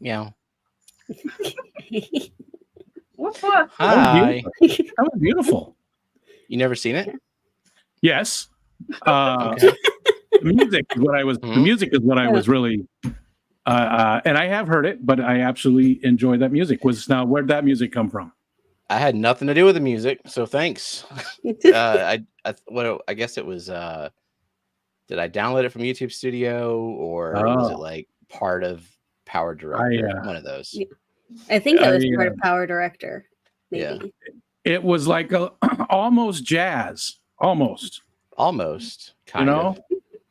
Meow. Woof woof. Hi. That was beautiful. You never seen it? Yes. Okay. The music is what I was. The music is what I was really. And I have heard it, but I absolutely enjoy that music. Where'd that music come from? I had nothing to do with the music, so thanks. I guess it was. Did I download it from YouTube Studio, or was it like part of Power Director? One of those. I think it was part of Power Director. Maybe. Yeah. It was like almost jazz, almost. Kind of.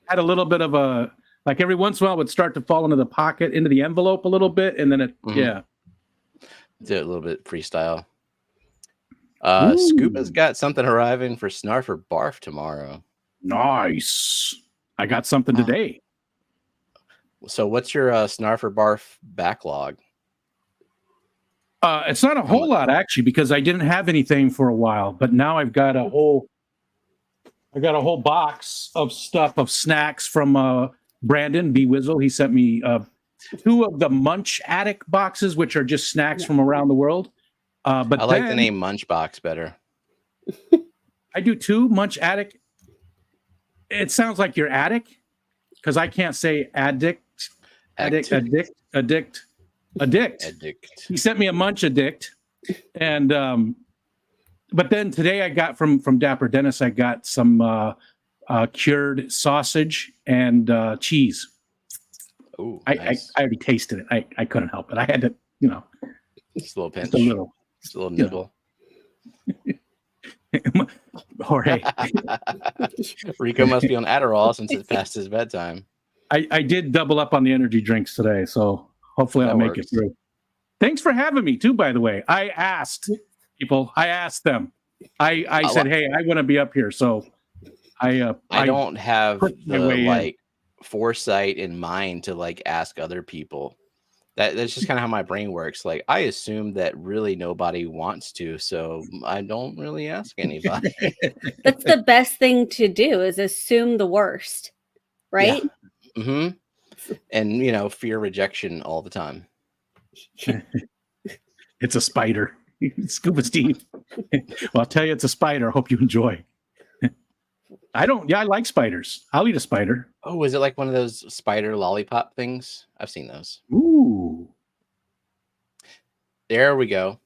Had a little bit of a, like every once in a while it would start to fall into the pocket, into the envelope a little bit, and then it, yeah. Did it a little bit freestyle. Scuba's got something arriving for Snarf or Barf tomorrow. Nice. I got something today. So what's your Snarf or Barf backlog? It's not a whole lot actually, because I didn't have anything for a while, but now I've got a whole box of stuff, of snacks from Brandon B. Wizzle. He sent me 2 of the Munch Attic boxes, which are just snacks from around the world. But I like the name Munch Box better. I do 2 Munch Attic. It sounds like your attic, because I can't say addict. He sent me a Munch Addict, and but then today I got from Dapper Dennis, I got some cured sausage and cheese. Oh, I already tasted it. I couldn't help it. I had to, just a little pinch, just a little nibble. Jorge. Rico must be on Adderall since it's past his bedtime. I did double up on the energy drinks today, so hopefully I'll make it through. Thanks for having me too, by the way. I asked people. I asked them. I said, hey, I want to be up here. So I don't have the foresight in mind to ask other people. That's just kind of how my brain works. Like, I assume that really nobody wants to, so I don't really ask anybody. That's the best thing to do, is assume the worst, right? Yeah. Mm-hmm. And, fear rejection all the time. It's a spider. Scuba Steve. Well, I'll tell you, it's a spider. Hope you enjoy. I like spiders. I'll eat a spider. Oh, is it like one of those spider lollipop things? I've seen those. Ooh. There we go.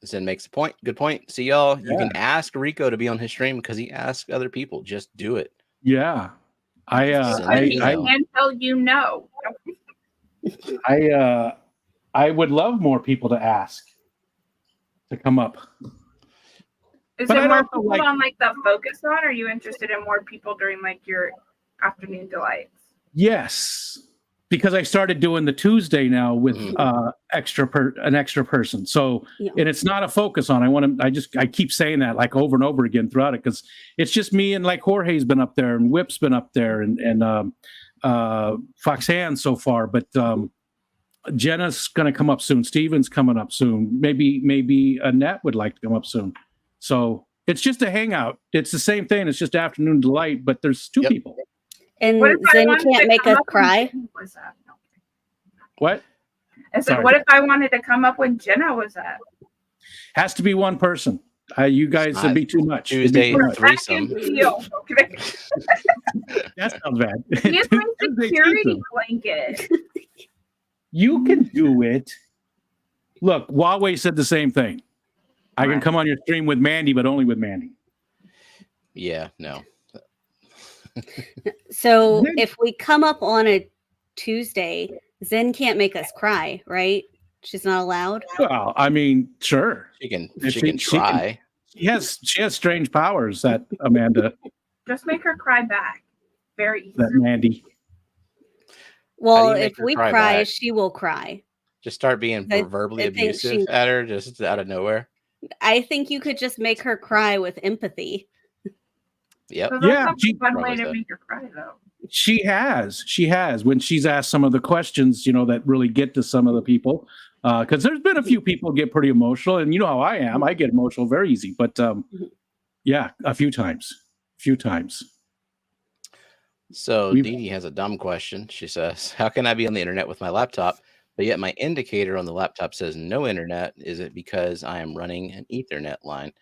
Zen makes a point. Good point. See, y'all, you can ask Rico to be on his stream because he asks other people. Just do it. Yeah. I can't tell you no. I would love more people to ask to come up. Is it more people on the focus on? Or are you interested in more people during your afternoon delights? Yes, because I started doing the Tuesday now with an extra person. So and it's not a focus on. I keep saying that over and over again throughout it, because it's just me and Jorge's been up there and Whip's been up there and Foxhands so far, but Jenna's going to come up soon. Steven's coming up soon. Maybe Annette would like to come up soon. So it's just a hangout. It's the same thing. It's just afternoon delight, but there's 2 people. And Zen can't make us cry. What? I said, what if I wanted to come up when Jenna was at? Has to be one person. You guys would be too much. Tuesday threesome. That sounds bad. He has my security blanket. You can do it. Look, Huawei said the same thing. I can come on your stream with Mandy, but only with Mandy. Yeah, no. So if we come up on a Tuesday, Zen can't make us cry, right? She's not allowed. Well, I mean, sure. She can try. She has strange powers, that Amanda. Just make her cry back. Very easy. That Mandy. Well, if we cry, she will cry. Just start being verbally abusive at her just out of nowhere. I think you could just make her cry with empathy. Yep. So that's a fun way to make her cry, though. She has when she's asked some of the questions, that really get to some of the people. Because there's been a few people get pretty emotional, and you know how I am. I get emotional very easy. But yeah, a few times. So Dee Dee has a dumb question. She says, "How can I be on the internet with my laptop, but yet my indicator on the laptop says no internet? Is it because I am running an Ethernet line?"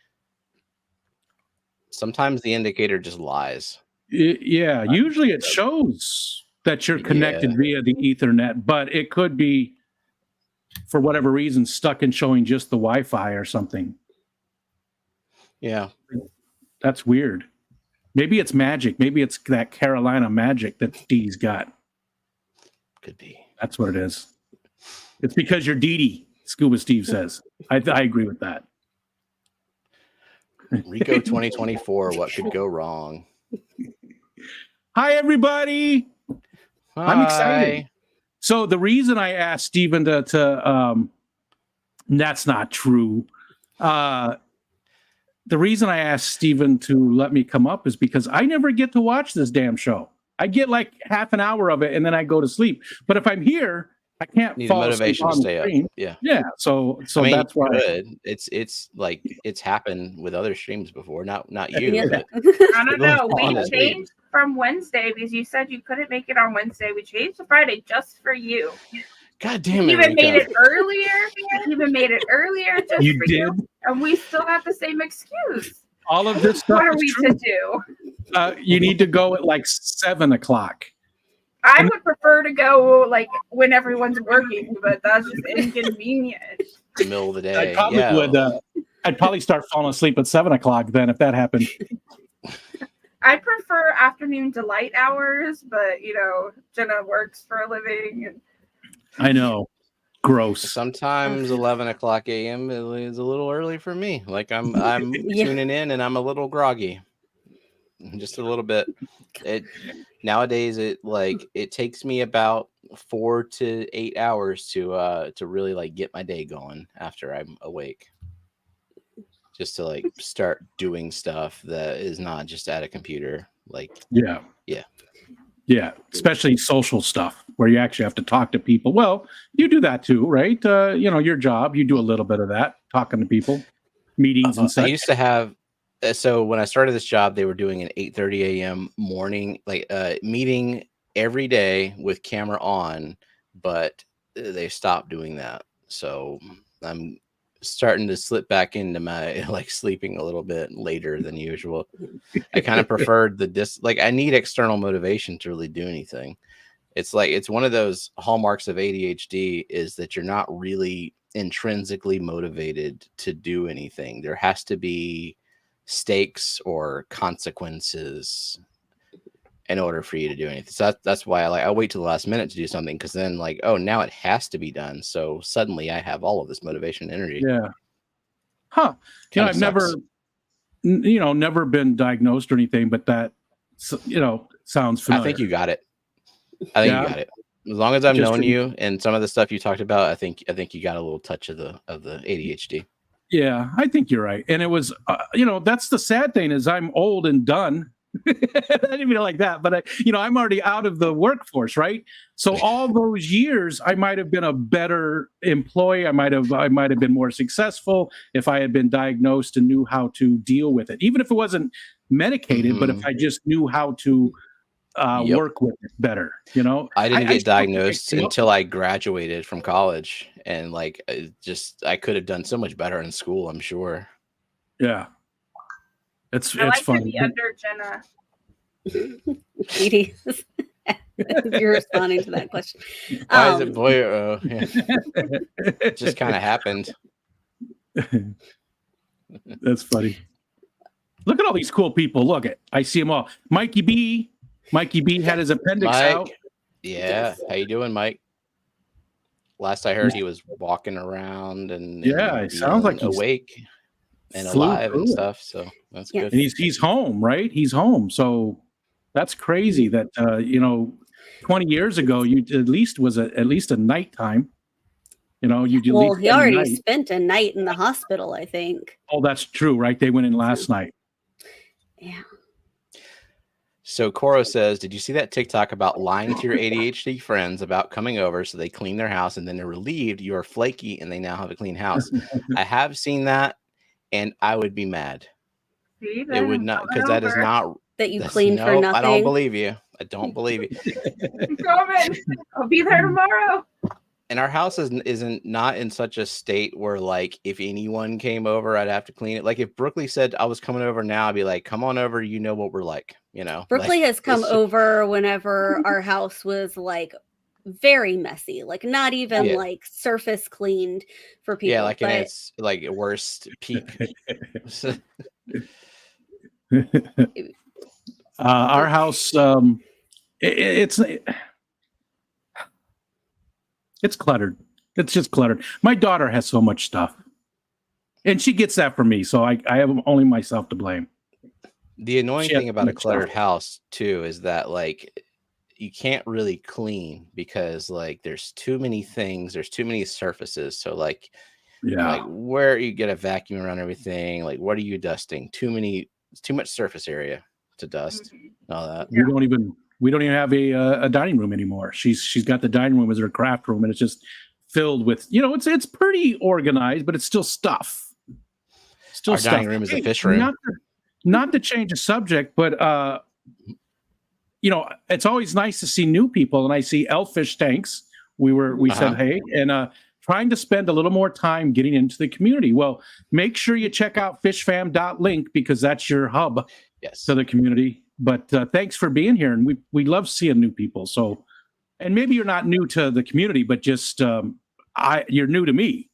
Sometimes the indicator just lies. Yeah, usually it shows that you're connected via the Ethernet, but it could be, for whatever reason, stuck and showing just the Wi-Fi or something. Yeah. That's weird. Maybe it's magic. Maybe it's that Carolina magic that Dee's got. Could be. That's what it is. It's because you're Dee Dee, Scuba Steve says. I agree with that. Rico 2024, what could go wrong? Hi, everybody. Hi. I'm excited. So the reason I asked Steven to that's not true. The reason I asked Steven to let me come up is because I never get to watch this damn show. I get like half an hour of it and then I go to sleep. But if I'm here, I can't need fall motivation to stay up. Yeah. So I mean, that's why it's like it's happened with other streams before. Not you. Yeah. But I don't know. We changed from Wednesday because you said you couldn't make it on Wednesday. We changed to Friday just for you. God damn it! You even made it earlier. Just you for did, you, and we still have the same excuse. All of this stuff. What are we to do? You need to go at like 7:00. I would prefer to go like when everyone's working, but that's just inconvenient. The middle of the day. I probably would. I'd probably start falling asleep at 7:00 then if that happened. I prefer afternoon delight hours, but Jenna works for a living. And I know. Gross. Sometimes 11:00 a.m. is a little early for me. Like I'm tuning in and I'm a little groggy. Just a little bit. Nowadays it takes me about 4 to 8 hours to really like get my day going after I'm awake. Just to like start doing stuff that is not just at a computer. Like especially social stuff where you actually have to talk to people. Well, you do that too, right? Your job, you do a little bit of that, talking to people, meetings and such. I used to have. So when I started this job, they were doing an 8:30 a.m. morning meeting every day with camera on, but they stopped doing that. So I'm starting to slip back into my like sleeping a little bit later than usual. I kind of preferred I need external motivation to really do anything. It's like it's one of those hallmarks of ADHD is that you're not really intrinsically motivated to do anything. There has to be stakes or consequences in order for you to do anything. So that's why I wait till the last minute to do something, because then like, oh, now it has to be done. So suddenly I have all of this motivation and energy. Yeah. Huh. I've never been diagnosed or anything, but that sounds familiar. I think you got it. You got it. As long as I've known you and some of the stuff you talked about, I think you got a little touch of the ADHD. Yeah, I think you're right. And it was, that's the sad thing is I'm old and done. I didn't mean it like that, but I'm already out of the workforce, right? So all those years, I might have been a better employee. I might have been more successful if I had been diagnosed and knew how to deal with it, even if it wasn't medicated. But if I just knew how to work with it better, I didn't get diagnosed until I graduated from college, and like I could have done so much better in school, I'm sure. Yeah, it's like fun. To be under Jenna. Edie, you're responding to that question. Why is it boy? It just kind of happened. That's funny. Look at all these cool people. Look I see them all. Mikey B had his appendix out. Yeah. How you doing, Mike? Last I heard, he was walking around and it sounds like he's awake and alive and stuff. So that's good. And he's home, right? He's home. So that's crazy that 20 years ago you at least was at least a nighttime. You know, you delete. Well, he already spent a night in the hospital, I think. Oh, that's true, right? They went in last night. Yeah. So Coro says, did you see that TikTok about lying to your ADHD friends about coming over so they clean their house and then they're relieved you are flaky and they now have a clean house? I have seen that and I would be mad. See, it would not, because that is not that you clean for nothing. I don't believe you. I don't believe you. Coming. I'll be there tomorrow. And our house isn't not in such a state where, like, if anyone came over, I'd have to clean it. Like, if Brooklyn said I was coming over now, I'd be like, come on over. You know what we're like, you know. Brooklyn like, has come over whenever our house was like very messy, like not even like surface cleaned for people. Yeah, like in its like worst peak. Our house, it's cluttered. It's just cluttered. My daughter has so much stuff, and she gets that from me. So I have only myself to blame. The annoying thing about a cluttered house too is that, like, you can't really clean because, like, there's too many things. There's too many surfaces. So, like, like where you get a vacuum around everything. Like, what are you dusting? It's too much surface area to dust. All that. We don't even have a dining room anymore. She's got the dining room as her craft room, and it's just filled with, you know, it's pretty organized, but it's still stuff. Our dining room is a fish room. Not to change the subject, but you know, it's always nice to see new people, and I see Elfish tanks. We said hey, and trying to spend a little more time getting into the community. Well, make sure you check out fishfam.link because that's your hub to the community. But thanks for being here, and we love seeing new people. So, and maybe you're not new to the community, but just you're new to me.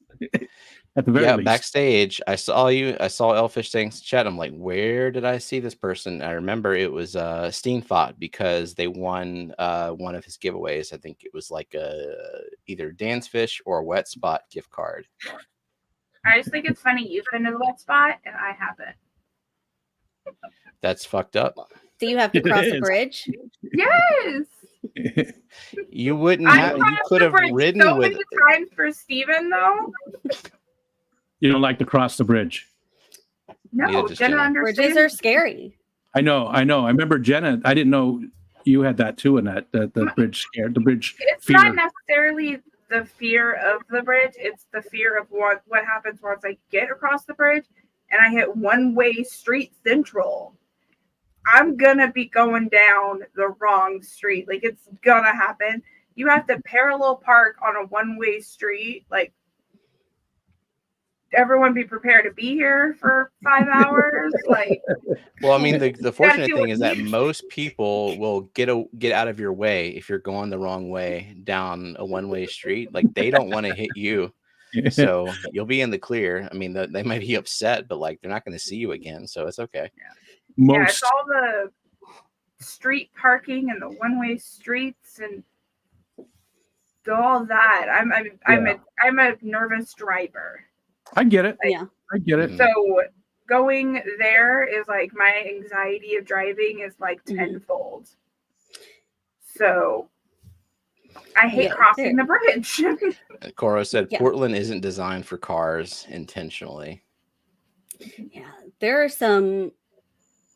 At the very least. Backstage, I saw you. I saw Elfish Things chat. I'm like, where did I see this person? I remember it was Steamfot because they won one of his giveaways. I think it was like either Dan's Fish or a Wet Spot gift card. I just think it's funny you've been to the Wet Spot and I haven't. That's fucked up. Do you have to cross the bridge? Yes. You wouldn't have. You could have ridden so with many times for Steven, though. You don't like to cross the bridge. No, Jenna understands. Bridges are scary. I know. I remember Jenna. I didn't know you had that too. In that the bridge scared the bridge. It's fear. not necessarily the fear of the bridge. It's the fear of what happens once I get across the bridge and I hit one-way street central. I'm gonna be going down the wrong street. Like, it's gonna happen. You have to parallel park on a one-way street. Like, everyone be prepared to be here for 5 hours. Like, well, I mean, the fortunate thing is that most people will get out of your way if you're going the wrong way down a one-way street. Like, they don't want to hit you, so you'll be in the clear. I mean, they might be upset, but like, they're not going to see you again, so it's okay. It's all the street parking and the one-way streets and all that. I'm a nervous driver. I get it. I get it. So going there is like my anxiety of driving is like tenfold. So I hate crossing the bridge. Coro said Portland isn't designed for cars intentionally. Yeah, there are some,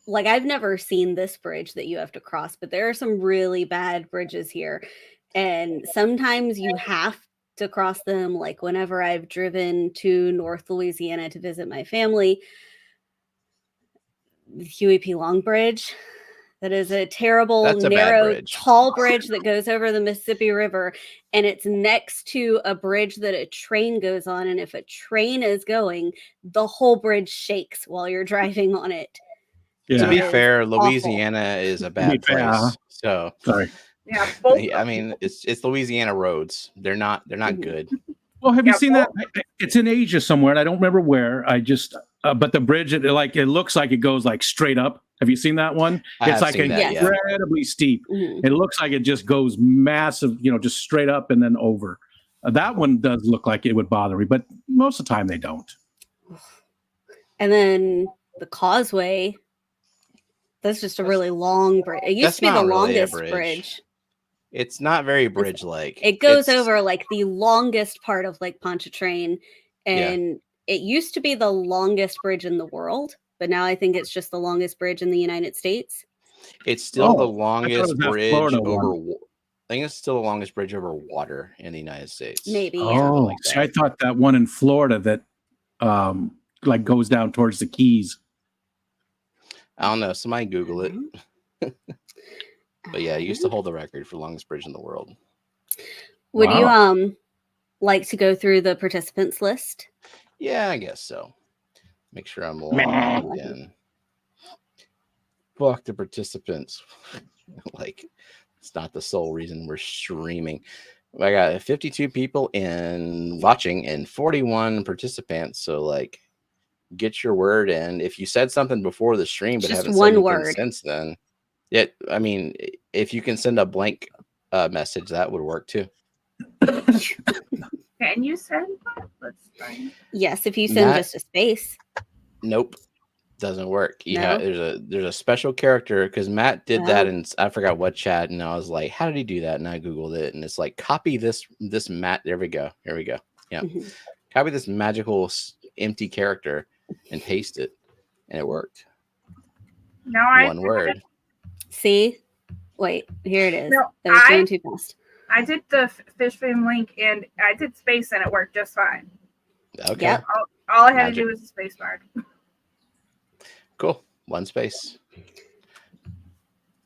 like, I've never seen this bridge that you have to cross, but there are some really bad bridges here. And sometimes you have to cross them. Like, whenever I've driven to North Louisiana to visit my family, the Huey P. Long Bridge, that is a terrible, narrow, tall bridge that goes over the Mississippi River, and it's next to a bridge that a train goes on, and if a train is going, the whole bridge shakes while you're driving on it. To be fair, Louisiana is a bad place. So sorry. Yeah, I mean, it's Louisiana roads. They're not good. Well, have you seen that? It's in Asia somewhere, and I don't remember where. I just, but the bridge, it looks like it goes like straight up. Have you seen that one? It's like incredibly steep. It looks like it just goes massive, just straight up and then over. That one does look like it would bother me, but most of the time they don't. And then the causeway. That's just a really long bridge. It used to be the longest bridge. It's not very bridge-like. It goes over like the longest part of Lake Pontchartrain, and it used to be the longest bridge in the world, but now I think it's just the longest bridge in the United States. It's still the longest bridge over. I think it's still the longest bridge over water in the United States. Maybe. Oh, like see, I thought that one in Florida that like goes down towards the Keys. I don't know. Somebody Google it. But yeah, it used to hold the record for longest bridge in the world. Would you like to go through the participants list? Yeah, I guess so. Make sure I'm logged in. Fuck the participants. Like, it's not the sole reason we're streaming. I got 52 people watching and 41 participants. So, like, get your word in. If you said something before the stream, but just haven't one said word since then, I mean, if you can send a blank message, that would work too. Can you send that? Let's try. Yes, if you send just a space. Nope, doesn't work. There's a special character because Matt did that, and I forgot what chat, and I was like, how did he do that? And I googled it, and it's like, copy this Matt. There we go. Here we go. Yeah, copy this magical empty character and paste it, and it worked. No, one word. See, wait, here it is. No, that was going too fast. I did the Fishfam link, and I did space, and it worked just fine. Okay. Yep. All I had to do was the space bar. Cool. One space.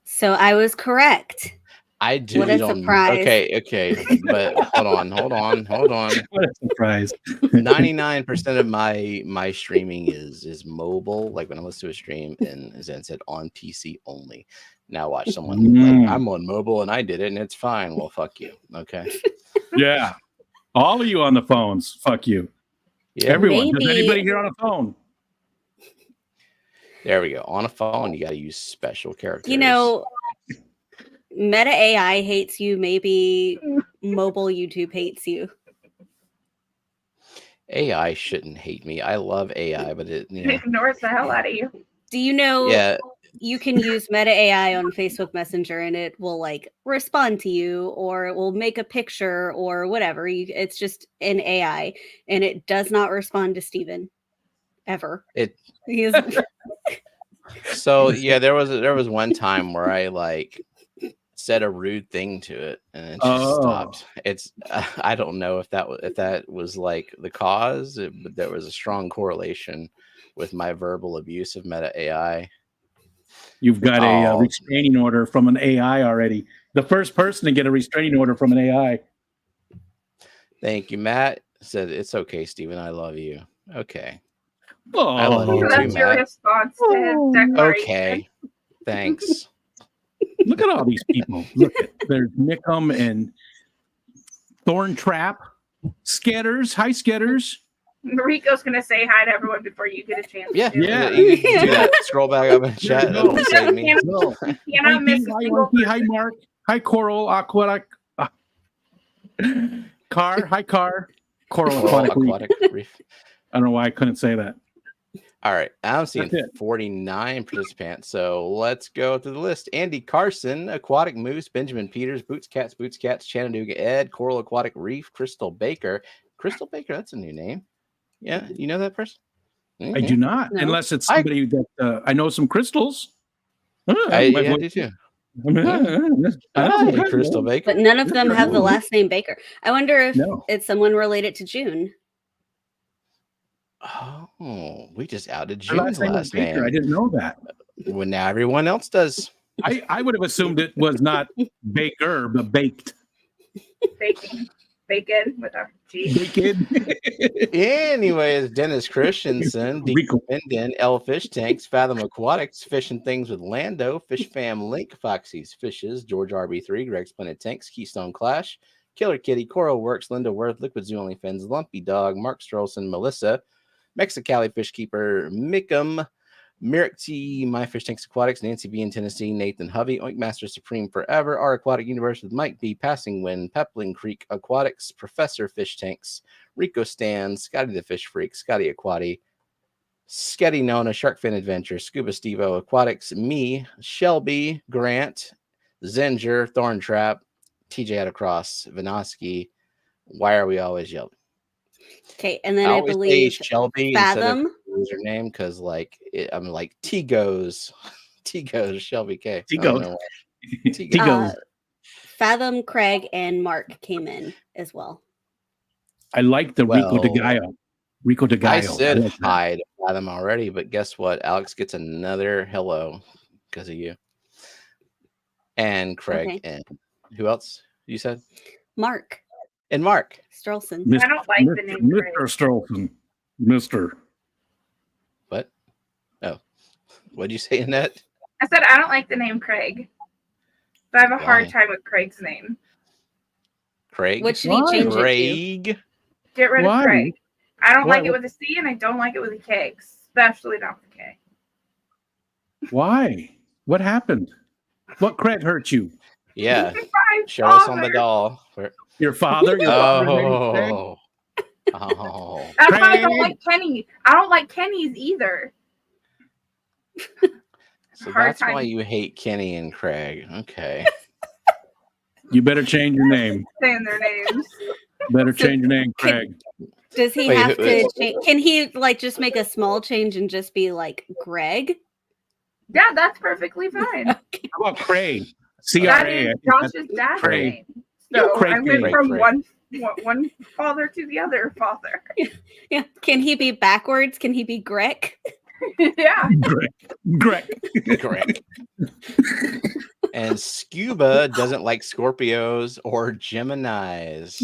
So I was correct. I do. What a surprise. Okay. But hold on. What a surprise. 99% of my streaming is mobile. Like when I listen to a stream, and as I said, on PC only. Now watch someone like, I'm on mobile and I did it and it's fine. Well, fuck you. Okay. Yeah. All of you on the phones. Fuck you. Yeah. Everyone. Does anybody here on a phone? There we go. On a phone, you got to use special characters. You know, Meta AI hates you. Maybe mobile YouTube hates you. AI shouldn't hate me. I love AI, but it ignores the hell out of you. Do you know? Yeah. You can use Meta AI on Facebook Messenger, and it will like respond to you, or it will make a picture, or whatever. It's just an AI, and it does not respond to Steven ever. So yeah, there was one time where I like said a rude thing to it, and it just stopped. It's I don't know if that was like the cause, but there was a strong correlation with my verbal abuse of Meta AI. You've got a restraining order from an AI already. The first person to get a restraining order from an AI. Thank you, Matt. Said it's okay, Steven. I love you. Okay. Oh, I love you that's too, your Matt. response to his declaration. Okay. Thanks. Look at all these people. Look at there's Nickum and Thorntrap, Sketters. Hi, Sketters. Rico's gonna say hi to everyone before you get a chance. Yeah. To. You can do that. Scroll back up and chat. No. That'll save me. You cannot miss a single Hi, Mark. Hi, Coral Aquatic. Car. Hi, Car. Coral Aquatic Reef. I don't know why I couldn't say that. All right. I'm seeing 49 participants. So let's go through the list. Andy Carson, Aquatic Moose, Benjamin Peters, Boots Cats, Chattanooga Ed, Coral Aquatic Reef, Crystal Baker. Crystal Baker, that's a new name. Yeah, you know that person? Mm-hmm. I do not, unless it's somebody that I know some crystals. I do too. Crystal Baker, but none of them have the last name Baker. I wonder if it's someone related to June. Oh, we just outed June's last name. I didn't know that. Well, now everyone else does. I would have assumed it was not Baker, but baked. Bacon with our G. Bacon. Anyways, Dennis Christensen, Rico Minden, L Fish Tanks, Fathom Aquatics, Fishing Things with Lando, Fishfam Link, Foxy's Fishes, George RB3, Greg Splendid Tanks, Keystone Clash, Killer Kitty, Coral Works, Linda Worth, Liquid Zoo Only Fins, Lumpy Dog, Mark Strolson, Melissa, Mexicali Fishkeeper, Mickum, Merrick T, My Fish Tanks Aquatics, Nancy B in Tennessee, Nathan Hovey, Oinkmaster Supreme Forever, Our Aquatic Universe with Mike B, Passing Wind, Pepling Creek Aquatics, Professor Fish Tanks, Rico Stan, Scotty the Fish Freak, Scotty Aquati, Sketty Nona, Sharkfin Adventure, Scuba Stevo Aquatics, me, Shelby, Grant, Zenger, Thorntrap, TJ had a cross. Vinosky. Why are we always yelling? Okay, and then I always believe say Shelby Fathom. Instead of username because I'm like T goes Shelby K. T goes. T goes. Fathom, Craig, and Mark came in as well. I like the Rico de Gallo. Rico de Gallo. I said hi to Fathom already, but guess what? Alex gets another hello because of you. And Craig and who else you said? Mark. And Mark. Strolson. I don't like the name Craig. Mr. Strolson. Mr. What? Oh. What'd you say, Annette? I said I don't like the name Craig. But I have a hard time with Craig's name. Craig? What should he change Craig? it to? Get rid of Craig. I don't like it with a C and I don't like it with a K, especially not with a K. Why? What happened? What Craig hurt you? Yeah. Show us on the doll. Your father? Oh. That's why I don't like Kenny. I don't like Kenny's either. So that's why you hate Kenny and Craig. Okay. You better change your name. Saying their names. Better change your name, Craig. Does he have to change? Can he like just make a small change and just be like Greg? Yeah, that's perfectly fine. Okay. How about Craig? C-R-A. That is Josh's dad's name. So I went from one father to the other father. Yeah. Can he be backwards? Can he be Greg? Yeah. Greg. And Scuba doesn't like Scorpios or Geminis.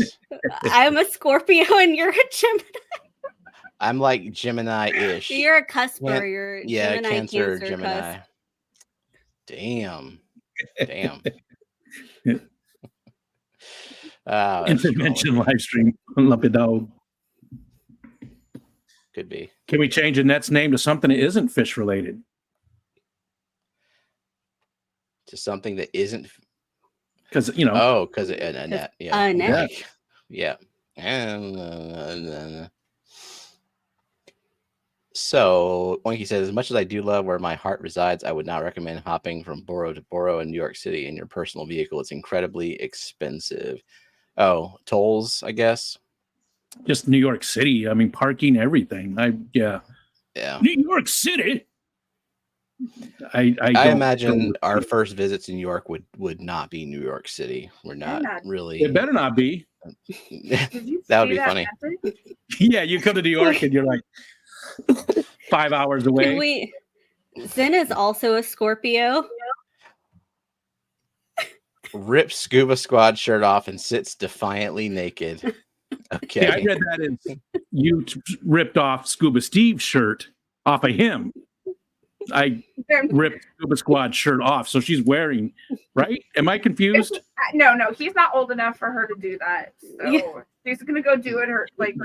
I'm a Scorpio and you're a Gemini. I'm like Gemini-ish. You're a cusper. You're Gemini, Cancer Gemini. Cusp. Damn. Intervention live stream. Love it, dog. Could be. Can we change Annette's name to something that isn't fish related? To something that isn't. Because Annette. Yeah. Annette. Yeah. And so Oinky says, as much as I do love where my heart resides, I would not recommend hopping from borough to borough in New York City in your personal vehicle. It's incredibly expensive. Oh, tolls, I guess. Just New York City. I mean, parking, everything. Yeah. New York City. I imagine our first visits in New York would not be New York City. We're not really. It better not be. That would be funny. Yeah, you come to New York and you're like 5 hours away. Zen is also a Scorpio. Rips Scuba Squad shirt off and sits defiantly naked. Okay. Yeah, I read that as you ripped off Scuba Steve's shirt off of him. I ripped Scuba Squad's shirt off, so she's wearing, right? Am I confused? No, he's not old enough for her to do that. So she's gonna go do it.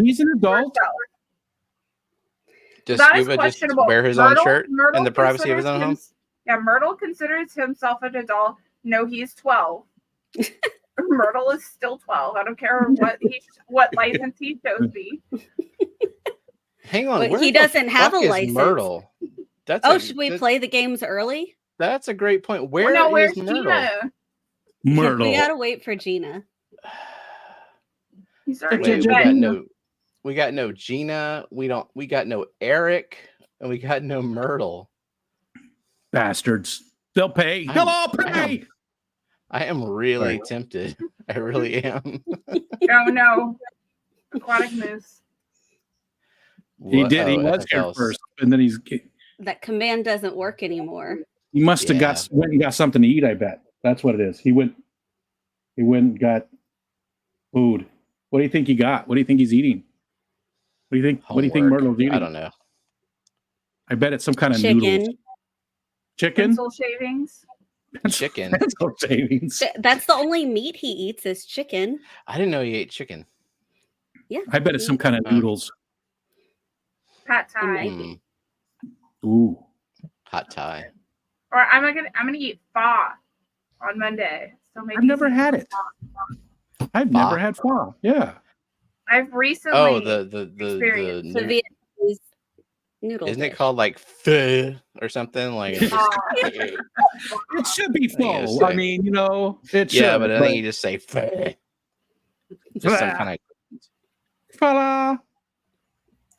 He's an adult. Does Scuba just wear his own shirt in the privacy of his own home? Yeah, Myrtle considers himself an adult. No, he's 12. Myrtle is still 12. I don't care what license he chose me. Hang on, he doesn't have a license. Myrtle. Should we play the games early? That's a great point. Where's Myrtle? Gina? Myrtle. We gotta wait for Gina. He's already we got no Gina. We got no Eric, and we got no Myrtle. Bastards. They'll pay. They'll all pay. I am really tempted. I really am. No. Aquatic moose. He did. He was here first, and then that command doesn't work anymore. He must have went and got something to eat. I bet that's what it is. He went and got food. What do you think he got? What do you think he's eating? What do you think? Homework. What do you think Myrtle's eating? I don't know. I bet it's some kind of chicken. Noodles. Chicken. Pencil shavings. Chicken. Pencil shavings. That's the only meat he eats is chicken. I didn't know he ate chicken. Yeah. I bet it's some kind of noodles. Pad Thai. Ooh. Hot Thai. Or I'm gonna eat pho on Monday. So maybe I've never had it. I've never had pho. Yeah. I've recently the experienced the Vietnamese noodle. Isn't dish. it called like pho or something? Like it's just, It should be full. I say- mean, you know, it yeah, should. but I think you just say pho. Just some kind of Voila.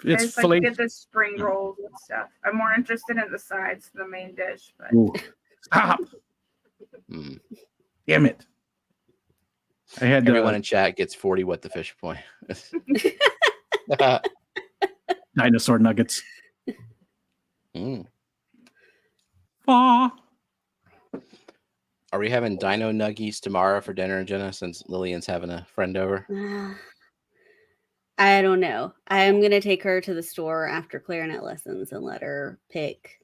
It's It's like filet. get the spring rolls and stuff. I'm more interested in the sides than the main dish, but Ooh. Stop. Mm. Damn it. I had Everyone in chat gets 40 what the fish point. dinosaur nuggets. Mm. Aw. Are we having dino nuggies tomorrow for dinner, Jenna, since Lillian's having a friend over? I don't know. I'm going to take her to the store after clarinet lessons and let her pick.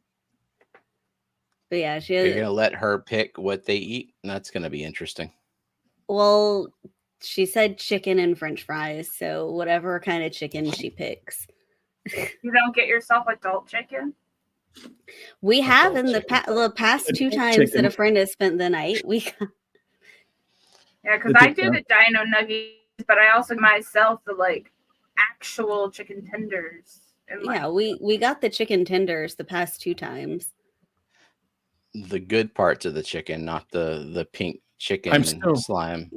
But yeah, she has. You're going to let her pick what they eat? That's going to be interesting. Well, she said chicken and french fries, so whatever kind of chicken she picks. you don't get yourself adult chicken. We have in the chicken. past two Adult times chicken. that a friend has spent the night. Yeah, because It's I a- do the dino nuggets, but I also myself the like actual chicken tenders. And like, Yeah, we got the chicken tenders the past two times. The good parts of the chicken, not the pink chicken I'm still- slime.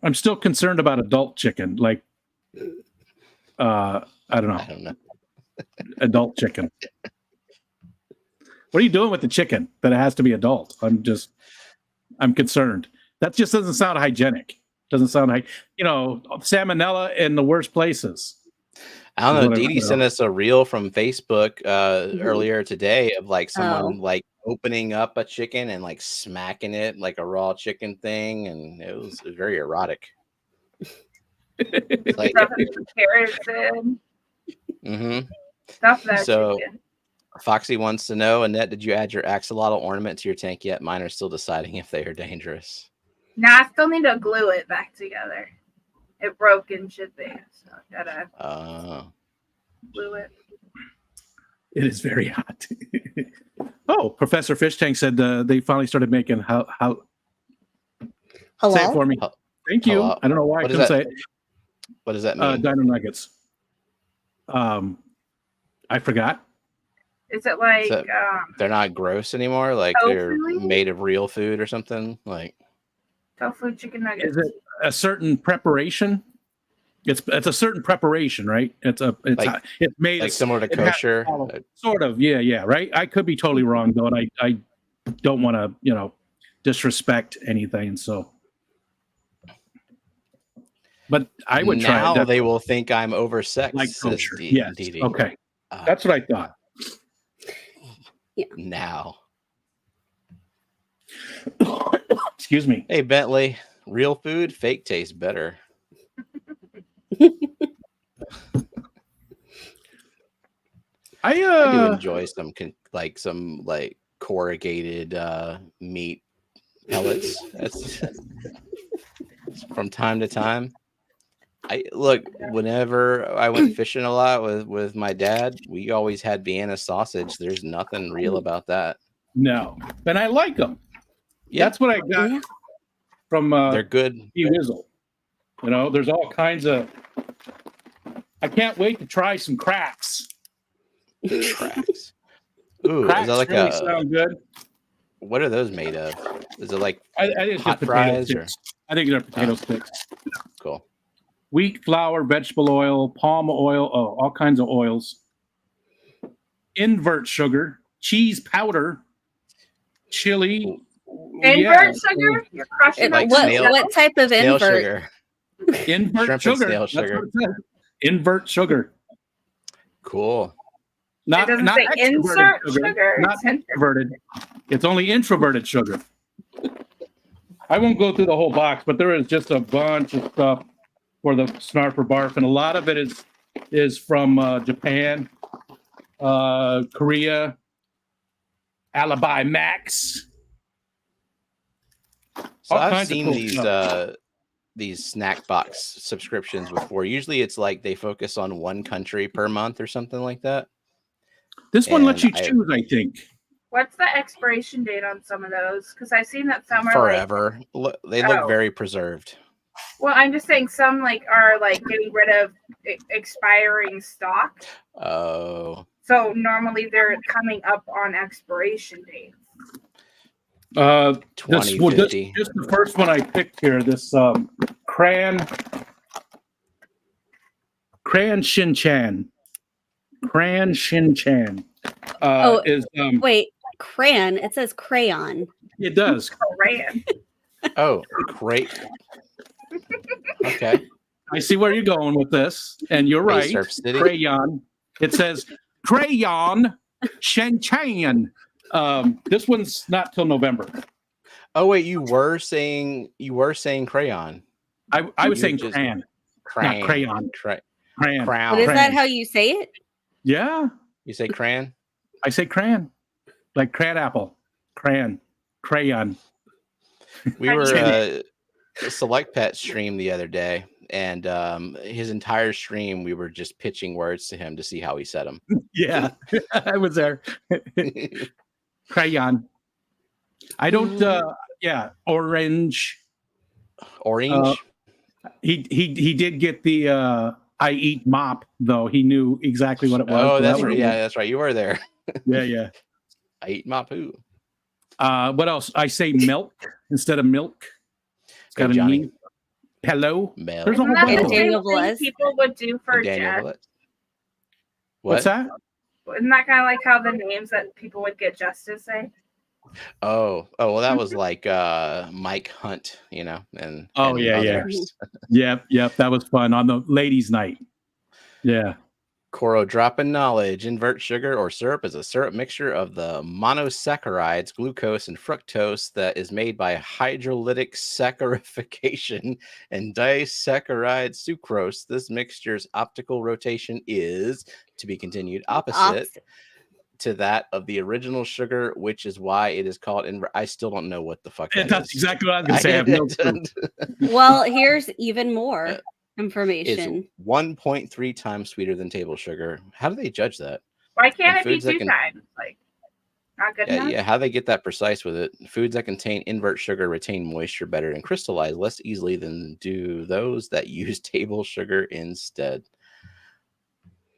I'm still concerned about adult chicken. Like, I don't know. I don't know. Adult chicken. What are you doing with the chicken that it has to be adult? I'm concerned. That just doesn't sound hygienic. Doesn't sound like, salmonella in the worst places. I don't know. Whatever, Dee Dee sent us a reel from Facebook Mm-hmm. earlier today of like someone Oh. like opening up a chicken and like smacking it like a raw chicken thing, and it was very erotic. Like, stuffing some carrots in, mhm. stuff that So- chicken. Foxy wants to know, Annette, did you add your axolotl ornament to your tank yet? Mine are still deciding if they are dangerous. Nah, I still need to glue it back together. It broke in shipping, so I gotta glue it. It is very hot. Oh, Professor Fish Tank said they finally started making how say it Halal? for me. Thank you. Halal. I don't know why What I does couldn't say that- it. What does that mean? Dino nuggets. I forgot. Is it like So- They're not gross anymore? Like they're Tofu? made of real food or something? Like, tofu chicken nuggets? Is it a certain preparation? It's a certain preparation, right? It's made like similar to it has kosher? follow- sort of, yeah, right. I could be totally wrong though, and I don't want to disrespect anything. So, but I would try now it. they will think I'm oversexed. Like says kosher. Dee Yes. Dee. Okay, that's what I thought. Now. Excuse me. Hey, Bentley, real food, fake tastes better. I do enjoy some corrugated meat pellets. That's from time to time. Whenever I went fishing a lot with my dad, we always had Vienna sausage. There's nothing real about that. No, and I like them. Yeah. That's what I got Yeah. from They're good. P. Wizzle. There's all kinds of. I can't wait to try some cracks. Tracks. Ooh, Cracks is that like really a? sound good. What are those made of? Is it like I think it's hot just potato fries or? sticks. I think they're potato sticks. Cool. Wheat flour, vegetable oil, palm oil, all kinds of oils. Invert sugar, cheese powder, chili. Invert sugar? You're crushing Like up. snail- What type of Snail invert? sugar. Invert Shrimp and sugar. snail That's sugar. what it says. Invert sugar. Cool. Not, It doesn't not say extroverted insert sugar. Not It's introverted. introverted. It's only introverted sugar. I won't go through the whole box, but there is just a bunch of stuff for the Snarfer Barf, and a lot of it is from Japan, Korea, Alibi Max. So All I've kinds of seen cool these snack box subscriptions before. Usually it's like they focus on one country per month or something like that. This one lets you And choose, I think. What's the expiration date on some of those? Because I've seen that some are Forever. They look Oh. very preserved. well, I'm just saying some are getting rid of expiring stock. Oh. So normally they're coming up on expiration dates. This 2050. just the first one I picked here. This Cran Shin-chan. Cran Shin-chan. Is wait, crayon. It says crayon. It does. Crayon. Oh, great. Okay. I see where you're going with this, and you're right. Surf City. Crayon. It says Crayon Shin-chan. This one's not till November. Oh wait, you were saying crayon. I was saying crayon. Crayon. Not crayon. Crayon. Crown. But is Crayon. that how you say it? Yeah. You say crayon? I say crayon. Like cran apple. Crayon. Crayon. We were Select Pet stream the other day, and his entire stream we were just pitching words to him to see how he said them. Yeah. I was there. Crayon. I don't orange. Orange. He did get the I eat mop though. He knew exactly what it was. Oh, that's right. Yeah, that's right. You were there. Yeah. I eat my poo. What else? I say milk instead of milk. It's got Hey, a Johnny. name. Hello. Mel. There's a Isn't whole that the bunch. Daniel same thing Velez. people would do for Daniel Jack? Velez. What's that? Isn't that kind of like how the names that people would get Justice say? Oh, well, that was like Mike Hunt, and Oh, and yeah. others. Yep. That was fun on the ladies' night. Yeah. Coro dropping knowledge. Invert sugar or syrup is a syrup mixture of the monosaccharides, glucose, and fructose that is made by hydrolytic saccharification and disaccharide sucrose. This mixture's optical rotation is, to be continued, opposite to that of the original sugar, which is why it is called invert. I still don't know what the fuck that That's is. exactly what I was going to say. I have no clue. Well, here's even more information. It's 1.3 times sweeter than table sugar. How do they judge that? Why can't And it be foods that 2 can- times? Like, not good enough? Yeah, how do they get that precise with it? Foods that contain invert sugar retain moisture better and crystallize less easily than do those that use table sugar instead.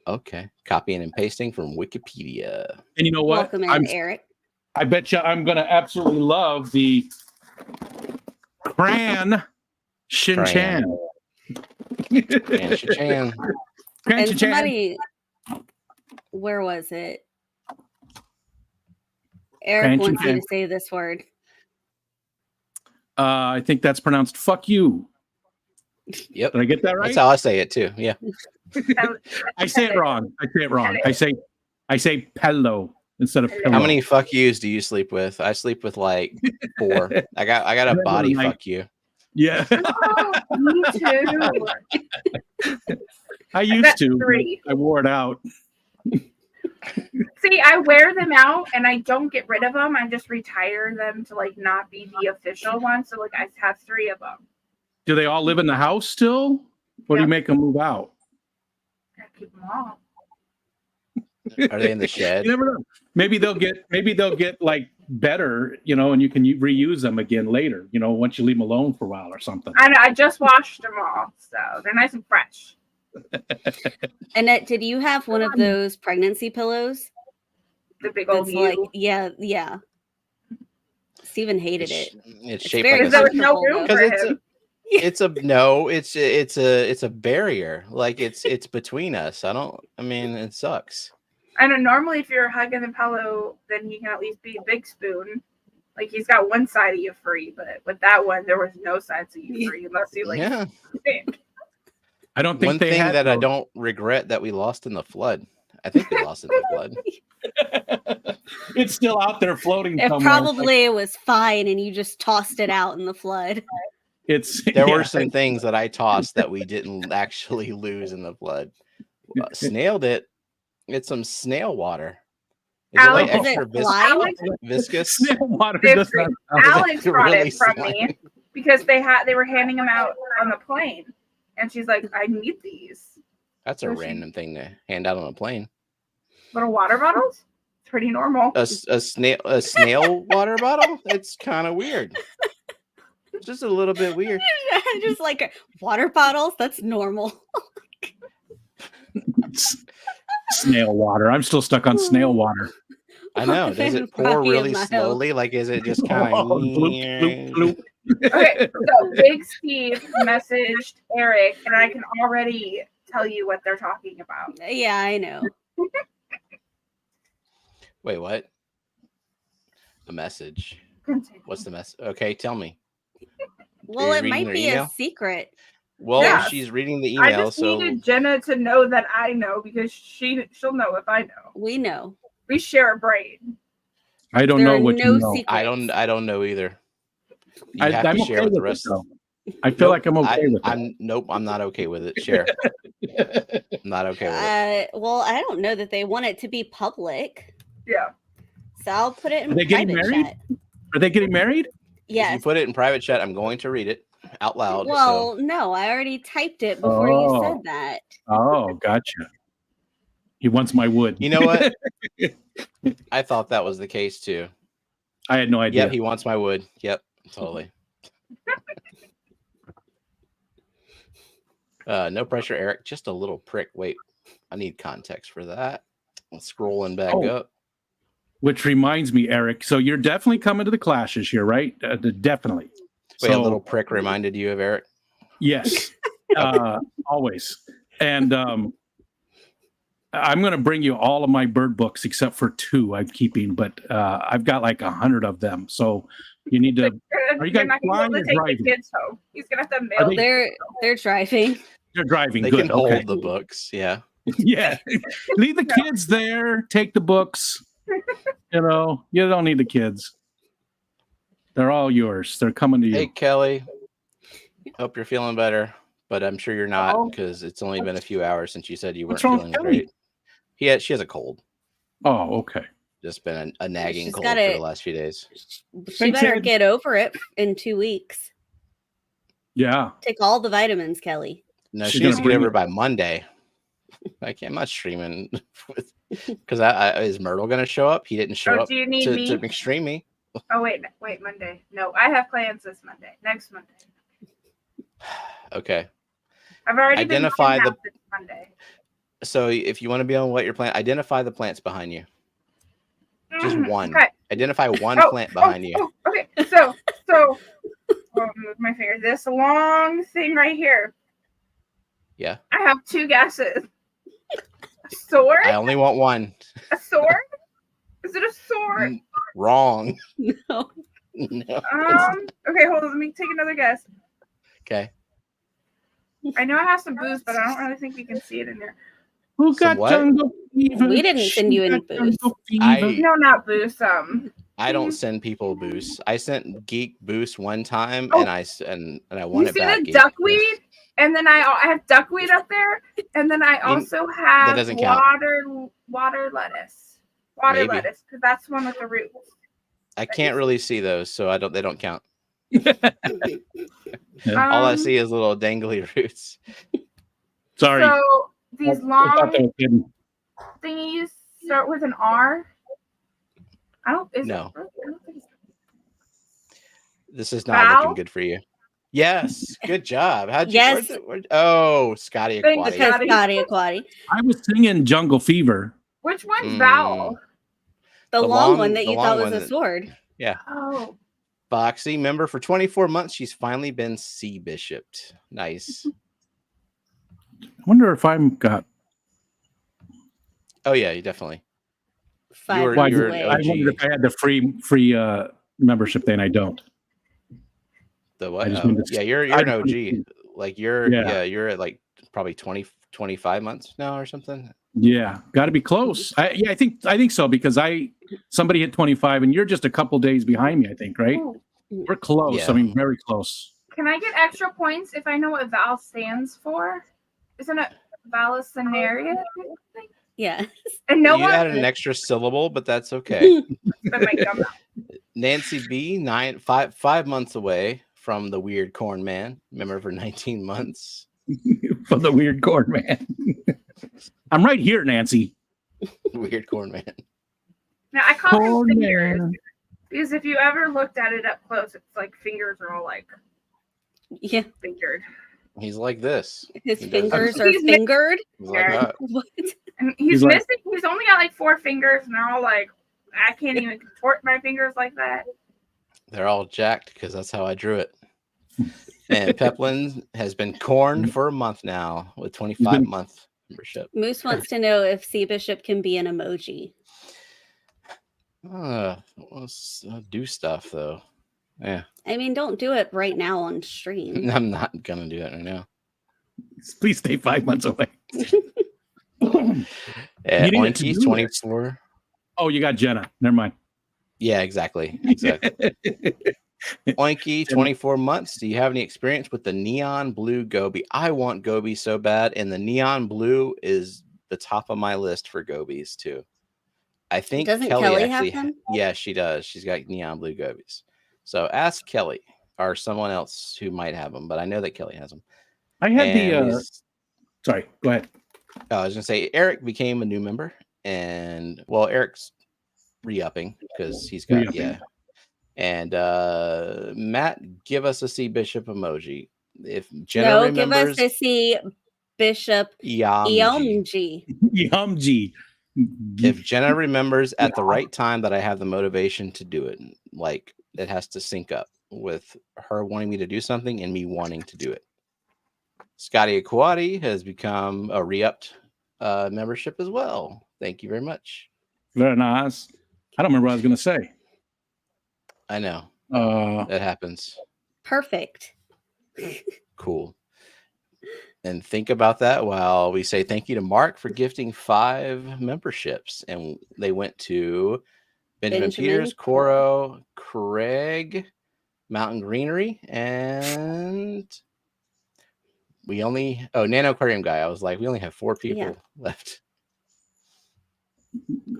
Okay, copying and pasting from Wikipedia. And you know what? Welcome in, Eric. I bet you I'm going to absolutely love the Cran Shin-chan. And Shin-chan. Cran And Shin-chan. somebody, where was it? Eric Cran wants you Shin-chan. to say this word. I think that's pronounced "fuck you." Yep, Did I get that right? that's how I say it too. Yeah, I say it wrong. I say pillow instead of pillow. how many fuck yous do you sleep with? I sleep with like 4. I got a body Like- fuck you. Yeah, Oh, me too. I used to. 3. I wore it out. See, I wear them out and I don't get rid of them. I just retire them to like not be the official one. So like I have 3 of them. Do they all live in the house still, or do you Yeah. make them move out? I keep them all. Are they in the shed? You never know. Maybe they'll get like better, and you can reuse them again later. Once you leave them alone for a while or something. I just washed them all, so they're nice and fresh. Annette, did you have one of those pregnancy pillows? The big old That's view. like, yeah. Steven hated it. It's It's shaped very like Because there a was no comfortable, room though. for because him. it's a barrier. Like it's between us. It sucks. I know normally if you're hugging the pillow, then he can at least be a big spoon. Like he's got one side of you free, but with that one, there was no sides of you free unless you like. Yeah. I don't think One they thing had that I those. don't regret that we lost in the flood. I think we lost in the flood. It's still out there floating It somewhere. probably was fine and you just tossed it out in the flood. There were some things that I tossed that we didn't actually lose in the flood. Snailed it. It's some snail water. Is it like Alex, is it extra slime? viscous? snail water. They're Does not, Alex brought really it from slimy. me because they were handing them out on the plane, and she's like, "I need these That's a random thing to hand out on a plane. little water bottles." It's pretty normal. A snail water bottle? It's kind of weird. It's just a little bit weird. Just like water bottles, that's normal. snail water. I'm still stuck on snail water. I know. Does it pour really slowly? Like, is it just kind of bloop, bloop, bloop. Okay, so Big Steve messaged Eric, and I can already tell you what they're talking about. Yeah, I know. Wait, what? A message. Continue. What's the message? Okay, tell me. Well, it might be a secret. Well, Yes. she's reading the I email, just so needed Jenna to know that I know because she'll know if I know. We know. We share a brain. I don't know what you know. I don't know either. You have I'm to okay share with the with it, rest. though. I feel like I'm okay with it. Nope, I'm not okay with it. Share. I'm not okay with it. Well, I don't know that they want it to be public. Yeah. So I'll put it in Are they getting private married? chat. Are they getting married? Yes. If you put it in private chat, I'm going to read it out loud. Well, no, I already typed it before you said that. Oh, gotcha. He wants my wood. You know what? I thought that was the case too. I had no idea. Yep, he wants my wood. Yep, totally. No pressure, Eric. Just a little prick. Wait, I need context for that. I'm scrolling back up. Which reminds me, Eric. So you're definitely coming to the clashes here, right? Definitely. Wait, so, a little prick reminded you of Eric? Yes, always. And I'm going to bring you all of my bird books except for 2 I'm keeping, but I've got like 100 of them. So you need to. Are you guys flying or driving? Kids home. He's gonna have to mail. They're driving. They're driving. They Good. can hold the books. Yeah. Yeah. Leave the kids there. Take the books. You don't need the kids. They're all yours. They're coming to you. Hey, Kelly. Hope you're feeling better, but I'm sure you're not because it's only been a few hours since you said you weren't feeling great. She has a cold. Oh, okay. Just been a nagging cold for the last few days. She better get over it in 2 weeks. Yeah. Take all the vitamins, Kelly. No, she's going to get over it by Monday. I'm not streaming because is Myrtle going to show up? He didn't show up do you need to me? McStreamy. Oh, wait, Monday. No, I have plans this Monday. Next Monday. Okay. I've already identify been this Monday. So if you want to be on what you're planting, identify the plants behind you. Just one. Okay. Identify one plant behind you. Okay. So move my finger. This long thing right here. Yeah. I have 2 guesses. A sword? I only want one. A sword? Is it a sword? Wrong. No. No. Okay, hold on. Let me take another guess. Okay. I know I have some booze, but I don't really think we can see it in there. Who got jungle fever? We didn't send you any booze. No, not booze. I don't send people boost. I sent Geek boost one time, and I want it back. You see the duckweed, and then I have duckweed up there, and then I also have water lettuce, lettuce, because that's one with the roots. I can't really see those, so they don't count. All I see is little dangly roots. Sorry. So these long thingies start with an R. No. This is not looking good for you. Yes, good job. How'd you? Scotty Aquatic. Scotty Aquatic. I was singing Jungle Fever. Which one's Vowel? The long one that you thought was a sword. Yeah. Oh. Boxy, member for 24 months. She's finally been C bishoped. Nice. I wonder if I'm got. Oh yeah, you definitely. I wondered if I had the free membership. Then I don't. The what? You're an OG. Like you're at like probably 25 months now or something. Yeah, got to be close. I think so because somebody hit 25 and you're just a couple days behind me. I think, right? Ooh. We're close. Yeah. I mean, very close. Can I get extra points if I know what Val stands for? Isn't it Valliscenaria? Yeah. And you added an extra syllable, but that's okay. Nancy B, 5 months away from the Weird Corn Man. Member for 19 months. From the Weird Corn Man. I'm right here, Nancy. Weird Corn Man. Now I call him fingers because if you ever looked at it up close, it's like fingers are all like fingered. He's like this. His fingers are fingered. Like what? And he's missing. He's only got like 4 fingers, and they're all like, I can't even contort my fingers like that. They're all jacked because that's how I drew it. And Peplin has been corned for a month now with 25-month membership. Moose wants to know if Sea Bishop can be an emoji. Let's do stuff though. Yeah. I mean, don't do it right now on stream. I'm not gonna do it right now. Please stay 5 months away. Oinky's 24. Oh, you got Jenna. Never mind. Yeah, exactly. Oinky, 24 months. Do you have any experience with the neon blue goby? I want goby so bad, and the neon blue is the top of my list for gobies too. I think Doesn't Kelly actually have them? Yeah, she does. She's got neon blue gobies. So ask Kelly or someone else who might have them, but I know that Kelly has them. I had sorry, go ahead. I was gonna say Eric became a new member, and well, Eric's re-upping because he's got And Matt, give us a Sea Bishop emoji. If Jenna remembers, give us a Sea Bishop Yamji. Yamji. If Jenna remembers at the right time that I have the motivation to do it, like it has to sync up with her wanting me to do something and me wanting to do it. Scotty Aquati has become a re-upped membership as well. Thank you very much. Very nice. I don't remember what I was going to say. I know. That happens. Perfect. Cool. And think about that while we say thank you to Mark for gifting 5 memberships. And they went to Benjamin Peters, Coro, Craig, Mountain Greenery, and we only Nano Aquarium guy. I was like, we only have 4 people left.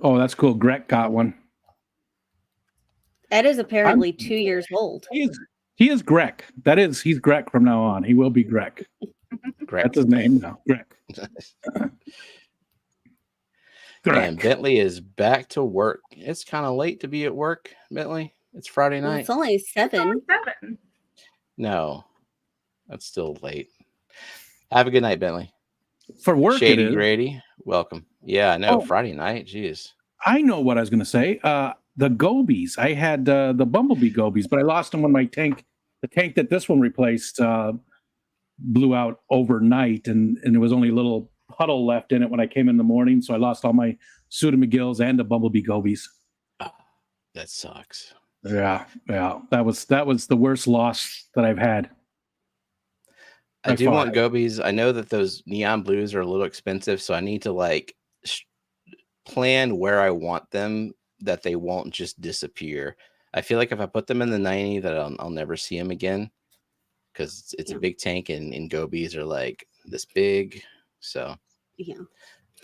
Oh, that's cool. Greg got one. Ed is apparently 2 years old. He is Greg. He's Greg from now on. He will be Greg. That's his name now. Greg. And Bentley is back to work. It's kind of late to be at work, Bentley. It's Friday night. It's only 7. No, that's still late. Have a good night, Bentley. For work, Shady it is. Grady, welcome. Yeah, I know. Friday night. Jeez. I know what I was going to say. The gobies. I had the bumblebee gobies, but I lost them when my tank, the tank that this one replaced, blew out overnight, and there was only a little puddle left in it when I came in the morning. So I lost all my pseudomcgills and the bumblebee gobies. Oh, that sucks. Yeah. That was the worst loss that I've had. I do want gobies. I know that those neon blues are a little expensive, so I need to plan where I want them that they won't just disappear. I feel like if I put them in the 90, that I'll never see them again because it's a big tank and gobies are like this big. So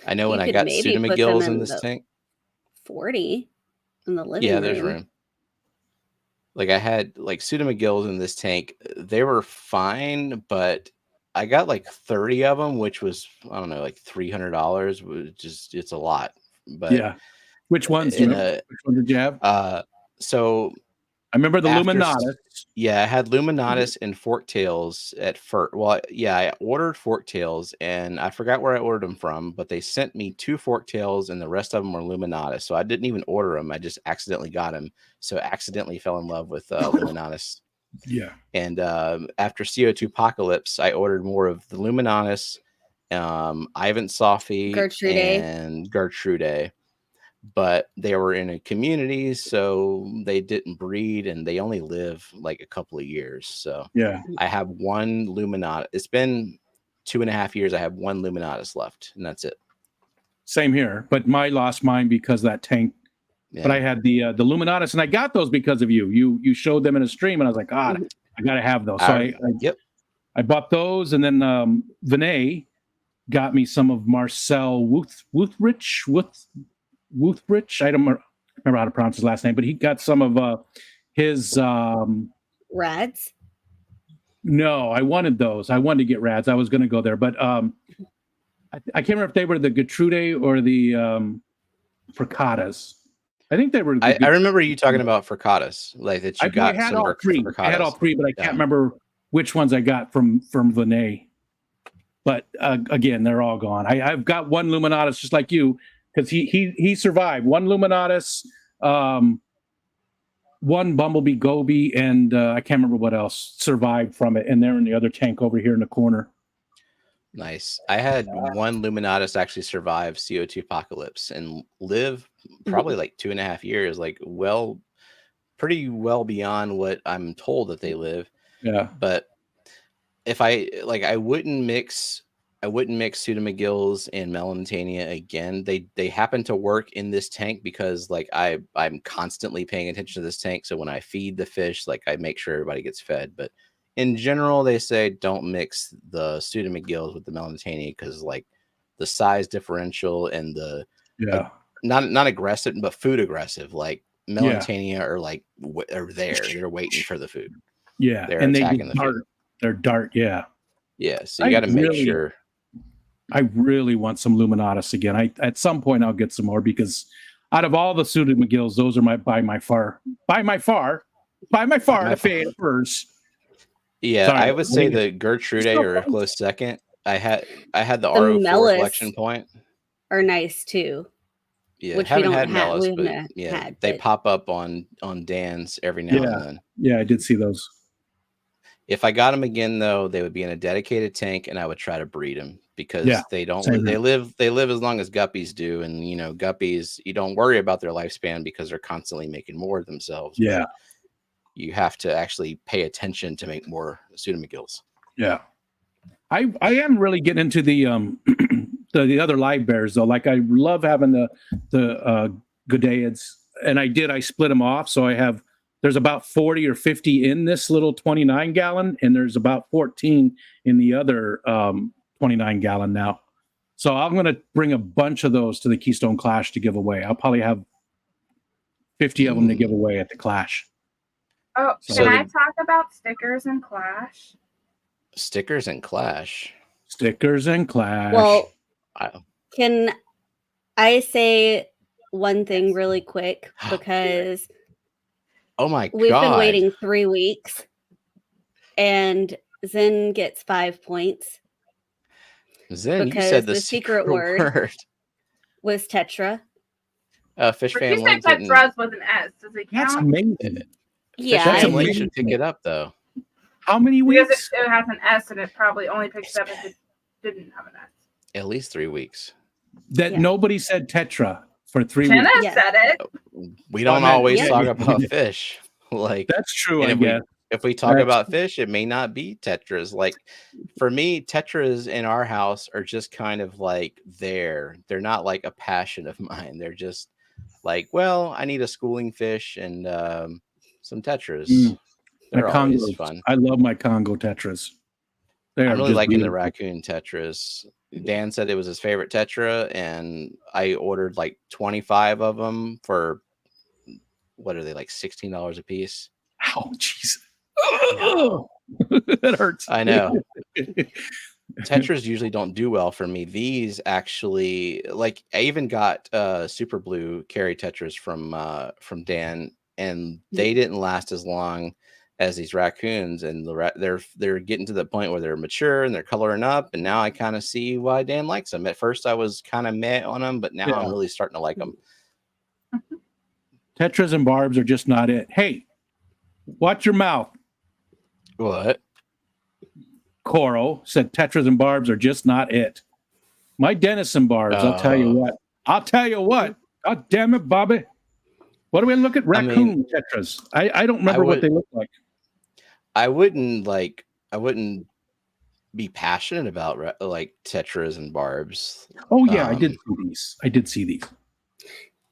I know when I got pseudomcgills in this tank, 40 in the living room. There's room. Like I had pseudomcgills in this tank. They were fine, but I got 30 of them, which was $300, which is it's a lot. But which ones? Which one did you have? So I remember the Luminatus. Yeah, I had Luminatus and Forktails at first. Well, I ordered Forktails and I forgot where I ordered them from, but they sent me 2 Forktails and the rest of them were Luminatus. So I didn't even order them. I just accidentally got them. So accidentally fell in love with Luminatus. Yeah. And after CO2 Apocalypse, I ordered more of the Luminatus, Ivan Sophie, and Gertrude. But they were in a community, so they didn't breed and they only live a couple of years. So I have 1 Luminatus. It's been 2.5 years. I have 1 Luminatus left, and that's it. Same here, but I lost mine because that tank. Yeah. But I had the Luminatus, and I got those because of you. You showed them in a stream, and I was like, God, I got to have those. So I bought those, and then Vinay got me some of Marcel Wuthrich. I don't remember how to pronounce his last name, but he got some of his rads. No, I wanted those. I wanted to get rads. I was going to go there, but I can't remember if they were the Gertrude or the Fricatas. I think they were. I remember you talking about Fricatas, that you got. I had all 3. I had all 3, but I can't remember which ones I got from Vinay. But again, they're all gone. I've got one Luminatus just like you, because he survived. One Luminatus, one Bumblebee Goby, and I can't remember what else survived from it. And they're in the other tank over here in the corner. Nice. I had one Luminatus actually survive CO2 apocalypse and live probably like 2.5 years, like pretty well beyond what I'm told that they live. Yeah. But if I wouldn't mix Pseudomagills and Melantania again. They happen to work in this tank because like I'm constantly paying attention to this tank. So when I feed the fish, like I make sure everybody gets fed. But in general, they say don't mix the Pseudomagills with the Melantania because like the size differential and the not aggressive but food aggressive. Like Melantania are like they're waiting for the food. Yeah, they're and attacking the food. They're dart. Yeah. So you got to make sure. I really want some Luminatus again. At some point I'll get some more because out of all the Pseudomagills, those are by my far the favors. Yeah, sorry, I would say the Gertrude are a close second. I had the RO4 collection point. Are nice too. Yeah, which haven't had Mellis, but they pop up on Dan's every now and then. Yeah, I did see those. If I got them again, though, they would be in a dedicated tank, and I would try to breed them because they don't. They live as long as guppies do, and guppies, you don't worry about their lifespan because they're constantly making more of themselves. Yeah. You have to actually pay attention to make more Pseudomagills. Yeah, I am really getting into the the other live bears though. Like I love having the Godaids, and I split them off. So there's about 40 or 50 in this little 29 gallon, and there's about 14 in the other 29 gallon now. So I'm going to bring a bunch of those to the Keystone Clash to give away. I'll probably have 50 of them to give away at the Clash. Oh, can I talk about stickers and Clash? Stickers and Clash. Well, can I say one thing really quick? Because oh my God, we've been waiting 3 weeks, and Zen gets 5 points. Zen, you said the secret word was Tetra. Fishfam Link Tetras with an S. Does it count? That's amazing. Yeah, Fishfam Link should pick it up though. How many weeks? Because it has an S, and it probably only picks up if it didn't have an S. At least 3 weeks. Nobody said Tetra for 3 weeks. Jenna said it. We don't always talk about fish. Like that's true. If we talk about fish, it may not be Tetras. Like for me, Tetras in our house are just kind of like they're not like a passion of mine. They're just like, well, I need a schooling fish and some Tetras. They're always fun. I love my Congo Tetras. I'm really liking the raccoon Tetras. Dan said it was his favorite Tetra, and I ordered like 25 of them for what are they, like $16 a piece? Oh, jeez. That hurts. I know. Tetras usually don't do well for me. These actually, like, I even got super blue carry Tetras from Dan, and they didn't last as long as these raccoons, and they're getting to the point where they're mature and they're coloring up, and now I kind of see why Dan likes them. At first I was kind of meh on them, but now I'm really starting to like them. Tetras and barbs are just not it. Hey, watch your mouth. What? Coro said Tetras and barbs are just not it. My Denison barbs, I'll tell you what. God damn it, Bobby. What do we look at? Raccoon Tetras. I don't remember what they look like. I wouldn't be passionate about like Tetras and barbs. Oh yeah, I did see these.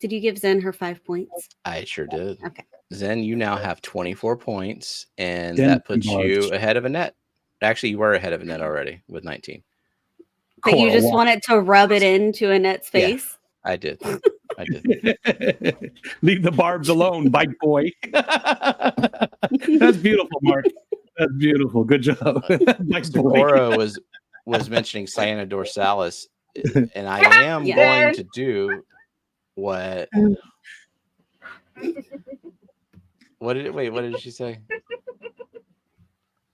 Did you give Zen her 5 points? I sure did. Okay. Zen, you now have 24 points, and that puts you ahead of Annette. Actually, you were ahead of Annette already with 19. But you just wanted to rub it into Annette's face? Yeah, I did. Leave the barbs alone, bite boy. That's beautiful, Mark. That's beautiful. Good job. Cora was mentioning Cyana dorsalis, and I am going to do what? What did she say?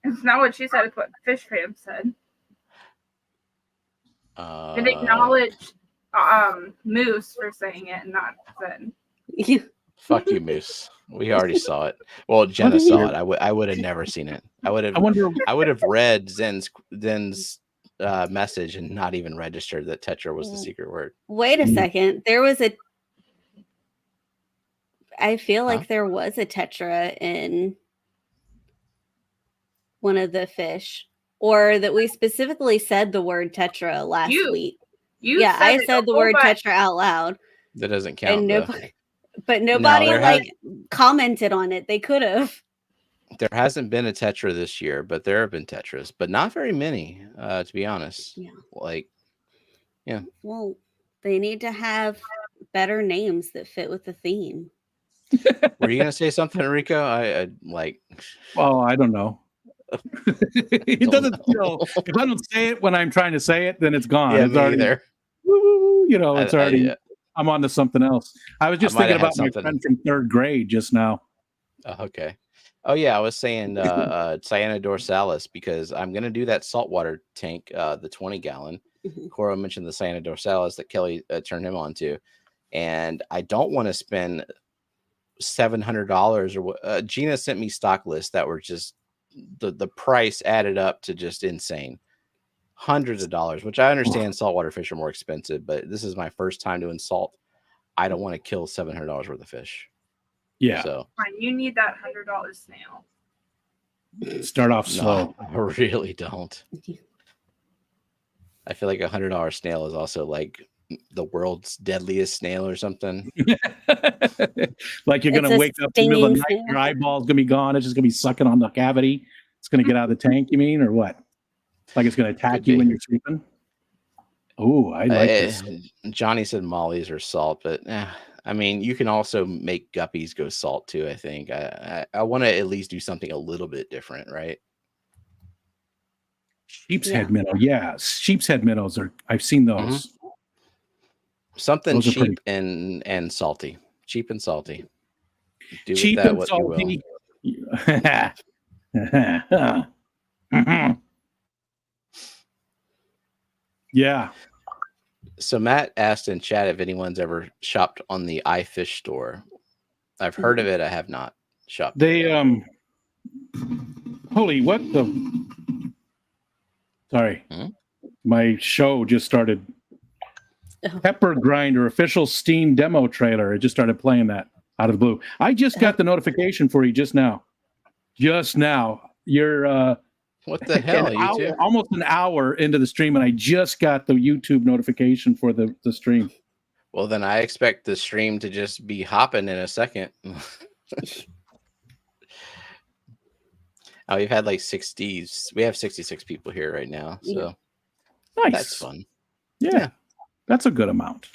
It's not what she said, it's what Fishfam said. And acknowledge Moose for saying it and not Zen. Fuck you, Moose. We already saw it. Well, Jenna saw it. I would have never seen it. I would have read Zen's message and not even registered that Tetra was the secret word. Wait a second. There was I feel like there was a Tetra in one of the fish, or that we specifically said the word Tetra last week. I said the word Tetra out loud. That doesn't count. But nobody commented on it. They could have. There hasn't been a Tetra this year, but there have been Tetras, but not very many, to be honest. Yeah. Well, they need to have better names that fit with the theme. Were you gonna say something, Rico? I like. Well, I don't know. It doesn't. If I don't say it when I'm trying to say it, then it's gone. Yeah, it's already there. It's already. I'm on to something else. I was just thinking about my friend from 3rd grade just now. Oh, okay. Oh yeah, I was saying Cyanida dorsalis because I'm gonna do that saltwater tank, the 20-gallon. Cora mentioned the Cyanida dorsalis that Kelly turned him on to, and I don't want to spend $700 or Gina sent me stock lists that were just the price added up to just insane, hundreds of dollars, which I understand saltwater fish are more expensive, but this is my first time doing salt. I don't want to kill $700 worth of fish. Yeah. So you need that $100 snail. Start off slow. No, I really don't. I feel like $100 snail is also like the world's deadliest snail or something. Like you're gonna wake up in the middle of the night, your eyeball's gonna be gone. It's just gonna be sucking on the cavity. It's gonna get out of the tank. You mean, or what? Like it's gonna attack you when you're sleeping. Oh, I like this. Johnny said mollies are salt, but I mean, you can also make guppies go salt too. I think I want to at least do something a little bit different, right? Sheep's head minnow, sheep's head minnows are. I've seen those. Something those cheap and salty. Cheap and salty. Do cheap with that and what salty. you will. Yeah. So Matt asked in chat if anyone's ever shopped on the iFish store. I've heard of it. I have not shopped. They holy what the sorry. My show just started. Pepper Grinder official Steam demo trailer. It just started playing that out of the blue. I just got the notification for you just now. Just now. You're what the hell? YouTube? Almost an hour into the stream, and I just got the YouTube notification for the stream. Well, then I expect the stream to just be hopping in a second. We've had like 60s. We have 66 people here right now, so nice. That's fun. Yeah. That's a good amount.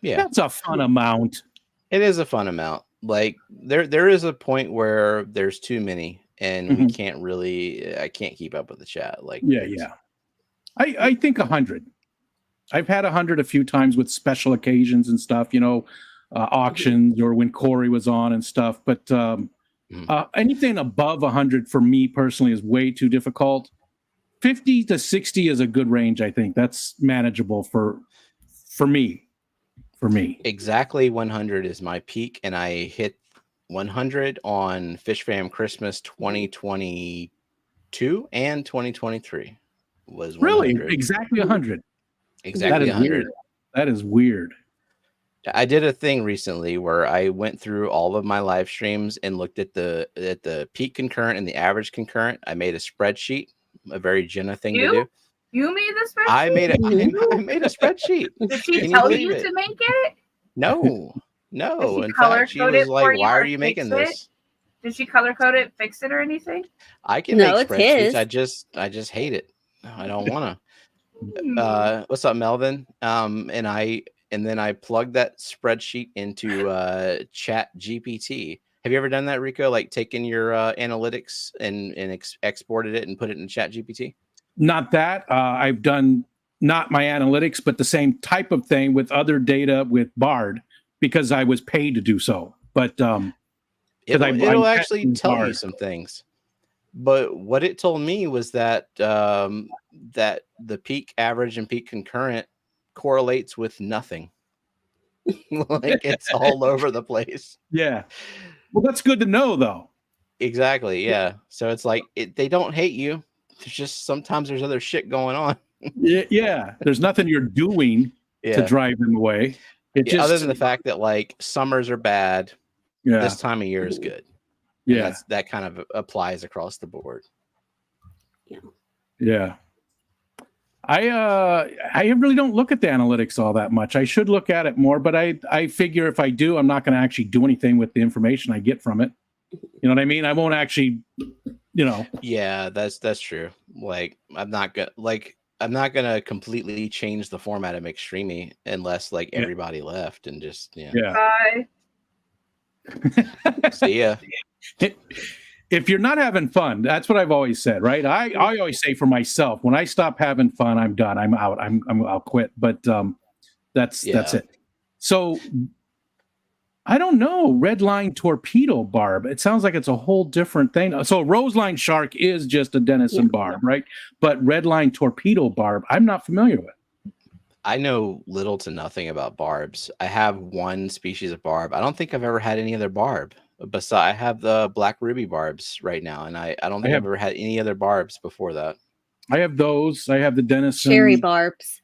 Yeah. That's a fun amount. It is a fun amount. Like there is a point where there's too many and we can't really, I can't keep up with the chat. Like, I think 100. I've had 100 a few times with special occasions and stuff, auctions or when Corey was on and stuff. But anything above 100 for me personally is way too difficult. 50 to 60 is a good range. I think that's manageable for me. Exactly 100 is my peak, and I hit 100 on Fishfam Christmas 2022 and 2023 was 100. Really exactly 100. Exactly 100. Weird. That is weird. I did a thing recently where I went through all of my live streams and looked at the peak concurrent and the average concurrent. I made a spreadsheet, a very Jenna thing to do. You made the spreadsheet? I made a spreadsheet. Did she tell you to make it? No. In fact, she was like, "Why are you making this?" Did she color code it, fix it, or anything? I can make spreadsheets. I just hate it. I don't want to. What's up, Melvin? And then I plugged that spreadsheet into Chat GPT. Have you ever done that, Rico? Like taken your analytics and exported it and put it in Chat GPT? Not that. I've done not my analytics, but the same type of thing with other data with Bard because I was paid to do so. But it'll actually tell you some things. But what it told me was that that the peak average and peak concurrent correlates with nothing. Like it's all over the place. Yeah. Well, that's good to know, though. Exactly. Yeah. So it's like they don't hate you. There's just sometimes there's other shit going on. Yeah. There's nothing you're doing to drive them away. Other than the fact that like summers are bad, this time of year is good. Yeah, that kind of applies across the board. Yeah. I really don't look at the analytics all that much. I should look at it more, but I figure if I do, I'm not going to actually do anything with the information I get from it. You know what I mean? I won't actually, Yeah, that's true. Like I'm not gonna completely change the format of McStreamy unless like everybody left and just Bye. See ya. If you're not having fun, that's what I've always said, right? I always say for myself, when I stop having fun, I'm done. I'm out. I'll quit. But that's it. So I don't know. Red line torpedo barb. It sounds like it's a whole different thing. So rose line shark is just a Denison barb, right? But red line torpedo barb, I'm not familiar with. I know little to nothing about barbs. I have one species of barb. I don't think I've ever had any other barb. Besides, I have the black ruby barbs right now, and I don't think I've ever had any other barbs before that. I have those. I have the Denison cherry barbs.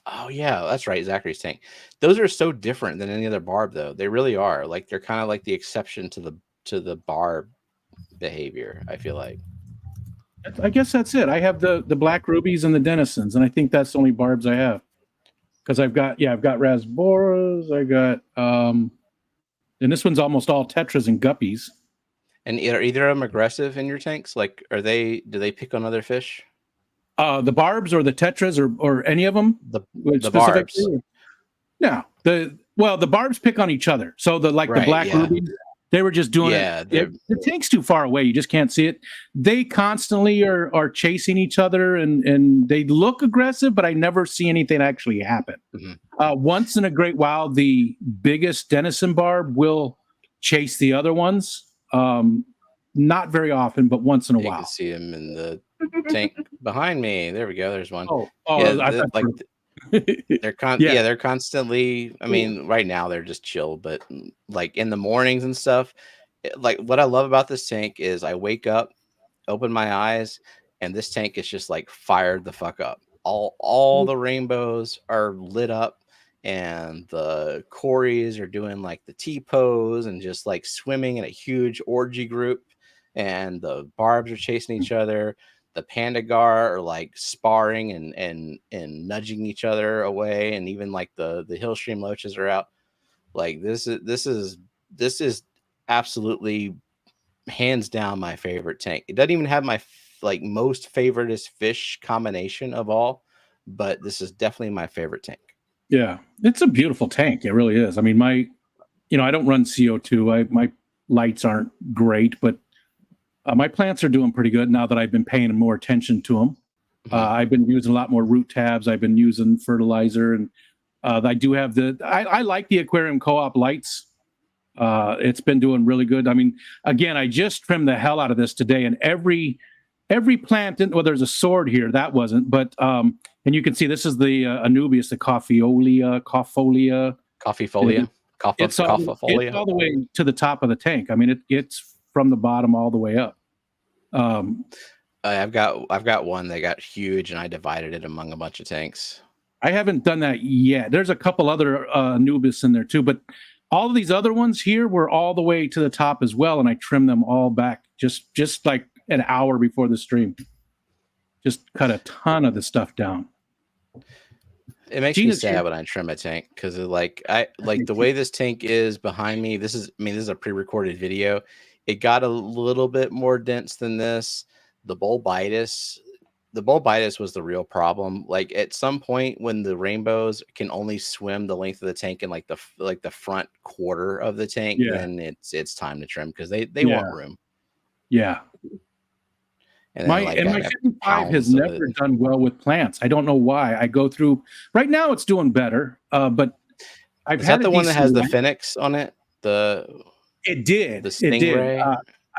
Oh yeah, that's right. Zachary's tank. Those are so different than any other barb, though. They really are. Like they're kind of like the exception to the barb behavior. I feel like. I guess that's it. I have the black rubies and the Denisons, and I think that's the only barbs I have. Because I've got Rasboras, I got and this one's almost all tetras and guppies. And are either of them aggressive in your tanks? Like, do they pick on other fish? The barbs or the tetras or any of them? The barbs. No, the barbs pick on each other. So the black rubies, they were just doing it. The tank's too far away. You just can't see it. They constantly are chasing each other and they look aggressive, but I never see anything actually happen. Mm-hmm. Once in a great while, the biggest Denison barb will chase the other ones. Not very often, but once in a while. You can see them in the tank behind me. There we go. There's one. They're constantly. I mean, right now they're just chill, but like in the mornings and stuff. Like what I love about this tank is I wake up, open my eyes, and this tank is just like fired the fuck up. All the rainbows are lit up, and the Corys are doing like the T pose and just like swimming in a huge orgy group, and the barbs are chasing each other. The Pandagar are like sparring and nudging each other away, and even like the Hillstream loaches are out. Like this is absolutely hands down my favorite tank. It doesn't even have my like most favoriteest fish combination of all, but this is definitely my favorite tank. Yeah, it's a beautiful tank. It really is. I mean, I don't run CO2. My lights aren't great, but my plants are doing pretty good now that I've been paying more attention to them. I've been using a lot more root tabs. I've been using fertilizer, and I do have I like the Aquarium Co-op lights. It's been doing really good. I mean, again, I just trimmed the hell out of this today, and every plant, there's a sword here. That wasn't, but and you can see this is the Anubias, the Coffeefolia. It's all the way to the top of the tank. I mean, it's from the bottom all the way up. I've got one that got huge, and I divided it among a bunch of tanks. I haven't done that yet. There's a couple other Anubis in there too, but all of these other ones here were all the way to the top as well, and I trimmed them all back just like an hour before the stream. Just cut a ton of the stuff down. It makes me sad when I trim a tank because the way this tank is behind me. This is a pre-recorded video. It got a little bit more dense than this. The bulbitis was the real problem. Like at some point when the rainbows can only swim the length of the tank in like the front quarter of the tank, then it's time to trim because they want room. Yeah. And my 55 has never done well with plants. I don't know why. I go through right now. It's doing better, but I've had the one that has the Phoenix on it. It did. The Stingray.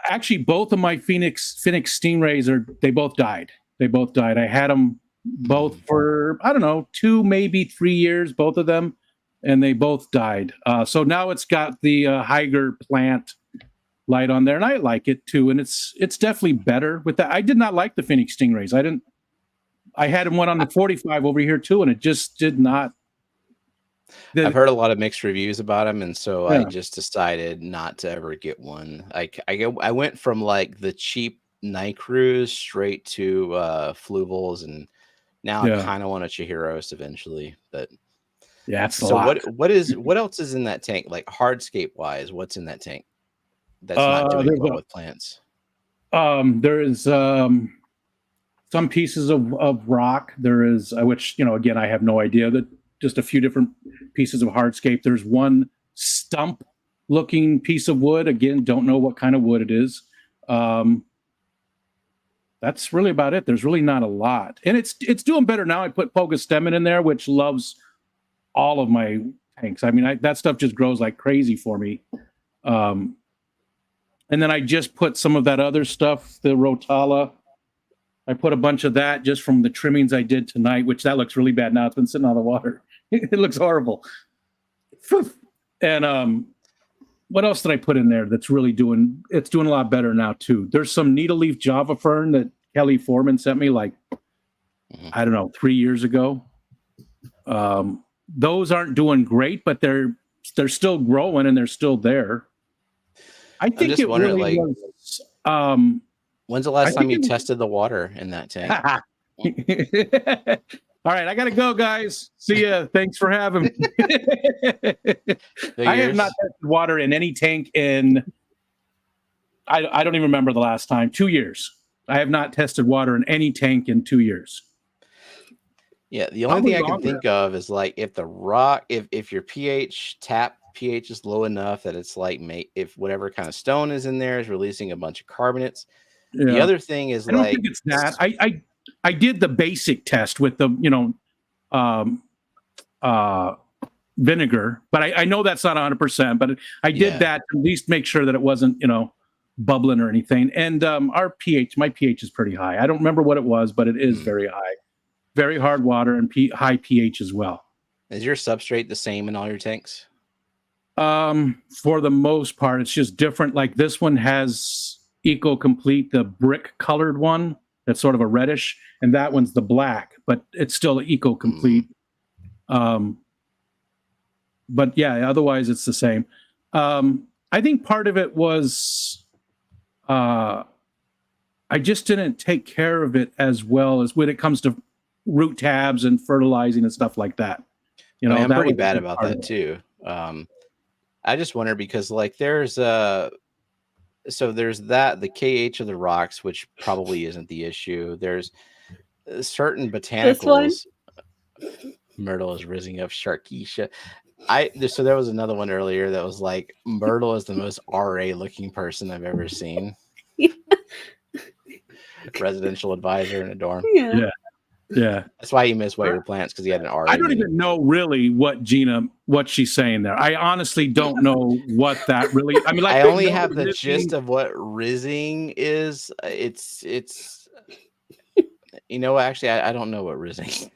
Actually, both of my Phoenix stingrays they both died. I had them both for, I don't know, 2, maybe 3 years, both of them, and they both died. So now it's got the Higer plant light on there, and I like it too. And it's definitely better with that. I did not like the Phoenix stingrays. I had one on the 45 over here too, and it just did not. I've heard a lot of mixed reviews about them, and so I just decided not to ever get one. I went from like the cheap night cruise straight to fluvels, and now I kind of want a Chihiros eventually. But yeah, it's so what else is in that tank? Like hardscape wise, what's in that tank that's not doing well with plants? There is some pieces of rock. There is which again I have no idea, that just a few different pieces of hardscape. There's one stump looking piece of wood. Again, don't know what kind of wood it is. That's really about it. There's really not a lot. And it's doing better now. I put Pogostemin in there, which loves all of my tanks. I mean, that stuff just grows like crazy for me. And then I just put some of that other stuff, the Rotala. I put a bunch of that just from the trimmings I did tonight, which that looks really bad now. It's been sitting on the water. It looks horrible. And what else did I put in there that's really doing a lot better now too? There's some needle leaf Java fern that Kelly Foreman sent me like, I don't know, 3 years ago. Those aren't doing great, but they're still growing and they're still there. I think it really was. When's the last time you tested the water in that tank? All right, I gotta go, guys. See ya. Thanks for having me. I have not tested water in any tank in, I don't even remember the last time, 2 years. I have not tested water in any tank in 2 years. Yeah, the only thing I can think of is like if the rock, if your tap pH is low enough that it's like, if whatever kind of stone is in there is releasing a bunch of carbonates. Yeah. The other thing is, I don't think it's that. I did the basic test with the vinegar, but I know that's not 100%. But I did that to at least make sure that it wasn't bubbling or anything. And my pH is pretty high. I don't remember what it was, but it is very high, very hard water and high pH as well. Is your substrate the same in all your tanks? For the most part, it's just different. Like this one has Eco Complete, the brick colored one that's sort of a reddish, and that one's the black, but it's still Eco Complete. But yeah, otherwise it's the same. I think part of it was I just didn't take care of it as well as when it comes to root tabs and fertilizing and stuff like that. I'm pretty bad about that too. I just wonder because like there's the KH of the rocks, which probably isn't the issue. There's certain botanicals. Myrtle is rising up Sharkeisha. So there was another one earlier that was like Myrtle is the most RA looking person I've ever seen. Residential advisor in a dorm. Yeah. That's why you miss your plants, because he had an RA. I don't even know really what she's saying there. I honestly don't know what that really. I mean, like I only have the gist of what rizzing is. It's actually I don't know what rizzing.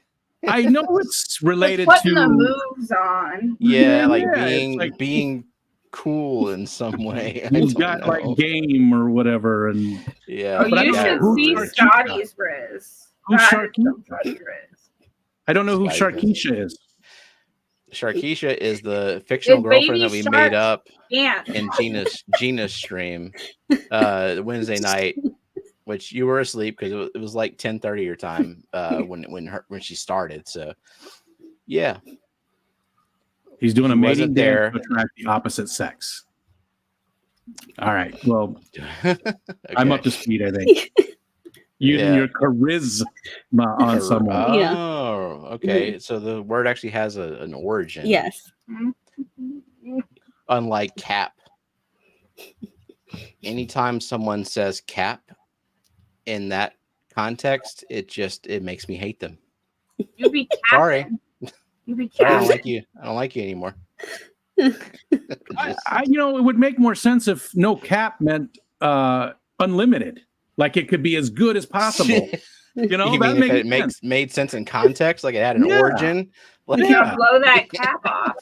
I know it's related putting to the moves on. Yeah, like being cool in some way. He's got like game or whatever, and you should see Scotty's Riz. Who's Sharkeisha? I don't know who Sharkeisha is. Sharkeisha is the fictional girlfriend that we made up in Gina's stream Wednesday night, which you were asleep because it was like 10:30 your time when she started. So yeah, he's doing a mating dance to attract the opposite sex. All right, well, okay. I'm up to speed, I think. Using your charisma on someone. Oh, okay. So the word actually has an origin. Yes. Unlike cap. Anytime someone says cap in that context, it makes me hate them. You be capping. Sorry. You be capping. I don't like you anymore. It would make more sense if no cap meant unlimited. Like it could be as good as possible. You know, You that mean if makes it made sense in context, like it had an origin? Like, Yeah, blow that cap off.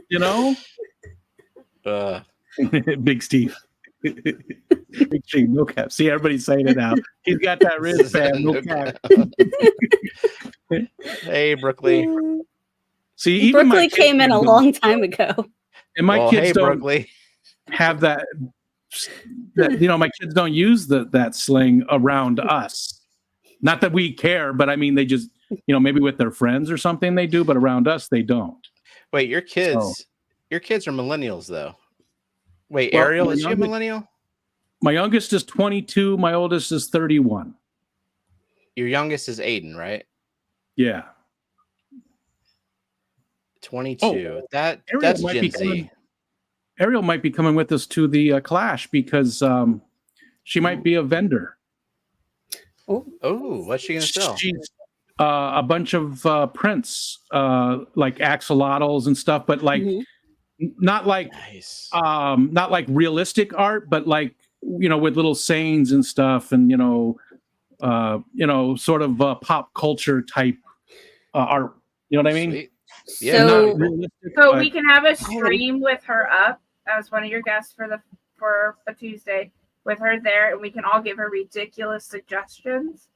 You know? Big Steve. Big Steve, no cap. See, everybody's saying it now. He's got that wrist, Sam, no cap. Hey, Brookley. See, even Brookley came in a long time ago. And my kids hey, don't Brookley. have that, you know, my kids don't use that slang around us. Not that we care, but I mean, they just, you know, maybe with their friends or something they do, but around us, they don't. Wait, your kids are millennials, though. Wait, Well, Ariel, is she a millennial? My youngest is 22. My oldest is 31. Your youngest is Aiden, right? Yeah. 22. Oh, That's Gen Z. Ariel might be coming with us to the Clash because she might be a vendor. Oh, what's she going to sell? She's a bunch of prints, like axolotls and stuff, but like not like not like realistic art, but like, you know, with little sayings and stuff, and you know, sort of pop culture type art. You know what I mean? Sweet. Yeah. So, but we can have a stream with her up as one of your guests for a Tuesday with her there, and we can all give her ridiculous suggestions.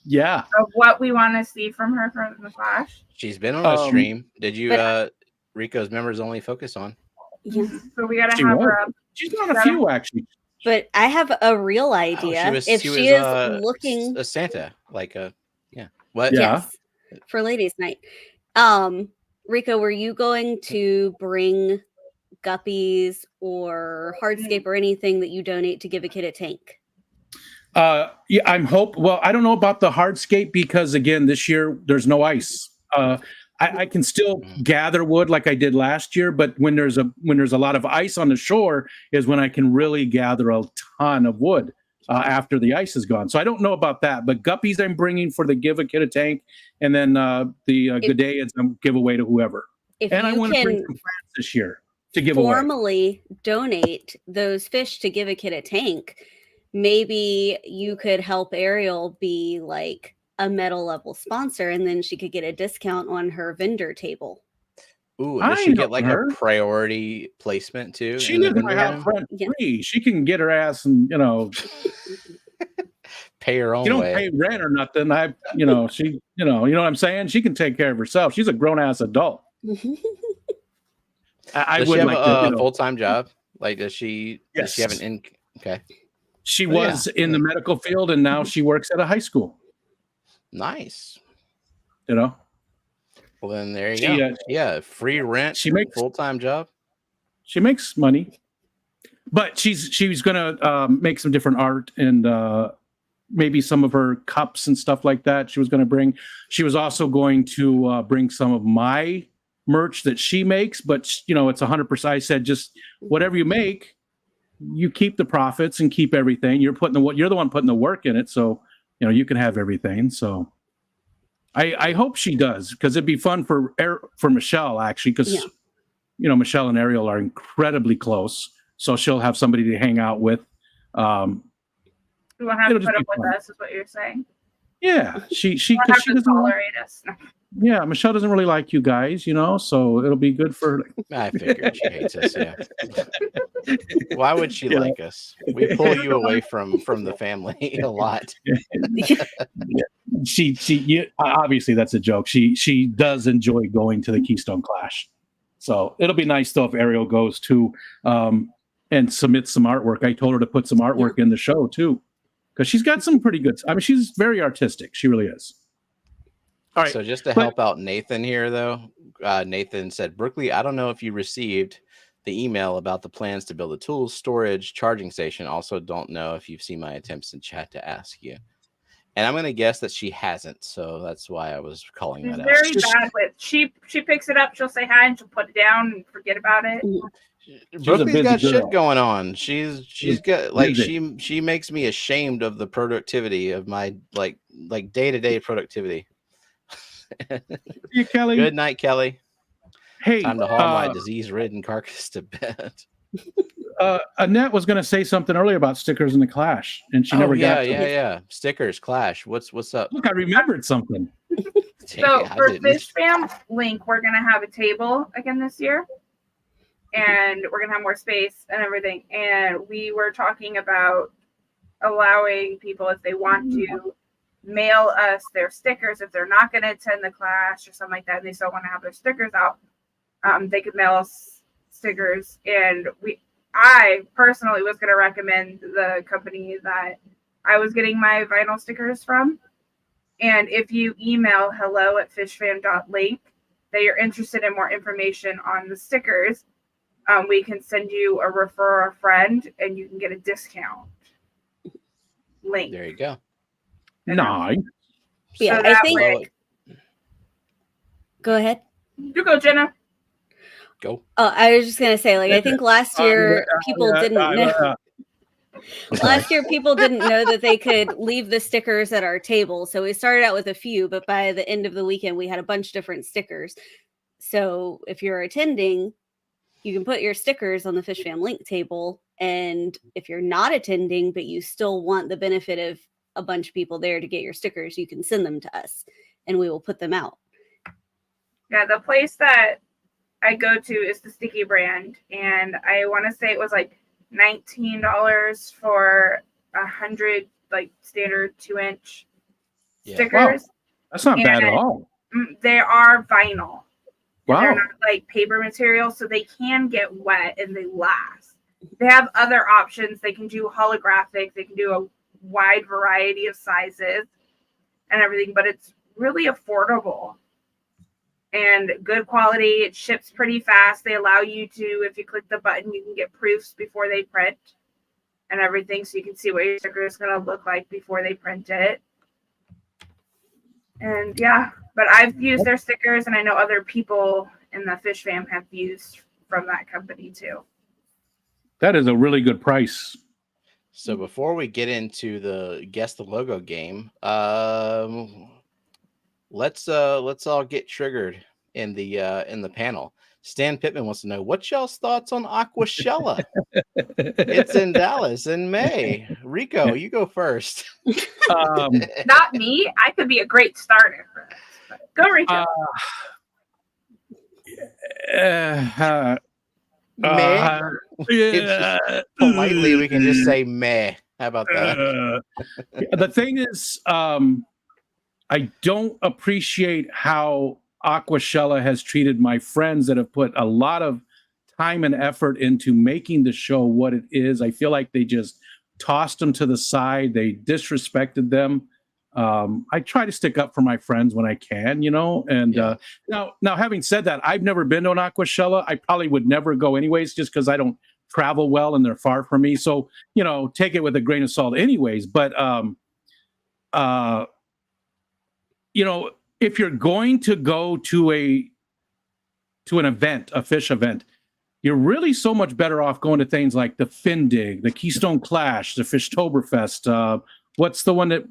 Yeah. Of what we want to see from her from the Clash. She's been on a stream. Did you Rico's members only focus on? Yeah. So we gotta have her up. She's on a few actually. But I have a real idea. If she is looking a Santa, like what? Yeah. Yes, for ladies' night. Rico, were you going to bring guppies or hardscape or anything that you donate to give a kid a tank? Yeah, well, I don't know about the hardscape because again, this year there's no ice. I can still gather wood like I did last year, but when there's a lot of ice on the shore is when I can really gather a ton of wood after the ice is gone. So I don't know about that, but guppies I'm bringing for the give a kid a tank, and then the G'dayids I'm give away to whoever. And I want to bring some plants this year to give away. Formally donate those fish to give a kid a tank. Maybe you could help Ariel be like a medal level sponsor, and then she could get a discount on her vendor table. Ooh, does she get like a priority placement too? She lives in my house rent free. She can get her ass and pay her own. You don't way. pay rent or nothing. You know what I'm saying? She can take care of herself. She's a grown ass adult. Does she have a full-time job? Like, does she have an okay. She was in the medical field, and now she works at a high school. Nice. You know? Well, then there you go. Free rent. She makes full-time job. She makes money, but she's gonna make some different art and maybe some of her cups and stuff like that. She was going to bring. She was also going to bring some of my merch that she makes, but it's 100%. I said, just whatever you make, you keep the profits and keep everything. You're the one putting the work in it, so you can have everything. So I hope she does, because it'd be fun for Michelle, actually, because Michelle and Ariel are incredibly close, so she'll have somebody to hang out with. You won't have to put up with us, is what you're saying. Yeah, she doesn't tolerate us. Yeah, Michelle doesn't really like you guys, so it'll be good for her. I figured she hates us. Yeah. Why would she like us? We pull you away from the family a lot. She obviously that's a joke. She does enjoy going to the Keystone Clash, so it'll be nice though if Ariel goes too and submits some artwork. I told her to put some artwork in the show too, because she's got some pretty good. I mean, she's very artistic. She really is. All right. So just to help out Nathan here, though, Nathan said, Brookley, I don't know if you received the email about the plans to build a tools, storage, charging station. Also, don't know if you've seen my attempts in chat to ask you. And I'm going to guess that she hasn't. So that's why I was calling that out. Very bad with. She picks it up. She'll say hi and she'll put it down and forget about it. Brooklyn's got shit going on. She's got she makes me ashamed of the productivity of my like day-to-day productivity. Hey, Kelly. Good night, Kelly. Hey, time to haul my disease-ridden carcass to bed. Annette was going to say something earlier about stickers in the Clash, and she never got to it. Yeah. Stickers, Clash. What's up? Look, I remembered something. So for Fishfam Link, we're gonna have a table again this year, and we're gonna have more space and everything. And we were talking about allowing people, if they want to, mail us their stickers if they're not going to attend the class or something like that, and they still want to have their stickers out. They could mail us stickers, and I personally was going to recommend the company that I was getting my vinyl stickers from. And if you email hello@fishfam.link that you're interested in more information on the stickers, we can send you a refer a friend, and you can get a discount link. There you go. Nice. Yeah, I think. Go ahead. You go, Jenna. Go. Oh, I was just gonna say, like, I think last year people didn't know. Last year, people didn't know that they could leave the stickers at our table. So we started out with a few, but by the end of the weekend, we had a bunch of different stickers. So if you're attending, you can put your stickers on the Fishfam Link table. And if you're not attending, but you still want the benefit of a bunch of people there to get your stickers, you can send them to us and we will put them out. Yeah, the place that I go to is the Sticky brand, and I want to say it was like $19 for 100 like standard 2-inch stickers. Wow. That's not bad at all. They are vinyl. Wow. They're not like paper material, so they can get wet and they last. They have other options. They can do holographic. They can do a wide variety of sizes and everything, but it's really affordable and good quality. It ships pretty fast. They allow you to, if you click the button, you can get proofs before they print and everything, so you can see what your sticker is going to look like before they print it. And yeah, but I've used their stickers, and I know other people in the Fish Fam have used from that company too. That is a really good price. So before we get into the guess the logo game, let's all get triggered in the panel. Stan Pittman wants to know, what's y'all's thoughts on Aquashella? It's in Dallas in May. Rico, you go first. Not me. I could be a great starter for this. But go, Rico. Politely, we can just say meh. How about that? The thing is, I don't appreciate how Aquashella has treated my friends that have put a lot of time and effort into making the show what it is. I feel like they just tossed them to the side. They disrespected them. I try to stick up for my friends when I can, and now having said that, I've never been to an Aquashella. I probably would never go anyways, just because I don't travel well and they're far from me. So, take it with a grain of salt anyways. But, if you're going to go to an event, a fish event, you're really so much better off going to things like the Findig, the Keystone Clash, the Fishtoberfest. What's the one that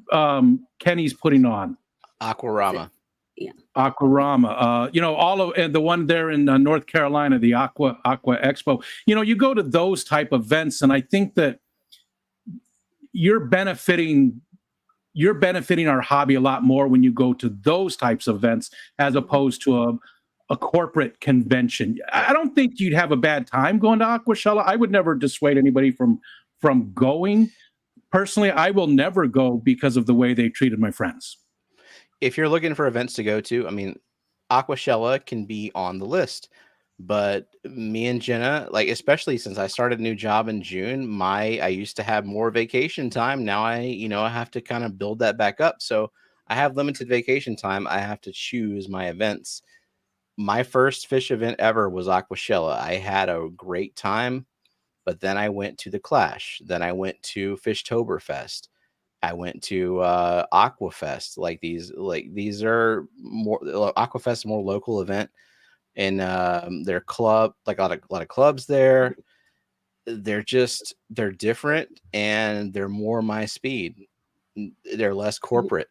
Kenny's putting on? Aquarama. Yeah. Aquarama. And the one there in North Carolina, the Aqua Expo. You go to those type of events, and I think that you're benefiting our hobby a lot more when you go to those types of events as opposed to a corporate convention. I don't think you'd have a bad time going to Aquashella. I would never dissuade anybody from going. Personally, I will never go because of the way they treated my friends. If you're looking for events to go to, Aquashella can be on the list. But me and Jenna, especially since I started a new job in June, I used to have more vacation time. Now I have to kind of build that back up. So I have limited vacation time. I have to choose my events. My first fish event ever was Aquashella. I had a great time, but then I went to the Clash. Then I went to Fishtoberfest. I went to Aquafest. These are more Aquafest, more local event. And their club, a lot of clubs there. They're different, and they're more my speed. They're less corporate.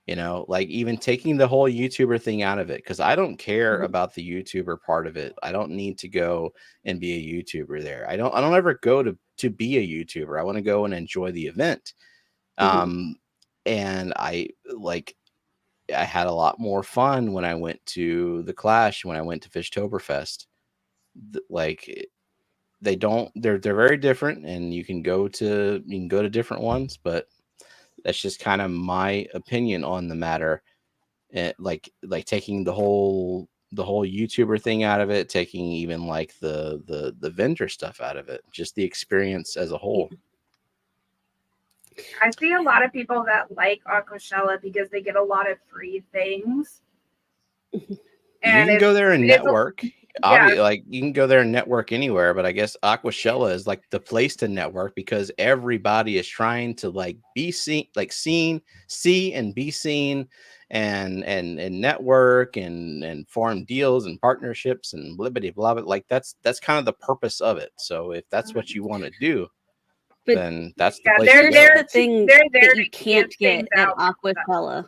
You know, like even taking the whole YouTuber thing out of it, because I don't care about the YouTuber part of it. I don't need to go and be a YouTuber there. I don't ever go to be a YouTuber. I want to go and enjoy the event. And I had a lot more fun when I went to the Clash, when I went to Fishtoberfest. Like they're very different, and you can go to different ones, but that's just kind of my opinion on the matter. Like taking the whole YouTuber thing out of it, taking even like the vendor stuff out of it, just the experience as a whole. I see a lot of people that like Aquashella because they get a lot of free things. And you can go there and network. Obviously, like you can go there and network anywhere, but I guess Aquashella is like the place to network because everybody is trying to like be seen, like see and be seen, and network and form deals and partnerships and blibbity blah blah. Like that's kind of the purpose of it. So if that's what you want to do, then that's the place. There's the thing that you can't get at Aquashella.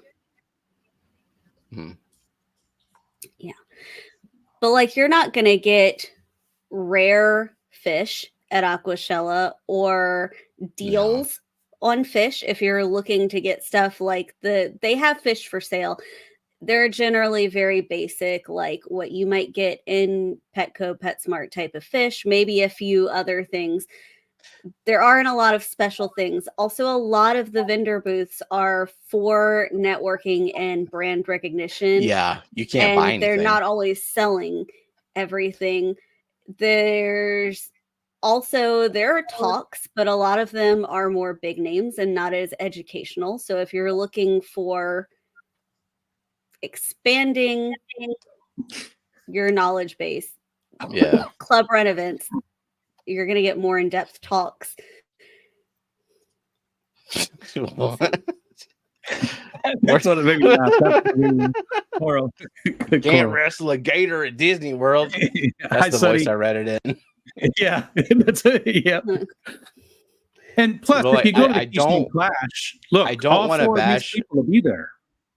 Yeah. But like you're not gonna get rare fish at Aquashella or deals on fish if you're looking to get stuff like they have fish for sale. They're generally very basic, like what you might get in Petco, PetSmart type of fish, maybe a few other things. There aren't a lot of special things. Also, a lot of the vendor booths are for networking and brand recognition. Yeah, you can't buy anything. They're not always selling everything. There are talks, but a lot of them are more big names and not as educational. So if you're looking for expanding your knowledge base, club run events, you're going to get more in-depth talks. That's what it made me laugh. Can't wrestle a gator at Disney World. That's the voice I read it in. Yeah, that's it. Yeah. And plus, if you go to the Clash, look, I don't want to bash people will be there.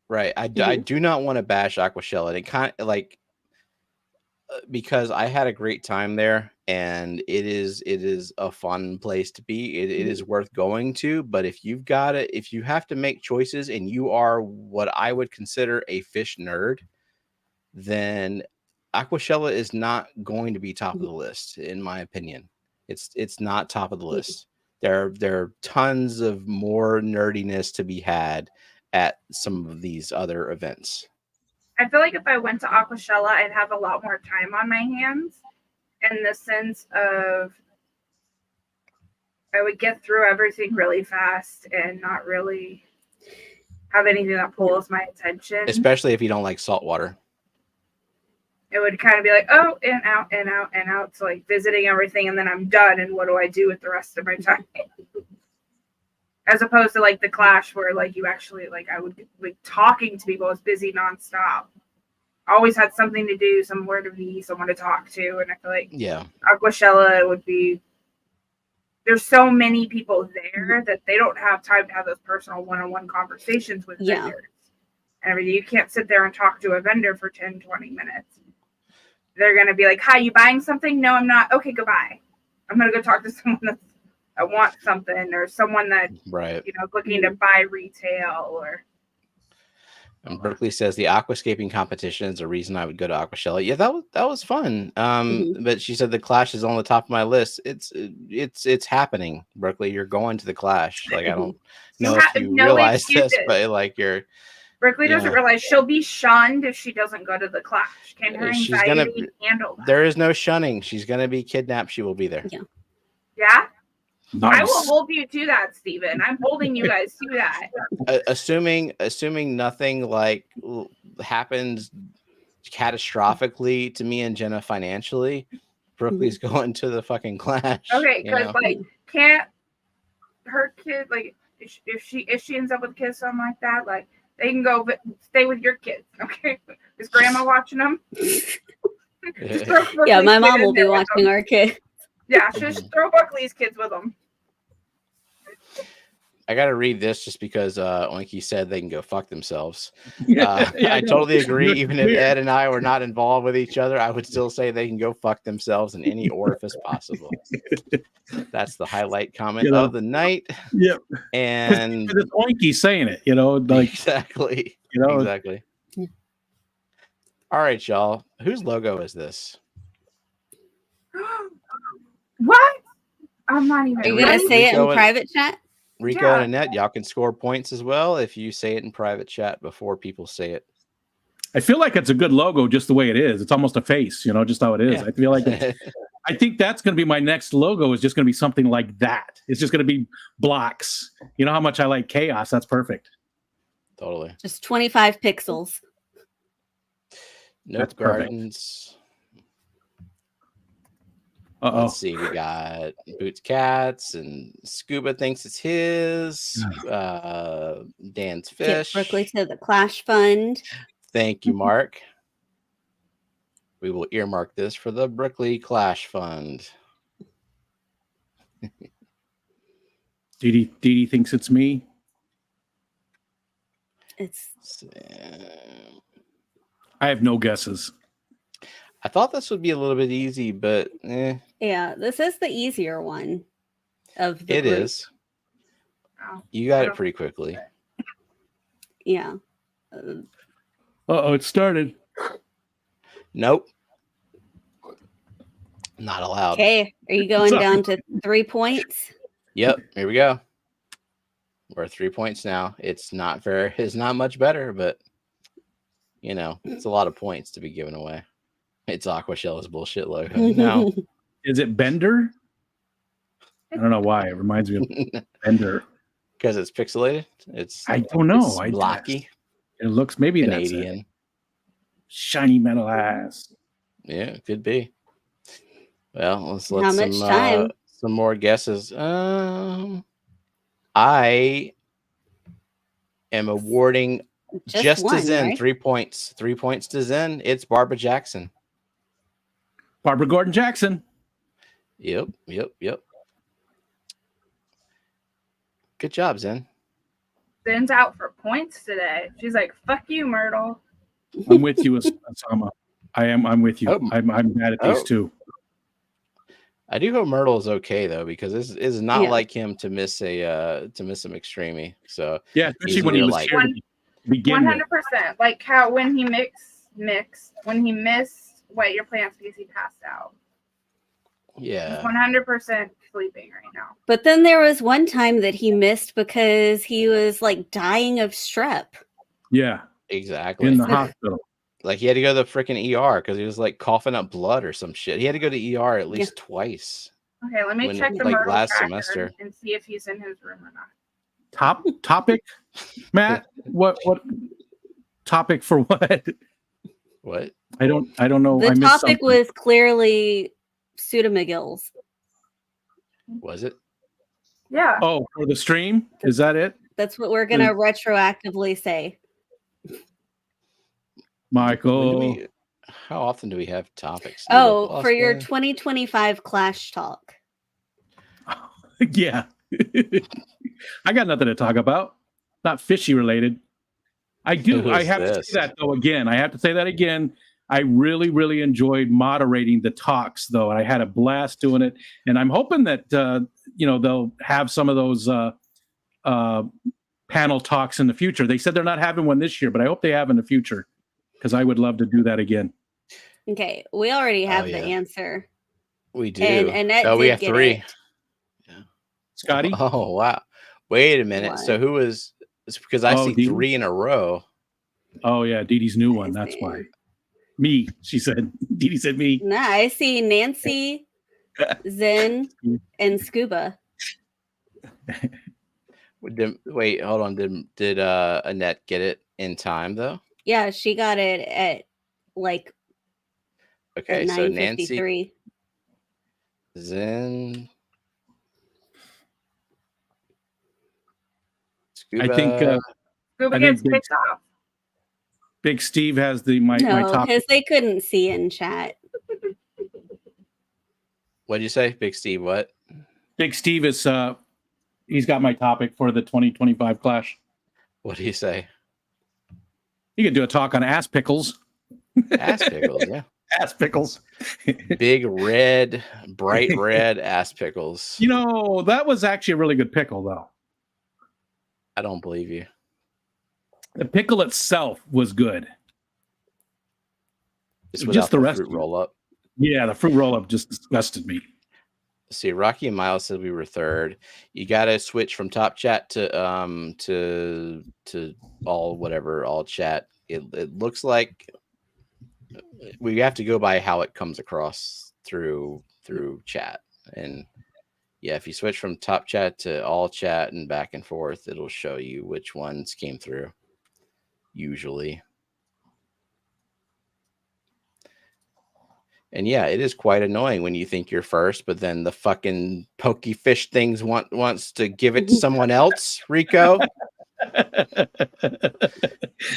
Right. I do not want to bash Aquashella. It kind of like because I had a great time there, and it is a fun place to be. It is worth going to, but if you have to make choices and you are what I would consider a fish nerd, then Aquashella is not going to be top of the list, in my opinion. It's not top of the list. There are tons of more nerdiness to be had at some of these other events. I feel like if I went to Aquashella, I'd have a lot more time on my hands, in the sense of I would get through everything really fast and not really have anything that pulls my attention. Especially if you don't like salt water. It would kind of be like, oh, in, out, in, out, in, out. So like visiting everything, and then I'm done. And what do I do with the rest of my time? As opposed to like the Clash, where like you actually like I would like talking to people. I was busy nonstop. Always had something to do, somewhere to be, someone to talk to, and I feel like Aquashella would be. There's so many people there that they don't have time to have those personal one-on-one conversations with vendors. And everything. You can't sit there and talk to a vendor for 10, 20 minutes. They're going to be like, hi, you buying something? No, I'm not. Okay, goodbye. I'm going to go talk to someone that wants something, or someone that, looking to buy retail. Or. And Berkeley says the aquascaping competition is a reason I would go to Aquashella. Yeah, that was fun. But she said the Clash is on the top of my list. It's happening, Berkeley. You're going to the Clash. Like I don't know if you realize this, but like you're. Berkeley doesn't realize she'll be shunned if she doesn't go to the Clash. Can her anxiety handle that? There is no shunning. She's gonna be kidnapped. She will be there. Yeah. Nice. I will hold you to that, Steven. I'm holding you guys to that. Assuming nothing like happens catastrophically to me and Jenna financially, Berkeley's going to the fucking Clash. Okay, because like can't her kid like if she ends up with kids, something like that, like they can go stay with your kids. Okay, is Grandma watching them? Yeah, my mom will be watching our kids. Yeah, just throw Buckley's kids with them. I got to read this just because Oinky said they can go fuck themselves. Yeah, I totally agree. You're Even if weird. Ed and I were not involved with each other, I would still say they can go fuck themselves in any orifice possible. That's the highlight comment of the night. Yep. And it's Oinky saying it, like exactly. Exactly. Yeah. All right, y'all. Whose logo is this? What? I'm not even. Are you gonna say it in private chat? Rico and Annette, y'all can score points as well if you say it in private chat before people say it. I feel like it's a good logo just the way it is. It's almost a face, just how it is. Yeah. I feel like I think that's going to be my next logo is just going to be something like that. It's just going to be blocks. You know how much I like chaos. That's perfect. Totally. Just 25 pixels. Nope Gardens. Let's see. We got Boots Cats and Scuba thinks it's his. Dan's Fish. Get Brooklyn to the Clash Fund. Thank you, Mark. We will earmark this for the Brooklyn Clash Fund. Dee Dee thinks it's me. I have no guesses. I thought this would be a little bit easy, but yeah, this is the easier one of the group. Is. You got it pretty quickly. Yeah. It started. Nope. Not allowed. Okay, are you going down to 3 points? Yep, here we go. We're 3 points now. It's not fair. It's not much better, but it's a lot of points to be given away. It's Aquashell's bullshit logo. No. Is it Bender? I don't know why. It reminds me of Bender. Because it's pixelated? I don't know. It's blocky. It looks maybe Canadian. That's it. Shiny metal ass. Yeah, it could be. Well, let's How much time? Some more guesses. I am awarding just one, to Zen, right? 3 points. 3 points to Zen. It's Barbara Jackson. Barbara Gordon Jackson. Yep. Good job, Zen. Zen's out for points today. She's like, "Fuck you, Myrtle." I'm with you, Osama. I'm with you. I'm mad at these two. I do hope Myrtle is okay though, because this is not like him to miss a McStreamy. So yeah, especially when he was like 100%. Like how when he when he missed Wet Your Plants because he passed out. Yeah. 100% sleeping right now. But then there was one time that he missed because he was like dying of strep. Yeah. Exactly. In the hospital. Like he had to go to the freaking ER because he was like coughing up blood or some shit. He had to go to ER at least twice. Okay, let me check the Myrtle last tracker semester and see if he's in his room or not. Topic, Matt. What topic for what? What? I don't know. The topic was clearly pseudomagills. Was it? Yeah. Oh, for the stream? Is that it? That's what we're gonna retroactively say. Michael. How often do we have topics? Oh, for your 2025 Clash Talk. Yeah. I got nothing to talk about. Not fishy related. I do. I have to say that though again. I have to say that again. I really, really enjoyed moderating the talks though, and I had a blast doing it. And I'm hoping that they'll have some of those panel talks in the future. They said they're not having one this year, but I hope they have in the future because I would love to do that again. Okay, we already have the answer. We do. And Annette we have 3. It. Yeah. Scotty? Oh, wow. Wait a minute. What? So who was... It's because I see 3 in a row. Oh, yeah. Dee Dee's new one. That's why. Me, she said. Dee Dee said me. Nah, I see Nancy, Zen, and Scuba. Wait, hold on. Did Annette get it in time, though? Yeah, she got it at like... Okay, so Nancy, 9:53. Zen, Scuba. I think Scuba gets picked off. Big Steve has my top. Because they couldn't see in chat. What'd you say, Big Steve? What? Big Steve is he's got my topic for the 2025 Clash. What do you say? You could do a talk on ass pickles. Ass pickles, yeah. Ass pickles. Big red, bright red ass pickles. You know, that was actually a really good pickle, though. I don't believe you. The pickle itself was good. Just the rest fruit roll up. Yeah, the fruit roll up just disgusted me. See, Rocky and Miles said we were third. You got to switch from top chat to all chat. It looks like we have to go by how it comes across through chat. And yeah, if you switch from top chat to all chat and back and forth, it'll show you which ones came through. Usually. And yeah, it is quite annoying when you think you're first, but then the fucking pokey fish things wants to give it to someone else, Rico.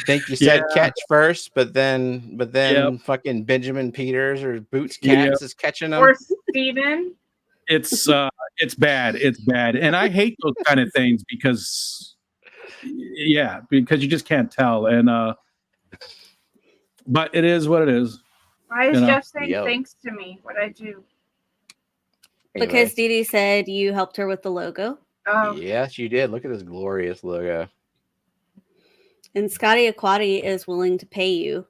Think you said catch first, but then fucking Benjamin Peters or Boots Cats is catching them. Or Steven. It's bad. It's bad. And I hate those kind of things because you just can't tell. And but it is what it is. Why is Jeff saying thanks to me? What'd I do? Because Dee Dee said you helped her with the logo. Oh. Yes, you did. Look at this glorious logo. And Scotty Aquati is willing to pay you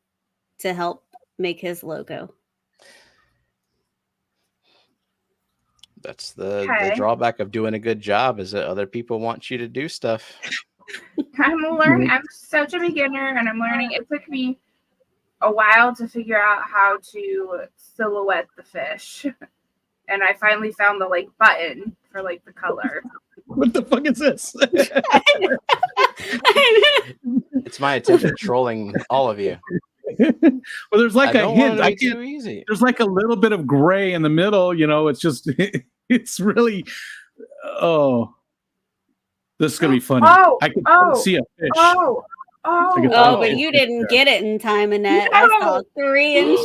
to help make his logo. That's the drawback of doing a good job is that other people want you to do stuff. I'm learning. I'm such a beginner and I'm learning. It took me a while to figure out how to silhouette the fish. And I finally found the button for the color. What the fuck is this? It's my attempt at trolling all of you. Well, there's a hint. Too easy. There's a little bit of gray in the middle. You know, it's just, it's really, this is going to be funny. I can see a fish. But you didn't get it in time, Annette. No. I saw 3 in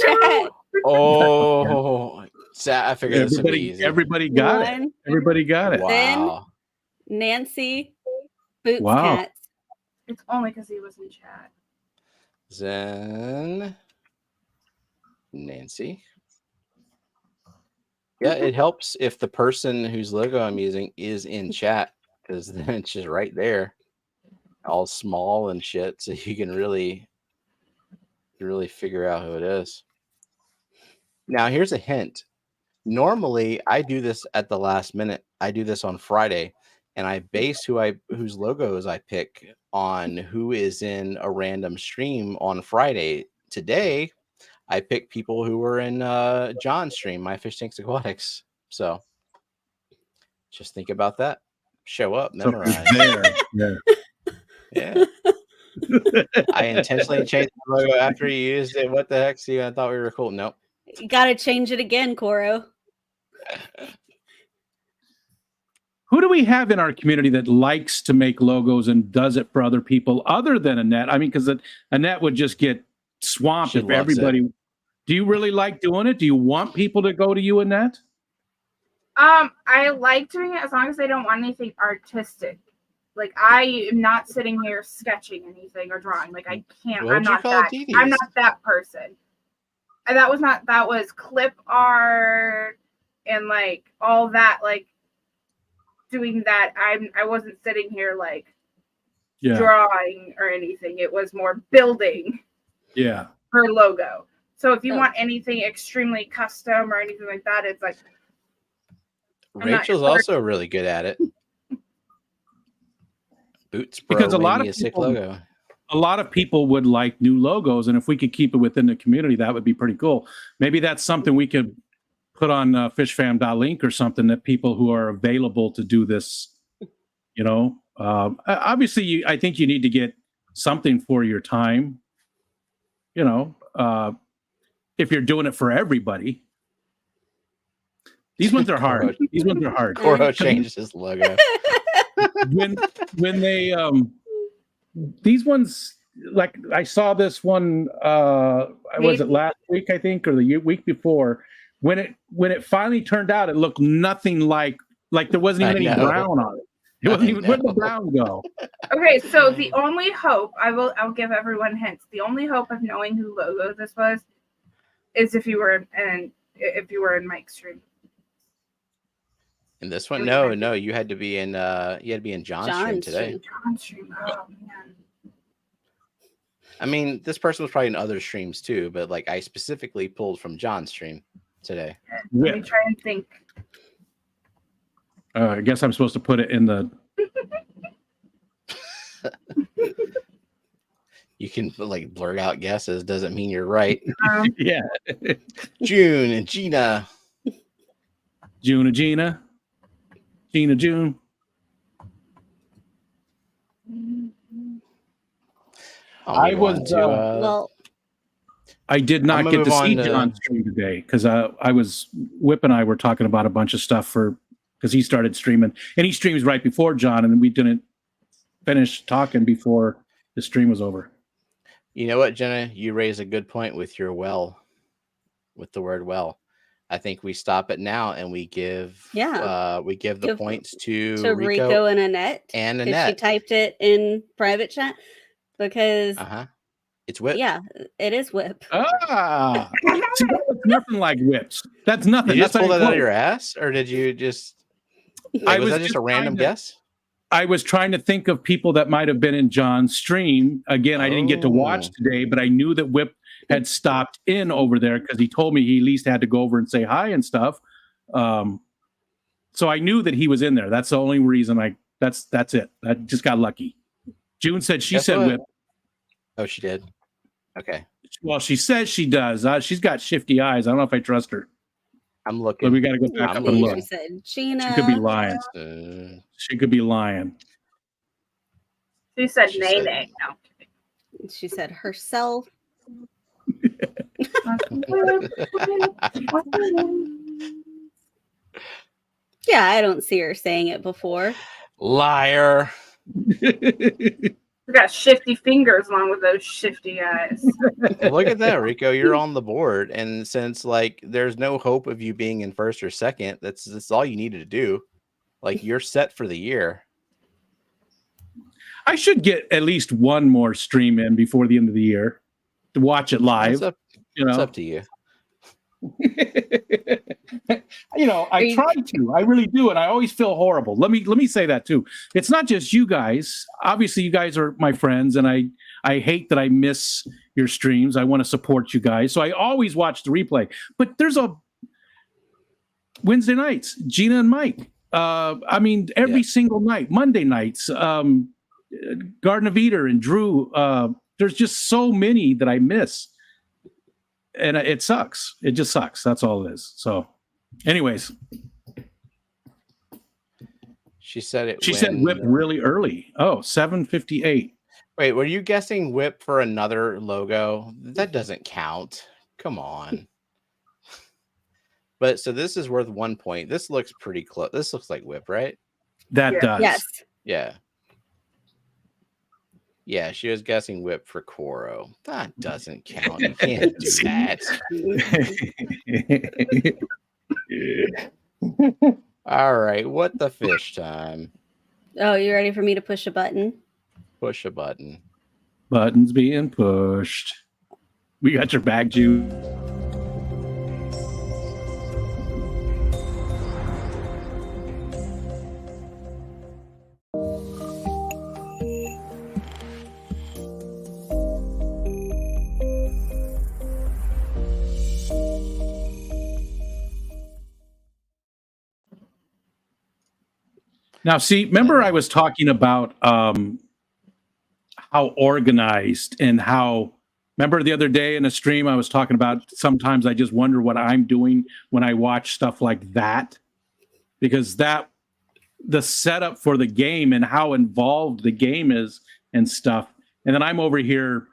chat. I figured this would be easy. Everybody got it. Everybody got it. Wow. Then Nancy Boots Cats. It's only because he was in chat. Then Nancy. Yeah, it helps if the person whose logo I'm using is in chat because then it's just right there. All small and shit, so you can really figure out who it is. Now, here's a hint. Normally, I do this at the last minute. I do this on Friday, and I base whose logos I pick on who is in a random stream on Friday. Today, I pick people who were in John's stream, My Fish Tanks Aquatics. So, just think about that. Show up, memorize. Yeah. I intentionally changed the logo after you used it. What the heck? See, I thought we were cool. Nope. You got to change it again, Coro. Who do we have in our community that likes to make logos and does it for other people other than Annette? I mean, because Annette would just get swamped if everybody. It. Do you really like doing it? Do you want people to go to you, Annette? I like doing it as long as they don't want anything artistic. I am not sitting here sketching anything or drawing. I can't. I'm not that person. And that was clip art and all that. Doing that. I wasn't sitting here drawing or anything. It was more building. Yeah. Her logo. So if you want anything extremely custom or anything like that, it's Rachel's also really good at it. Boots Bro, because a lot of people would like new logos, and if we could keep it within the community, that would be pretty cool. Maybe that's something we could put on fishfam.link or something, that people who are available to do this, obviously I think you need to get something for your time, if you're doing it for everybody. These ones are hard. Coro changed his logo. when they these ones, I saw this one was it last week, I think, or the week before, when it finally turned out, it looked nothing like there wasn't even any brown on it. It wasn't even. Where'd the brown go? Okay, so the only hope I'll give everyone hints. The only hope of knowing who logo this was is if you were in Mike's stream. In this one, no, you had to be in John's stream today. John's stream. Oh man. I mean, this person was probably in other streams too, but like I specifically pulled from John's stream today. Let me try and think. I guess I'm supposed to put it in the. You can like blurt out guesses. Doesn't mean you're right. Yeah. June and Gina. June and Gina. Gina June. I was well. I did not get to see John's stream today because Whip and I were talking about a bunch of stuff because he started streaming and he streams right before John and we didn't finish talking before the stream was over. You know what, Jenna? You raise a good point with your with the word well. I think we stop it now and we give the points to Rico and Annette. And Annette. She typed it in private chat because it's Whip. Yeah, it is Whip. Ah, see, that's nothing like Whips. That's nothing. Did you just pull that out of your ass, ass, or did you just? Was that just a random guess? I was trying to think of people that might have been in John's stream. Again, I didn't get to watch today, but I knew that Whip had stopped in over there because he told me he at least had to go over and say hi and stuff. So I knew that he was in there. That's the only reason that's it. I just got lucky. June said she said Whip. Oh, she did. Okay. Well, she says she does. She's got shifty eyes. I don't know if I trust her. I'm looking. So we got to go back up and look. She said Gina. She could be lying. She could be lying. She said Nene. No. She said herself. Yeah, I don't see her saying it before. Liar. We got shifty fingers along with those shifty eyes. Look at that, Rico. You're on the board. And since like there's no hope of you being in first or second, that's all you needed to do. Like you're set for the year. I should get at least one more stream in before the end of the year to watch it live. It's up to you. I try to. I really do, and I always feel horrible. Let me say that too. It's not just you guys. Obviously, you guys are my friends, and I hate that I miss your streams. I want to support you guys, so I always watch the replay. But there's a Wednesday nights, Gina and Mike. Every single night, Monday nights, Garden of Eden and Drew. There's just so many that I miss. And it sucks. It just sucks. That's all it is. So, anyways. She said it. She said Whip really early. Oh, 7:58. Wait, were you guessing Whip for another logo? That doesn't count. Come on. But so this is worth 1 point. This looks pretty close. This looks like Whip, right? That does. Yes. Yeah. Yeah, she was guessing Whip for Coro. That doesn't count. You can't do that. All right, what the fish time? Oh, you ready for me to push a button? Push a button. Buttons being pushed. We got your back, Jude. Now, see, remember I was talking about how organized and how, remember the other day in a stream I was talking about sometimes I just wonder what I'm doing when I watch stuff like that, because the setup for the game and how involved the game is and stuff. And then I'm over here,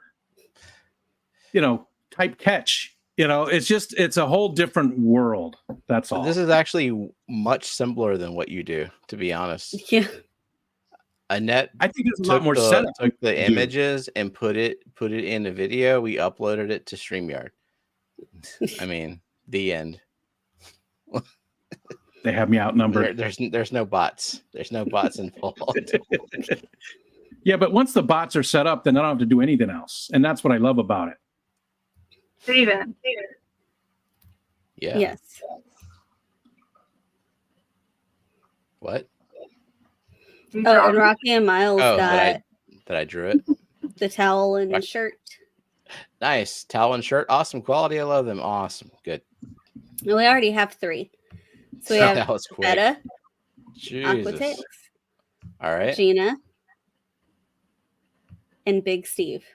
type catch. It's a whole different world. That's all. This is actually much simpler than what you do, to be honest. Yeah. Annette, I think it's a lot more setup. Took the images and put it in a video. We uploaded it to StreamYard. I mean, the end. They have me outnumbered. There's no bots. There's no bots involved. Yeah, but once the bots are set up, then I don't have to do anything else, and that's what I love about it. Steven. Yeah. Yes. What? Oh, and Rocky and Miles got that I drew it. the towel and shirt. Nice towel and shirt. Awesome quality. I love them. Awesome. Good. No, we already have 3. So we have That was quick. Betta, Jesus. Aquatic, All right. Gina, and Big Steve.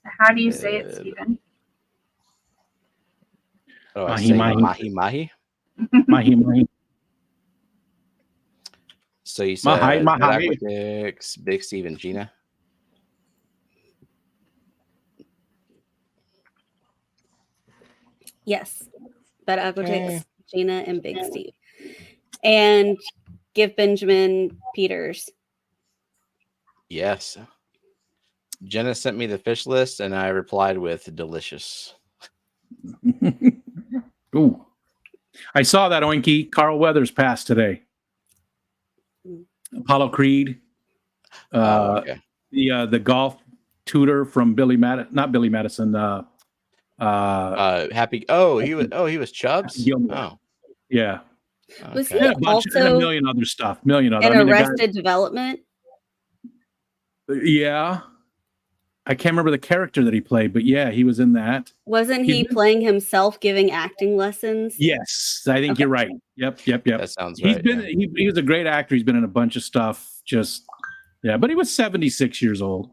How do you say it, Steven? Oh, Mahi. Mahi. Mahi. So you said Mahi. Aquatics, Big Steve, and Gina. Yes. Betta, Aquatics, Gina, and Big Steve. And give Benjamin Peters. Yes. Jenna sent me the fish list, and I replied with delicious. Ooh. I saw that Oinky. Carl Weathers passed today. Apollo Creed. Okay. The golf tutor from not Billy Madison. Happy. Oh, he was Chubbs. Oh, yeah. Was Okay. he And a also million other stuff. in Arrested Development? Yeah. I can't remember the character that he played, but yeah, he was in that. Wasn't he playing himself giving acting lessons? Yes, I think you're right. Yep. That sounds right. He was a great actor. He's been in a bunch of stuff. But he was 76 years old.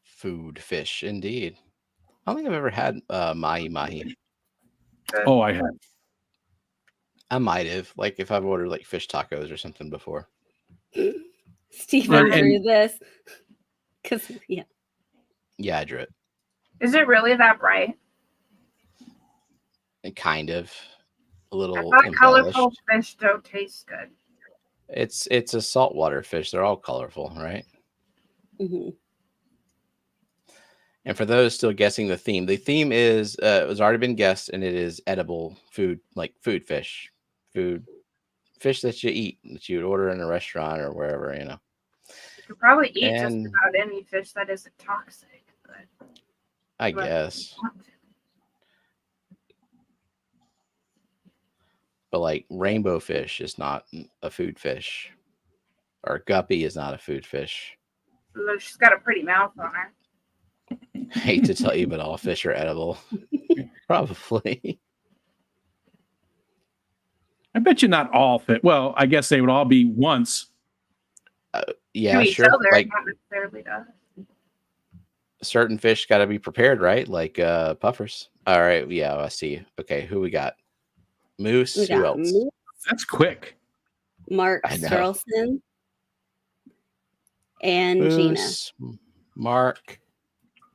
Food fish, indeed. I don't think I've ever had mahi. Oh, I have. I might have, like if I've ordered like fish tacos or something before. Steven drew this. Yeah, I drew it. Is it really that bright? And kind of a little I thought embellished. colorful fish don't taste good. It's a saltwater fish. They're all colorful, right? Mm-hmm. And for those still guessing the theme is it was already been guessed, and it is edible food, like food fish that you eat, that you would order in a restaurant or wherever, you know. You could probably eat just about any fish that isn't toxic, but I guess. But like rainbow fish is not a food fish, or guppy is not a food fish. She's got a pretty mouth on her. Hate to tell you, but all fish are edible. Probably. I bet you not all fit. Well, I guess they would all be once. Yeah, sure. Like not necessarily does. Certain fish got to be prepared, right? Like puffers. All right. Yeah, I see. Okay, who we got? Moose. Who else? Moose. That's quick. Mark Sterlson and Moose, Gina. Mark.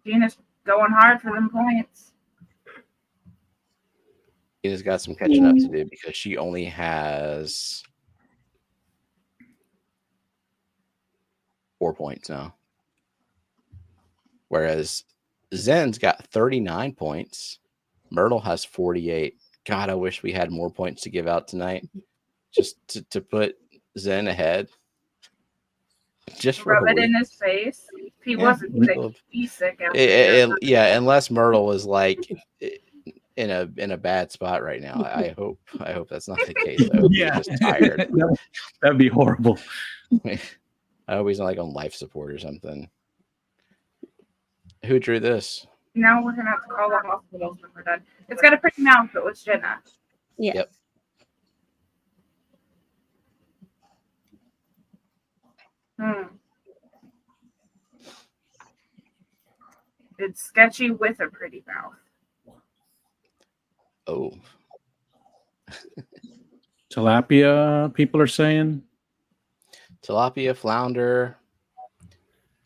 Gina's going hard for them points. Gina's got some catching up to do because she only has 4 points now. Whereas Zen's got 39 points. Myrtle has 48. God, I wish we had more points to give out tonight. Just to put Zen ahead. Just for rub it in his face. If he wasn't sick, he's sick. Yeah, unless Myrtle was like in a bad spot right now. I hope that's not the case. Though. Yeah, just tired. That'd be horrible. I hope he's not like on life support or something. Who drew this? Now we're gonna have to call the hospitals when we're done. It's got a pretty mouth, but it was Jenna. Yeah. Yep. It's sketchy with a pretty mouth. Oh. Tilapia, people are saying. Tilapia, flounder.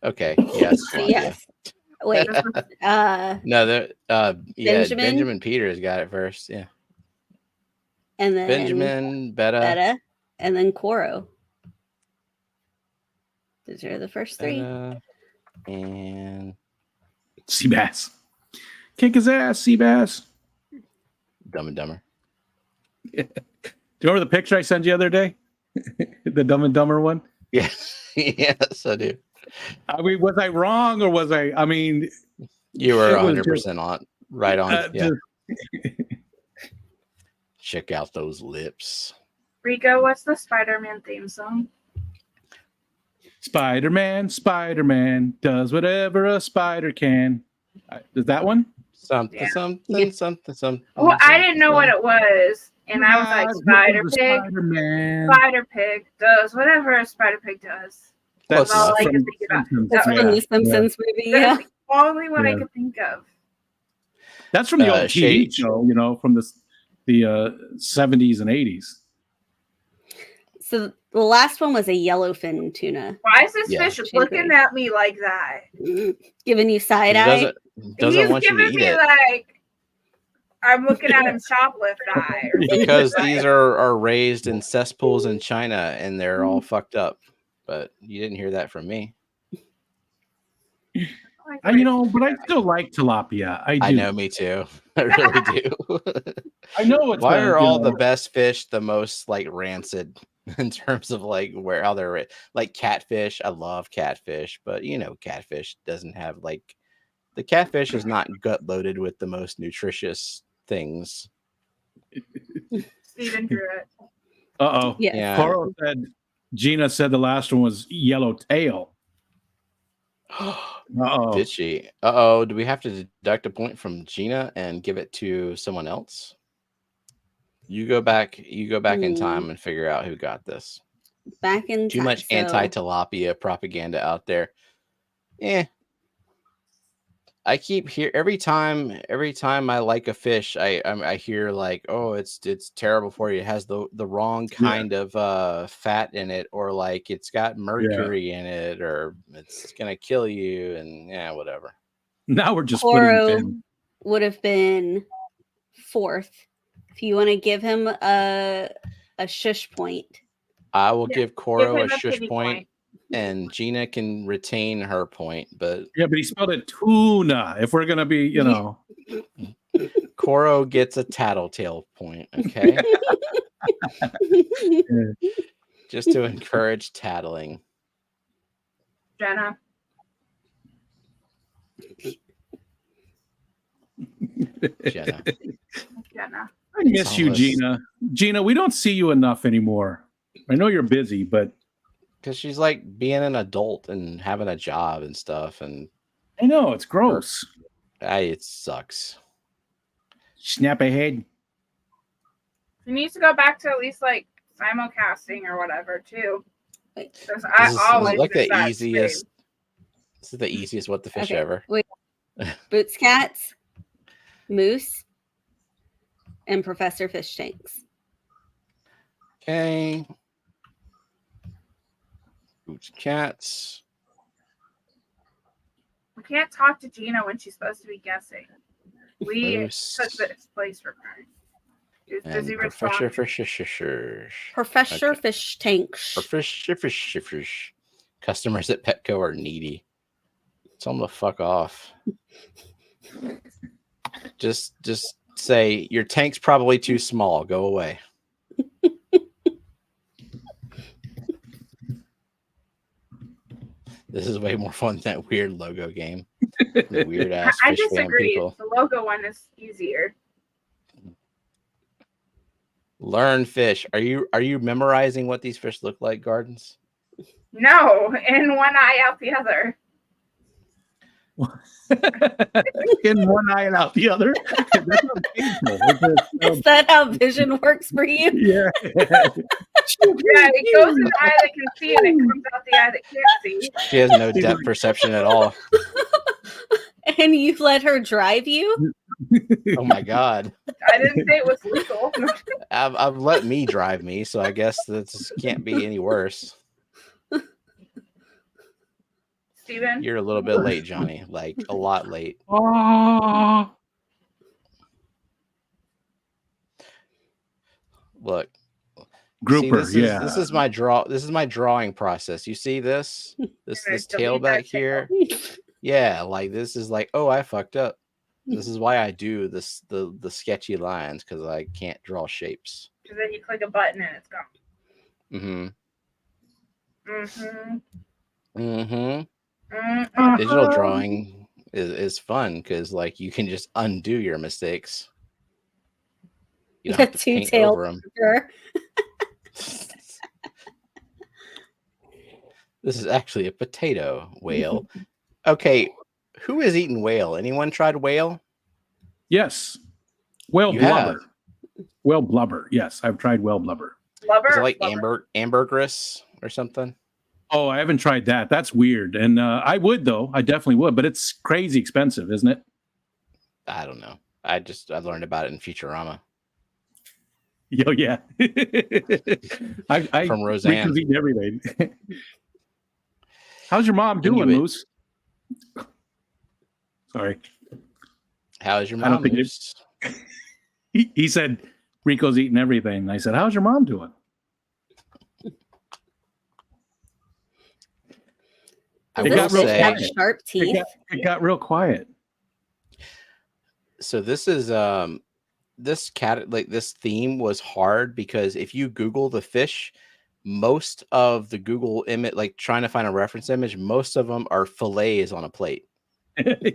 Okay. Yes. Yes. Wait. No, Benjamin Peters got it first. Yeah. And then Benjamin, Betta, and then Coro. Those are the first 3. And Sea bass. Kick his ass, sea bass. Dumb and Dumber. Do you remember the picture I sent you the other day? The Dumb and Dumber one? Yeah. Yes, I do. I mean, was I wrong or was I mean... You were 100% on. Right on. Yeah. Just... Check out those lips. Rico, what's the Spider-Man theme song? Spider-Man does whatever a spider can. Is that one? Something. Well, I didn't know what it was, and I was like, Spider Pig does whatever a Spider Pig does. That's all I could think about. That's from the Simpsons movie. Yeah, that's the only one I could think of. That's from the old TV show, from the 70s and 80s. So the last one was a yellowfin tuna. Why is this fish looking at me like that? Giving you side eye? Doesn't want you to eat it. Like I'm looking at him shoplift eye. Because these are raised in cesspools in China and they're all fucked up. But you didn't hear that from me. But I still like tilapia. I know, me too. I really do. I know it's why are all the best fish the most like rancid in terms of like how they're like catfish. I love catfish, but catfish doesn't have like the catfish is not gut loaded with the most nutritious things. Steven drew it. Uh-oh. Yeah. Coral said Gina said the last one was yellowtail. Uh-oh. Did she? Uh-oh. Do we have to deduct a point from Gina and give it to someone else? You go back in time and figure out who got this. Back in Too much anti-tilapia propaganda out there. I keep hear every time I like a fish, I hear like, oh, it's terrible for you. It has the wrong kind of fat in it, or like it's got mercury in it, or it's gonna kill you, and whatever. Now we're just Coro would have been fourth. If you want to give him a shush point, I will give Coro a shush point. And Gina can retain her point, but he spelled it tuna. If we're gonna be, Coro gets a tattletale point, okay? Just to encourage tattling. Jenna. I miss you, Gina. Gina, we don't see you enough anymore. I know you're busy, but because she's like being an adult and having a job and stuff, and I know it's gross. It sucks. Snap ahead. She needs to go back to at least like simulcasting or whatever too. This is like the easiest. This is the easiest what the fish ever. Wait. Boots Cats, Moose, and Professor Fish Tanks. Okay. Boots Cats. We can't talk to Gina when she's supposed to be guessing. We took this place from her. Professor Fish Tanks. Professor Fish. Customers at Petco are needy. Tell them to fuck off. Just say your tank's probably too small. Go away. This is way more fun than that weird logo game. The weird ass. I disagree. The logo one is easier. Learn fish. Are you memorizing what these fish look like, Gardens? No, in one eye out the other. In one eye and out the other. That's not painful. Is that how vision works for you? Yeah. It goes in the eye that can see and it comes out the eye that can't see. She has no depth perception at all. And you let her drive you? Oh my God. I didn't say it was legal. I've let me drive me, so I guess this can't be any worse. Steven? You're a little bit late, Johnny. Like a lot late. Oh. Look. Grouper, this is my drawing process. You see this tail back here? Yeah, like this is like, oh, I fucked up. This is why I do this the sketchy lines, because I can't draw shapes. Because then you click a button and it's gone. Digital drawing is fun because like you can just undo your mistakes. You don't have to paint over them. This is actually a potato whale. Okay, who has eaten whale? Anyone tried whale? Yes. Whale blubber. Whale blubber. Yes, I've tried whale blubber. Blubber? Is it like ambergris or something? Oh, I haven't tried that. That's weird. And I would, though. I definitely would. But it's crazy expensive, isn't it? I don't know. I learned about it in Futurama. Oh, yeah. I From Roseanne. Eating everything. How's your mom doing, Moose? Sorry. How's your mom? Moose? He said Rico's eating everything. I said, how's your mom doing? It got real quiet. Sharp teeth. It got real quiet. So this is this theme was hard because if you Google the fish, most of the Google image, like trying to find a reference image, most of them are fillets on a plate.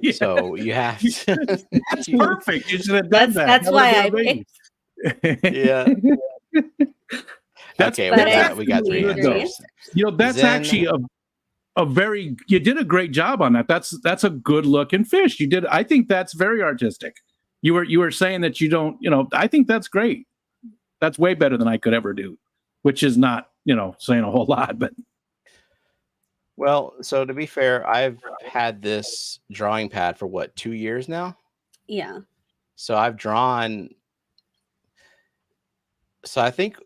Yeah. So you have to. That's perfect. You should have done that. That's why I picked. Yeah. That's okay. We got 3 answers. You know, that's actually a very. You did a great job on that. That's a good looking fish. You did. I think that's very artistic. You were saying that you don't. You know, I think that's great. That's way better than I could ever do, which is not, saying a whole lot, but. Well, so to be fair, I've had this drawing pad for 2 years now? Yeah. So I've drawn. So I think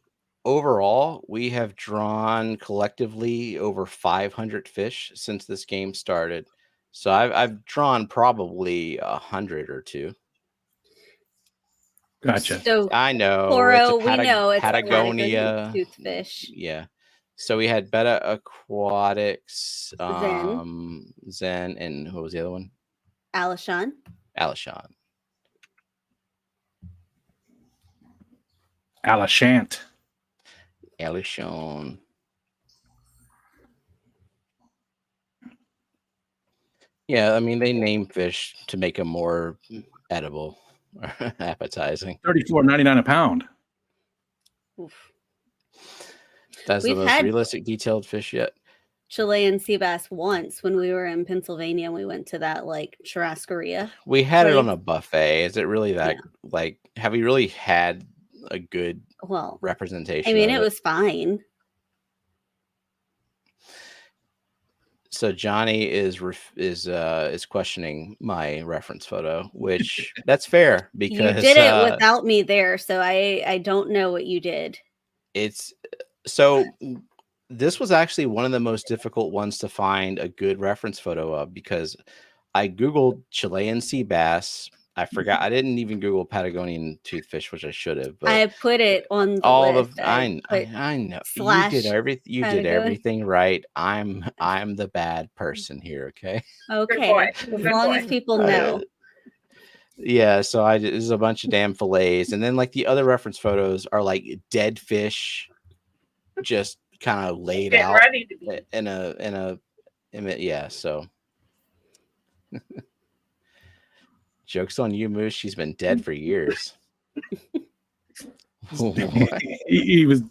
overall we have drawn collectively over 500 fish since this game started. So I've drawn probably 100 or 2. Gotcha. So I know. Coro, we know it's Patagonia toothfish. Yeah. So we had Beta Aquatics, Zen, and who was the other one? Alishon. Alishant. Alishon. Yeah, I mean they name fish to make them more edible or appetizing. $34.99 a pound. Oof. That's the most realistic detailed fish yet. Chilean sea bass once when we were in Pennsylvania and we went to that churrascaria. We had it on a buffet. Is it really that have we really had a good representation? I mean, it was fine. So Johnny is questioning my reference photo, which that's fair because you did it without me there, so I don't know what you did. So this was actually one of the most difficult ones to find a good reference photo of because I Googled Chilean sea bass. I forgot. I didn't even Google Patagonian toothfish, which I should have. But I put it on the list. I know. You did everything. You did everything right. I'm the bad person here. Okay. Okay. As long as people know. Yeah. So there's a bunch of damn fillets, and then the other reference photos are dead fish, just kind of laid out ready to be. in a yeah. So. Joke's on you, Moose. She's been dead for years. He was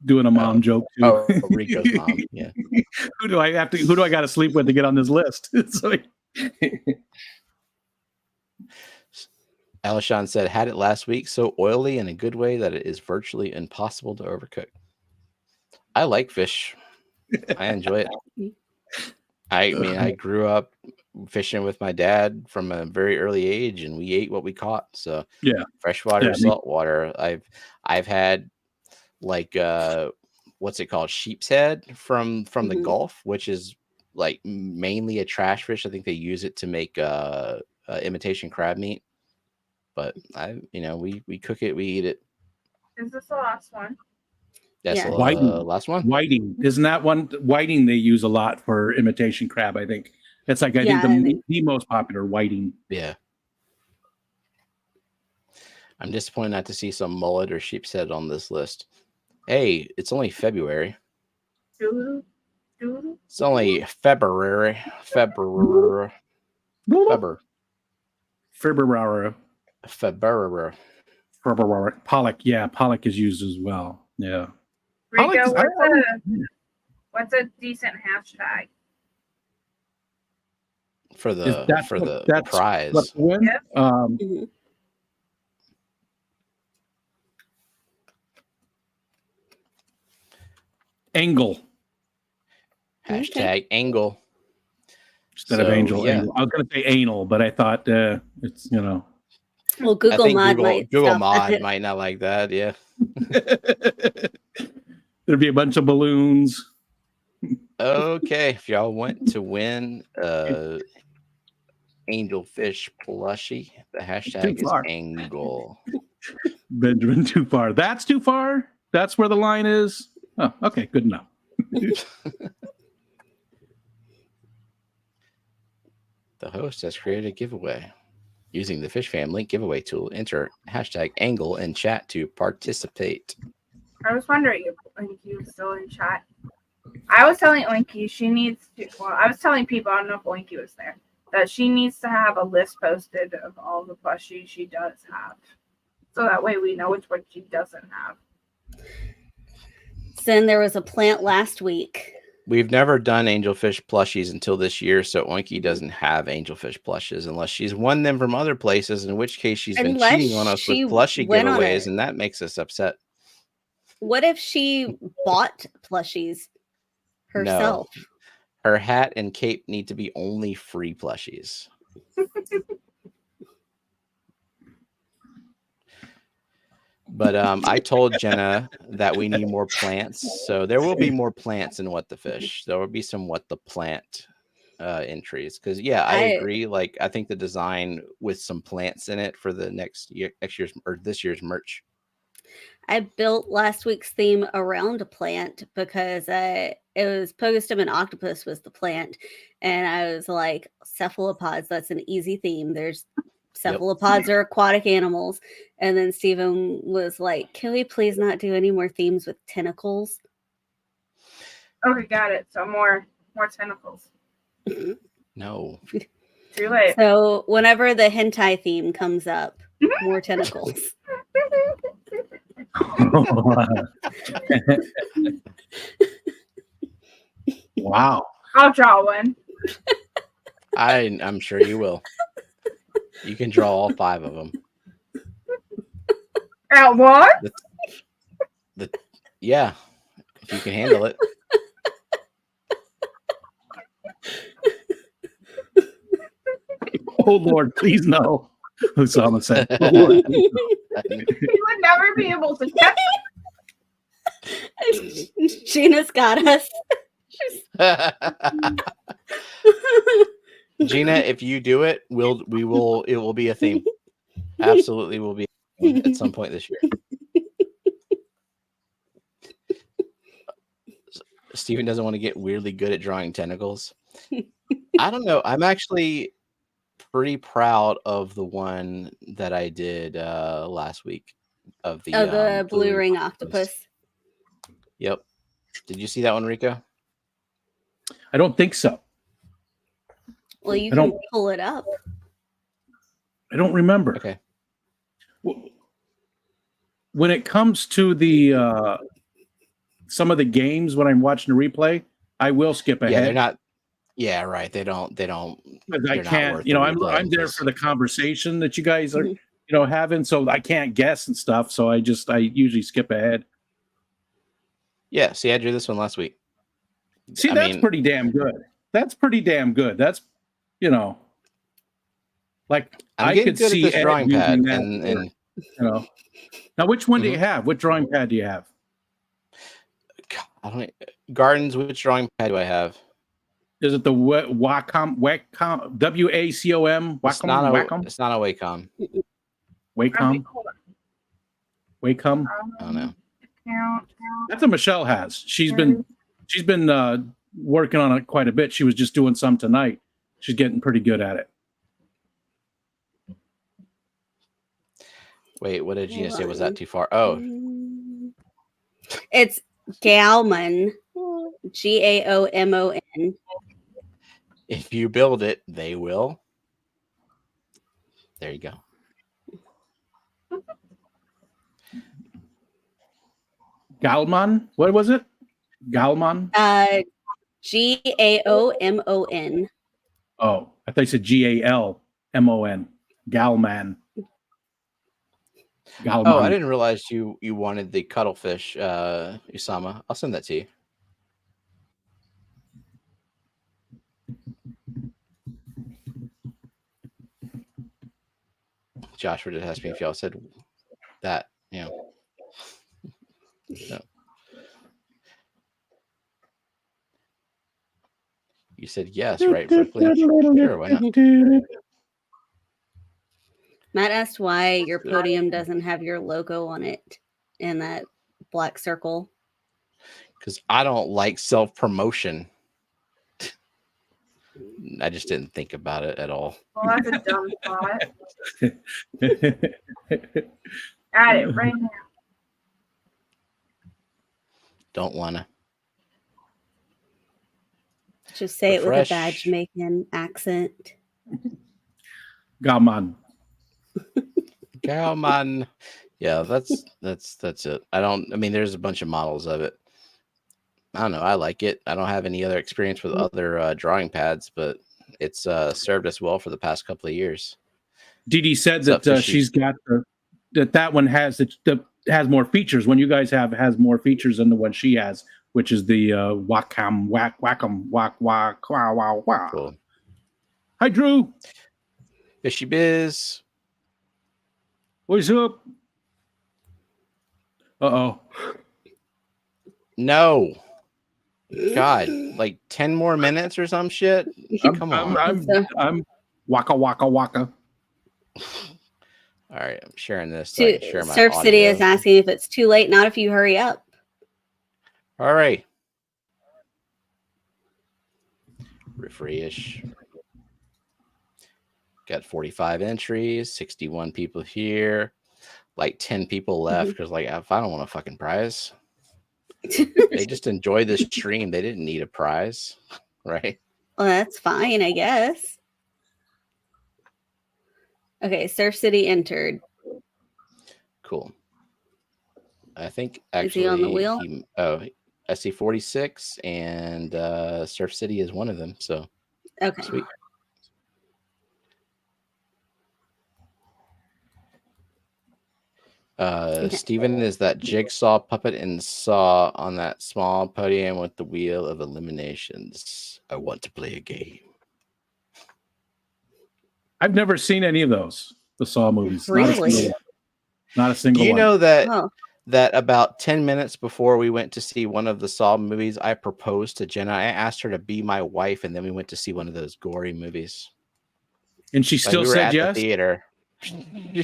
doing a mom joke too. Oh, Rico's mom. Yeah. Who do I got to sleep with to get on this list? Alishon said, had it last week, so oily in a good way that it is virtually impossible to overcook. I like fish. I enjoy it. I mean, I grew up fishing with my dad from a very early age, and we ate what we caught. So yeah, freshwater, saltwater. I've had what's it called, sheep's head from the Gulf, which is mainly a trash fish. I think they use it to make imitation crab meat. But we cook it, we eat it. Is this the last one? That's the last one. Whiting, isn't that one? Whiting they use a lot for imitation crab. I think it's I think the most popular whiting. Yeah. I'm disappointed not to see some mullet or sheep's head on this list. Hey, it's only February. It's only February. February. Pollock. Yeah, Pollock is used as well. Yeah. Rico, what's a decent hashtag? For the prize. Yep. Angle. Hashtag angle. Instead of angel. Yeah. Angle. I was going to say anal, but I thought it's, Well, Google Mod might not like that. Yeah. There'd be a bunch of balloons. Okay, if y'all want to win angelfish plushie, the hashtag is angle. Benjamin, too far. That's too far? That's where the line is? Oh, okay, good enough. The host has created a giveaway. Using the Fishfam link giveaway tool, enter hashtag angle in chat to participate. I was wondering if Oinky was still in chat. I was telling Oinky she needs to, I was telling people, I don't know if Oinky was there, that she needs to have a list posted of all the plushies she does have. So that way we know which one she doesn't have. Then there was a plant last week. We've never done angelfish plushies until this year, so Oinky doesn't have angelfish plushes unless she's won them from other places, in which case she's been cheating on us with plushie giveaways, and that makes us upset. What if she bought plushies herself? No. Her hat and cape need to be only free plushies. But I told Jenna that we need more plants, so there will be more plants in What the Fish. There will be some What the Plant entries, because I agree. Like, I think the design with some plants in it for the next year's or this year's merch. I built last week's theme around a plant because it was Pogostum and Octopus was the plant, and I was like, cephalopods. That's an easy theme. There's cephalopods are aquatic animals. And then Stephen was like, can we please not do any more themes with tentacles? Okay, got it. So more tentacles. No. Too late. So whenever the hentai theme comes up, more tentacles. Wow. I'll draw one. I'm sure you will. You can draw all 5 of them. At what? Yeah, if you can handle it. Oh Lord, please no. Osama said. Oh, Lord, you would never be able to catch it. Gina's got us. Gina, if you do it, it will be a theme. Absolutely will be at some point this year. Steven doesn't want to get weirdly good at drawing tentacles. I don't know. I'm actually pretty proud of the one that I did last week of the blue ring octopus. Yep. Did you see that one, Rico? I don't think so. Well, you can pull it up. I don't remember. Okay. When it comes to the some of the games, when I'm watching the replay, I will skip ahead. Yeah, they're not. Yeah, right. They don't. I can't. I'm there for the conversation that you guys are, having. So I can't guess and stuff. So I usually skip ahead. Yeah. See, I drew this one last week. See, that's pretty damn good. That's pretty damn good. That's, like I could see this drawing pad and Now, which one do you have? What drawing pad do you have? Gardens. Which drawing pad do I have? Is it the Wacom? WACOM? Wacom? It's not a Wacom. Wacom? Wacom? I don't know. That's what Michelle has. She's been working on it quite a bit. She was just doing some tonight. She's getting pretty good at it. Wait, what did Gina Hold say? Was on. that too far? Oh, It's Gaomon. Gaomon. if you build it, they will. There you go. Galman? What was it? Galman? Gaomon. Oh, I thought you said Galmon. Galman. Galman. Oh, I didn't realize you wanted the cuttlefish, Usama. I'll send that to you. Joshua just asked me if y'all said that, you know. No. You said yes, right, Brooklyn? Sure, why not? Matt asked why your podium doesn't have your logo on it in that black circle. Because I don't like self-promotion. I just didn't think about it at all. Well, that's a dumb thought. Add it right now. Don't wanna. Just say it with a Refresh. bad Jamaican accent. Galman. Cowman. Yeah, that's it. I mean, there's a bunch of models of it. I don't know. I like it. I don't have any other experience with other drawing pads, but it's served us well for the past couple of years. Dee Dee said that she's got that one has more features. When you guys has more features than the one she has, which is the Wacom Wacom Wack Wack Wow Wow Wow. Cool. Hi, Drew. Fishy Biz. What's up? Uh-oh. No. God, like 10 more minutes or some shit? Come on. I'm waka waka waka. All right, I'm sharing this. So I can share my Surf City audio. is asking if it's too late, not if you hurry up. All right. Refresh. Got 45 entries, 61 people here, like 10 people left because, like, if I don't want a fucking prize, they just enjoy this stream. They didn't need a prize, right? Well, that's fine, I guess. Okay, Surf City entered. Cool. I think actually is he on the wheel? I see 46, and Surf City is one of them. So okay, sweet. Steven is that jigsaw puppet in Saw on that small podium with the wheel of eliminations. I want to play a game. I've never seen any of those, the Saw movies. Really? Not a single one. Do you know that that about 10 minutes before we went to see one of the Saw movies, I proposed to Jenna. I asked her to be my wife, and then we went to see one of those gory movies. And she still said yes? The theater.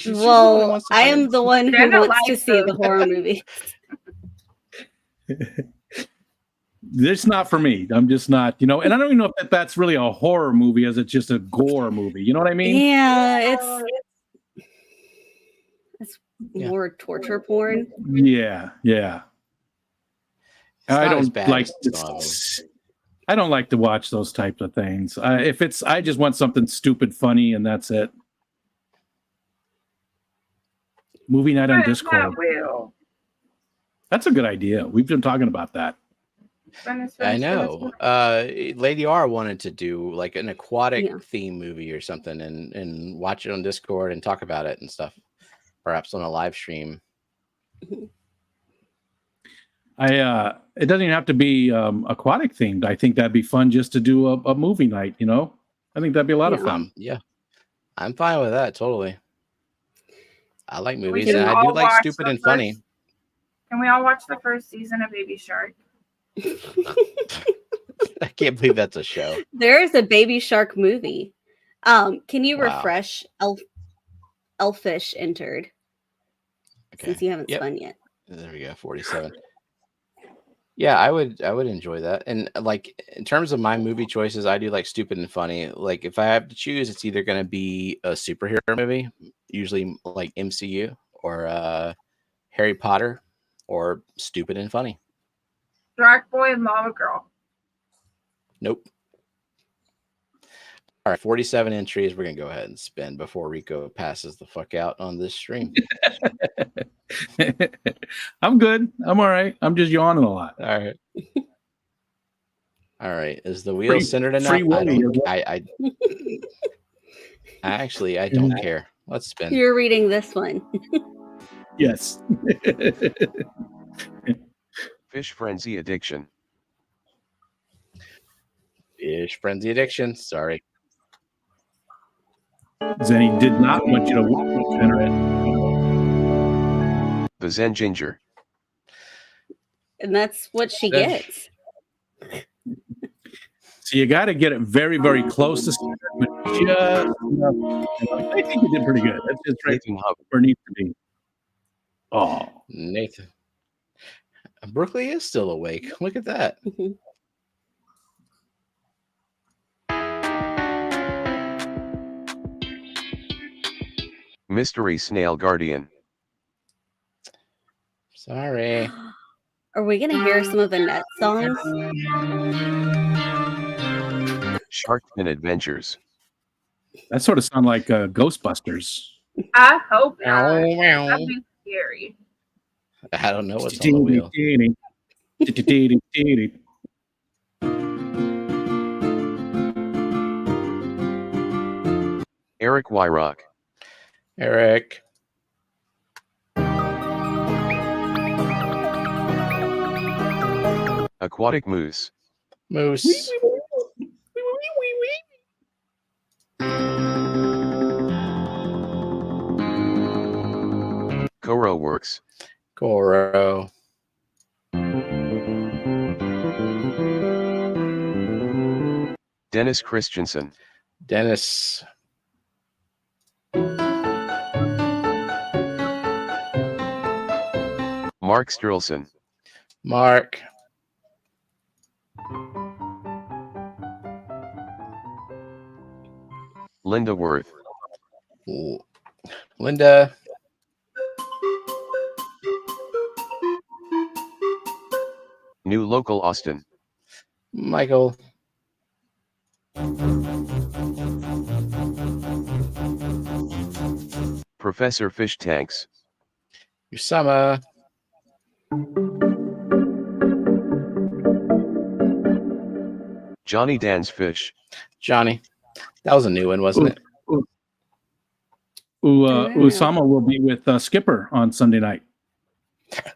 Well, I am the one who wants to see the horror movie. It's not for me. I'm just not, and I don't even know if that's really a horror movie as it's just a gore movie. You know what I mean? Yeah, it's more torture porn. Yeah. I don't like I don't like to watch those types of things. I just want something stupid, funny, and that's it. Movie night on Discord. That's a good idea. We've been talking about that. I know. Lady R wanted to do like an aquatic theme movie or something and watch it on Discord and talk about it and stuff. Perhaps on a live stream. It doesn't even have to be aquatic themed. I think that'd be fun just to do a movie night, I think that'd be a lot of fun. Yeah. I'm fine with that, totally. I like movies and I do like stupid and funny. Can we all watch the first season of Baby Shark? I can't believe that's a show. There is a Baby Shark movie. Can you refresh? Elfish entered. Okay. Since you haven't spun yet. There we go. 47. Yeah, I would enjoy that. And like in terms of my movie choices, I do like stupid and funny. Like if I have to choose, it's either going to be a superhero movie, usually like MCU, or Harry Potter, or Stupid and Funny. Shark Boy and Lava Girl. Nope. All right, 47 entries. We're gonna go ahead and spin before Rico passes the fuck out on this stream. I'm good. I'm all right. I'm just yawning a lot. All right. All right. Is the wheel centered enough? I don't care. Let's spin. You're reading this one. Yes. Fish frenzy addiction. Fish frenzy addiction. Sorry. Zenny did not want you to enter it. The Zen Ginger. And that's what she gets. So you got to get it very, very close to standard, but just enough. I think you did pretty good. That's just right where it needs to be. Oh, Nathan. Brooklyn is still awake. Look at that. Mm-hmm. Mystery Snail Guardian. Sorry. Are we going to hear some of Annette's songs? Sharkfin Adventures. that sort of sounds like Ghostbusters. I hope not. That'd be scary. I don't know what's on the wheel. Eric Wyrock. Eric. Aquatic Moose. Moose. Koro Works. Goro. Dennis Christensen. Dennis. Mark Sturlson. Mark. Linda Worth. Linda. New Local Austin. Michael. Professor Fish Tanks. Usama. Johnny Dan's Fish. Johnny. That was a new one, wasn't it? Usama will be with Skipper on Sunday night.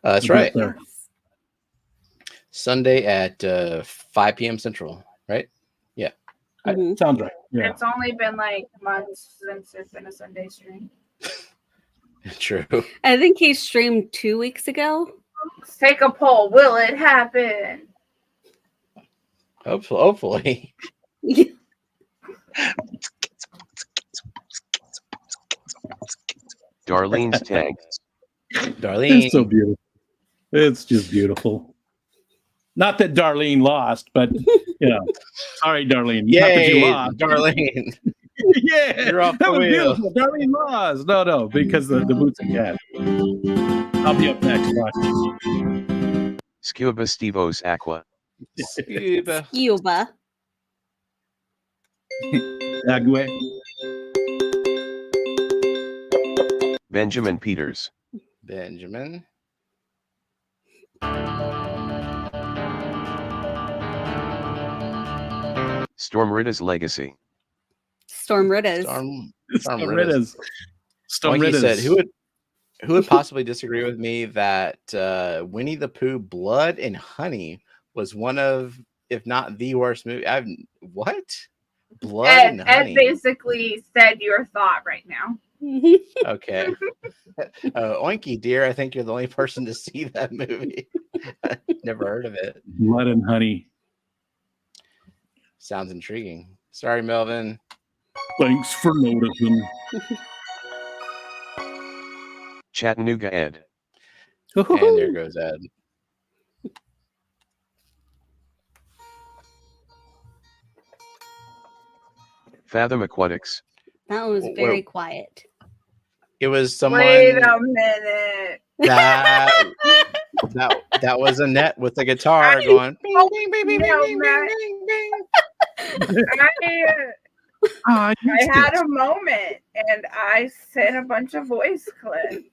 That's right. Yes. Sunday at 5 p.m. Central, right? Yeah. Mhm. Sounds right. Yeah. It's only been like months since it's been a Sunday stream. True. I think he streamed 2 weeks ago. Let's take a poll. Will it happen? Hopefully. Darlene's Tank. Darlene. It's so beautiful. It's just beautiful. Not that Darlene lost, but sorry, Darlene. Not that you Yay, lost. Darlene. Yeah, You're off that the was wheel. beautiful. Darlene lost. No, because the boots and cat. I'll be up next. Watch. Scuba Stevos Aqua. Scuba. Cuba. Agüe. Benjamin Peters. Benjamin. Storm Ritta's Legacy. Storm Ritters. Storm Ritters. Storm Like he Ritters. said, who would possibly disagree with me that Winnie the Pooh Blood and Honey was one of, if not the worst movie? What? Blood and Honey. Ed basically said your thought right now. Okay. Oinky dear, I think you're the only person to see that movie. Never heard of it. Blood and Honey. Sounds intriguing. Sorry, Melvin. Thanks for noticing. Chattanooga Ed. And there goes Ed. Fathom Aquatics. That was very quiet. It was someone. Wait a minute. That was a net with a guitar going. Bing, bing, bing, bing, No, bing, Matt. bing, bing, I had a moment and I sent a bunch of voice clips.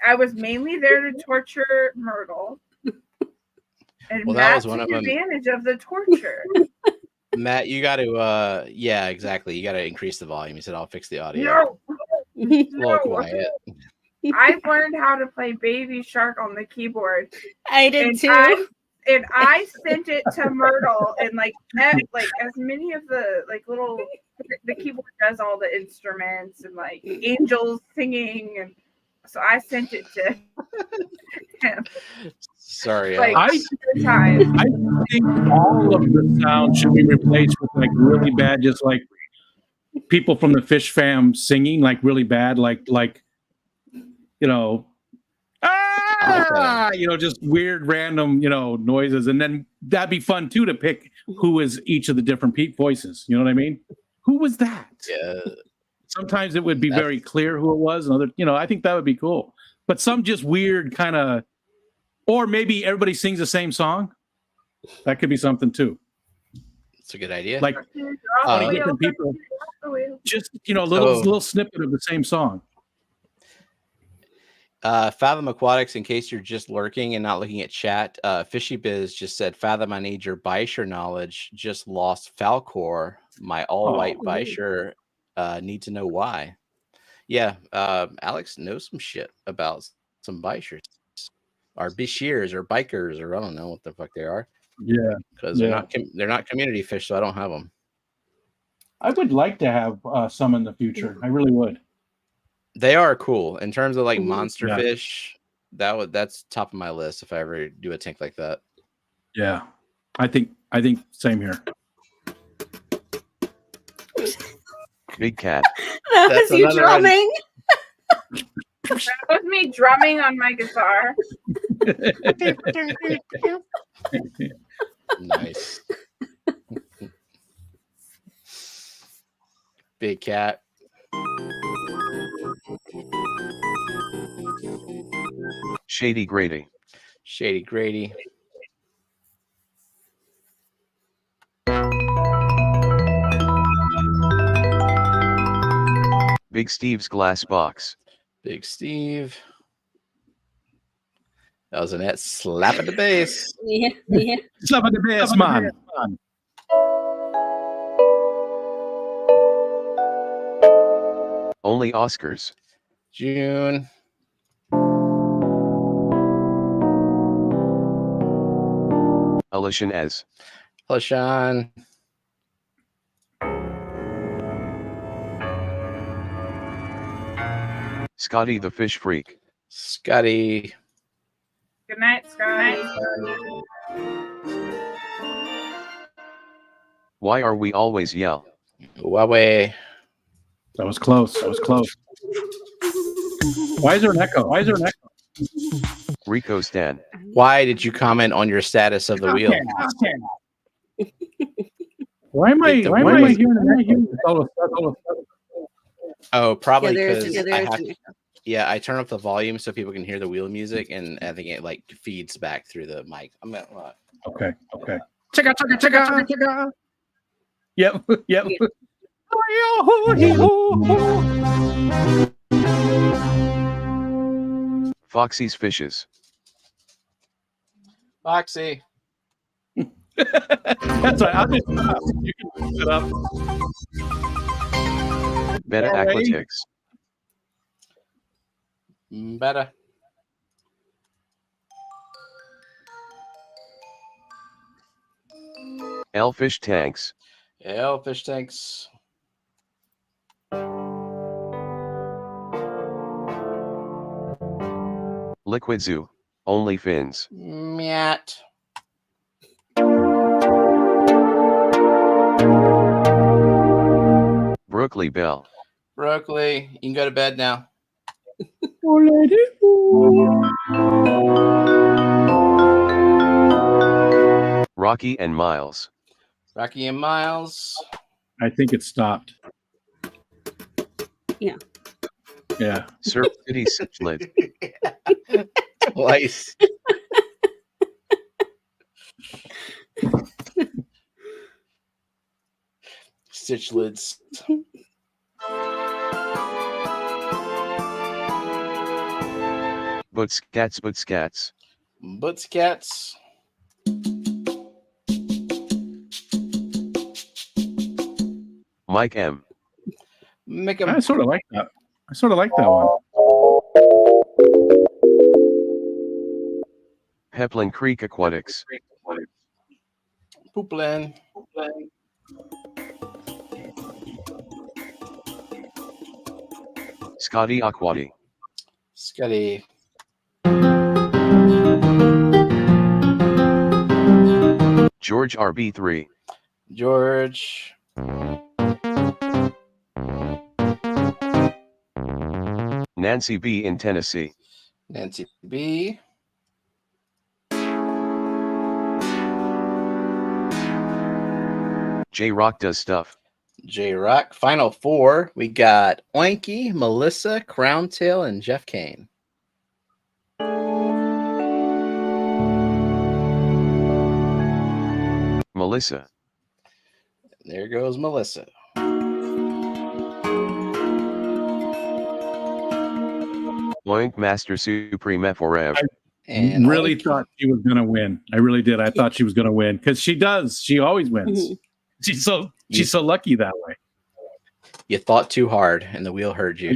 I was mainly there to torture Myrtle. And Well, that Matt was one took of them. advantage of the torture. Matt, you got to, yeah, exactly. You got to increase the volume. He said, "I'll fix the audio." No, A little quiet. I learned how to play Baby Shark on the keyboard. I did too. And I sent it to Myrtle, and like as many of the the keyboard does all the instruments and like angels singing, and so I sent it to him. Sorry, Like, I time. think all of the sound should be replaced with like really bad, just like people from the Fishfam singing, like really bad, like just weird random noises, and then that'd be fun too to pick who is each of the different voices. You know what I mean? Who was that? Yeah. Sometimes it would be very clear who it was, and other, I think that would be cool. But some just weird kind of, or maybe everybody sings the same song. That could be something too. It's a good idea. Like 20 different people, just a little snippet of the same song. Fathom Aquatics, in case you're just lurking and not looking at chat, Fishy Biz just said, "Fathom, I need your Bisher knowledge. Just lost Falcor, my all-white Bisher. Need to know why." Yeah, Alex knows some shit about some Bishers, or Bishirs, or bikers, or I don't know what the fuck they are. Yeah, because they're not community fish, so I don't have them. I would like to have some in the future. I really would. They are cool in terms of like monster fish. That's top of my list if I ever do a tank like that. Yeah, I think same here. Big cat. That was you drumming. That was me drumming on my guitar. Nice. Big cat. Shady Grady. Shady Grady. Big Steve's glass box. Big Steve. That was a net slap at the base. Yeah. Slap at the base, man. Only Oscars. June. Alishan Ez. Alishan. Scotty the Fish Freak. Scotty. Good night, Scotty. Why are we always yell? Huawei. That was close. Why is there an echo? Rico Stan. Why did you comment on your status of the wheel? Why am I hearing an echo? Oh, probably Yeah, because I turn up the volume so people can hear the wheel music, and I think it like feeds back through the mic. I'm gonna Okay. Chugga. Yep. Foxy's Fishes. Foxy. That's right. You can pick it up. Beta Aquatics. Better. Elfish Tanks. Fish tanks. Liquid Zoo. Only Fins. Matt. Brooklyn Bell. Brooklyn, you can go to bed now. Rocky and Miles. Rocky and Miles. I think it stopped. Yeah. Yeah. Surf City Cichlid. Twice. Cichlids. Butskats Butskats. Butskats. Mike M. Make I them. sort of like that. I sort of like that one. Peplin Creek Aquatics. Poopland. Scotty Aquati. Scotty. George RB3. George. Nancy B in Tennessee. Nancy B. J Rock does stuff. J Rock. Final four. We got Oinky, Melissa, Crowntail, and Jeff Kane. Melissa. There goes Melissa. Oink Master Supreme forever. And really Oinky. thought she was going to win. I really did. I thought she was going to win because she does. She always wins. She's so lucky that way. You thought too hard, and the wheel heard you.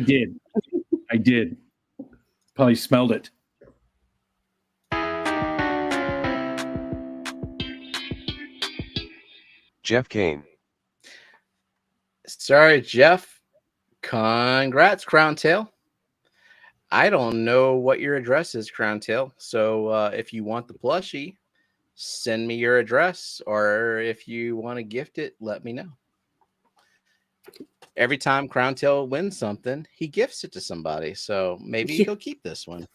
I did. Probably smelled it. Jeff Kane. Sorry, Jeff. Congrats, Crowntail. I don't know what your address is, Crowntail. So if you want the plushie, send me your address. Or if you want to gift it, let me know. Every time Crowntail wins something, he gifts it to somebody. So maybe he'll keep this one.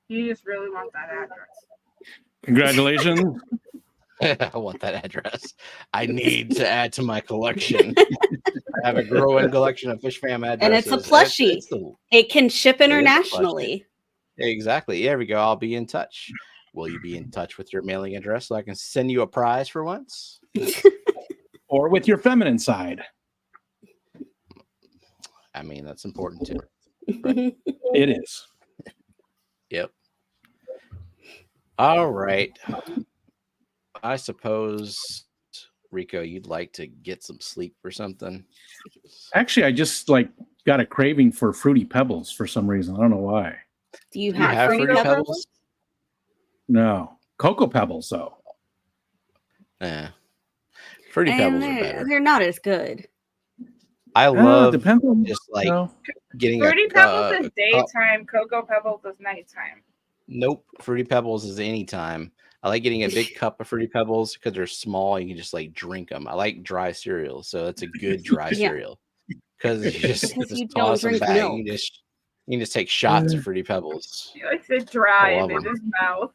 You just really want that address. Congratulations. I want that address. I need to add to my collection. I have a growing collection of Fishfam addresses. And it's a plushie. It can ship internationally. Exactly. There we go. I'll be in touch. Will you be in touch with your mailing address so I can send you a prize for once? Or with your feminine side. I mean, that's important too. It is. Yep. All right. I suppose, Rico, you'd like to get some sleep or something. Actually, I just got a craving for Fruity Pebbles for some reason. I don't know why. Do you have Fruity Pebbles? No. Cocoa Pebbles, though. Yeah. Fruity Pebbles are better. They're not as good. I love depends on, just getting Fruity Pebbles is daytime, Cocoa Pebbles is nighttime. Nope. Fruity Pebbles is anytime. I like getting a big cup of Fruity Pebbles because they're small. You can just drink them. I like dry cereal, so that's a good dry cereal because you just toss them back. Milk. You can just take shots of Fruity Pebbles. He likes it dry and in his mouth.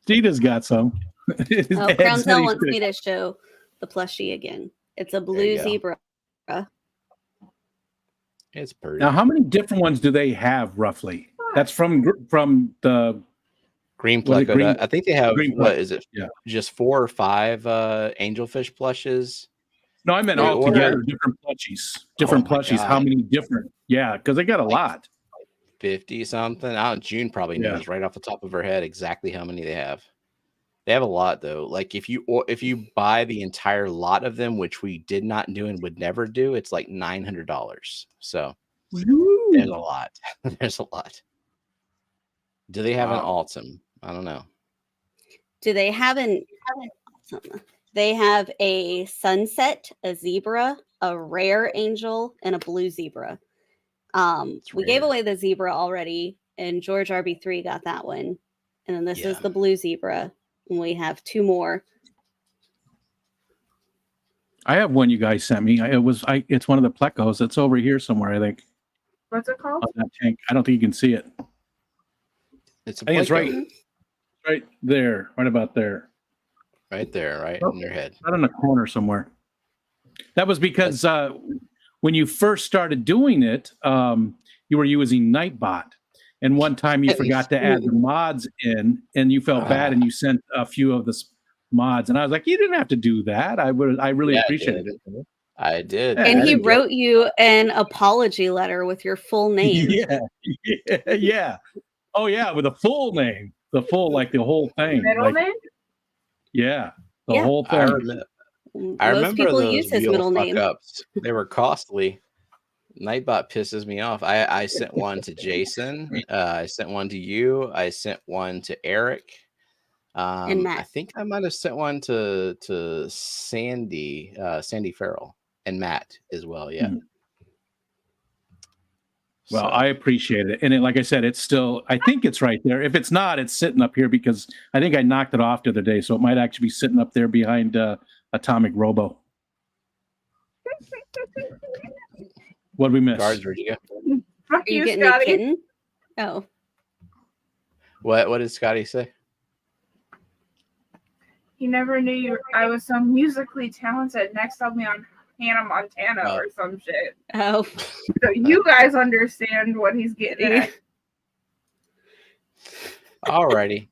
Dita's got some. Crowntail wants me to show the plushie again. It's a blue zebra. It's pretty. Now, how many different ones do they have roughly? That's from the Green Pleco. I think they have, what is it? Yeah. Just 4 or 5 angelfish plushes. No, I meant all together, different plushies. Plushies. How many different? Yeah, because they got a lot. 50 something. June probably knows right off the top of her head exactly how many they have. They have a lot though. Like if you buy the entire lot of them, which we did not do and would never do, it's like $900. So there's a lot. There's a lot. Do they have an Altum? I don't know. Do they have an Altum? They have a sunset, a zebra, a rare angel, and a blue zebra. We gave away the zebra already, and George RB3 got that one. And then this is the blue zebra. And we have 2 more. I have one you guys sent me. It's one of the plecos. It's over here somewhere, I think. What's it called? On that tank. I don't think you can see it. I think it's right there, right about there. Right there, right in your head. Right in the corner somewhere. That was because when you first started doing it, you were using Nightbot. And one time you forgot to add the mods in, and you felt bad, and you sent a few of the mods. And I was like, you didn't have to do that. I really appreciated it. I did. And he wrote you an apology letter with your full name. Yeah. Oh, yeah, with a full name. The full, like the whole thing. Middle name? Yeah, the whole thing. I remember people those use his wheel middle name. fuck-ups. They were costly. Nightbot pisses me off. I sent one to Jason. I sent one to you. I sent one to Eric. And Matt. I think I might have sent one to Sandy, Sandy Farrell, and Matt as well. Yeah. Well, So, I appreciate it. And like I said, it's still, I think it's right there. If it's not, it's sitting up here because I think I knocked it off the other day. So it might actually be sitting up there behind Atomic Robo. What did we miss? Guards, where'd you go? Fuck Are you you, getting a Scotty. kitten? Oh. What did Scotty say? He never knew I was so musically talented. Next up me on Hannah Montana or some shit. Oh. So you guys understand what he's getting at. Alrighty.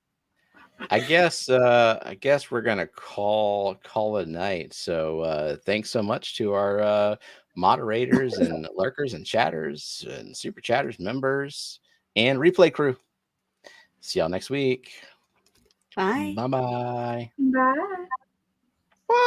I guess we're gonna call it a night. So thanks so much to our moderators and lurkers and chatters and super chatters members and replay crew. See y'all next week. Bye. Bye-bye. Bye.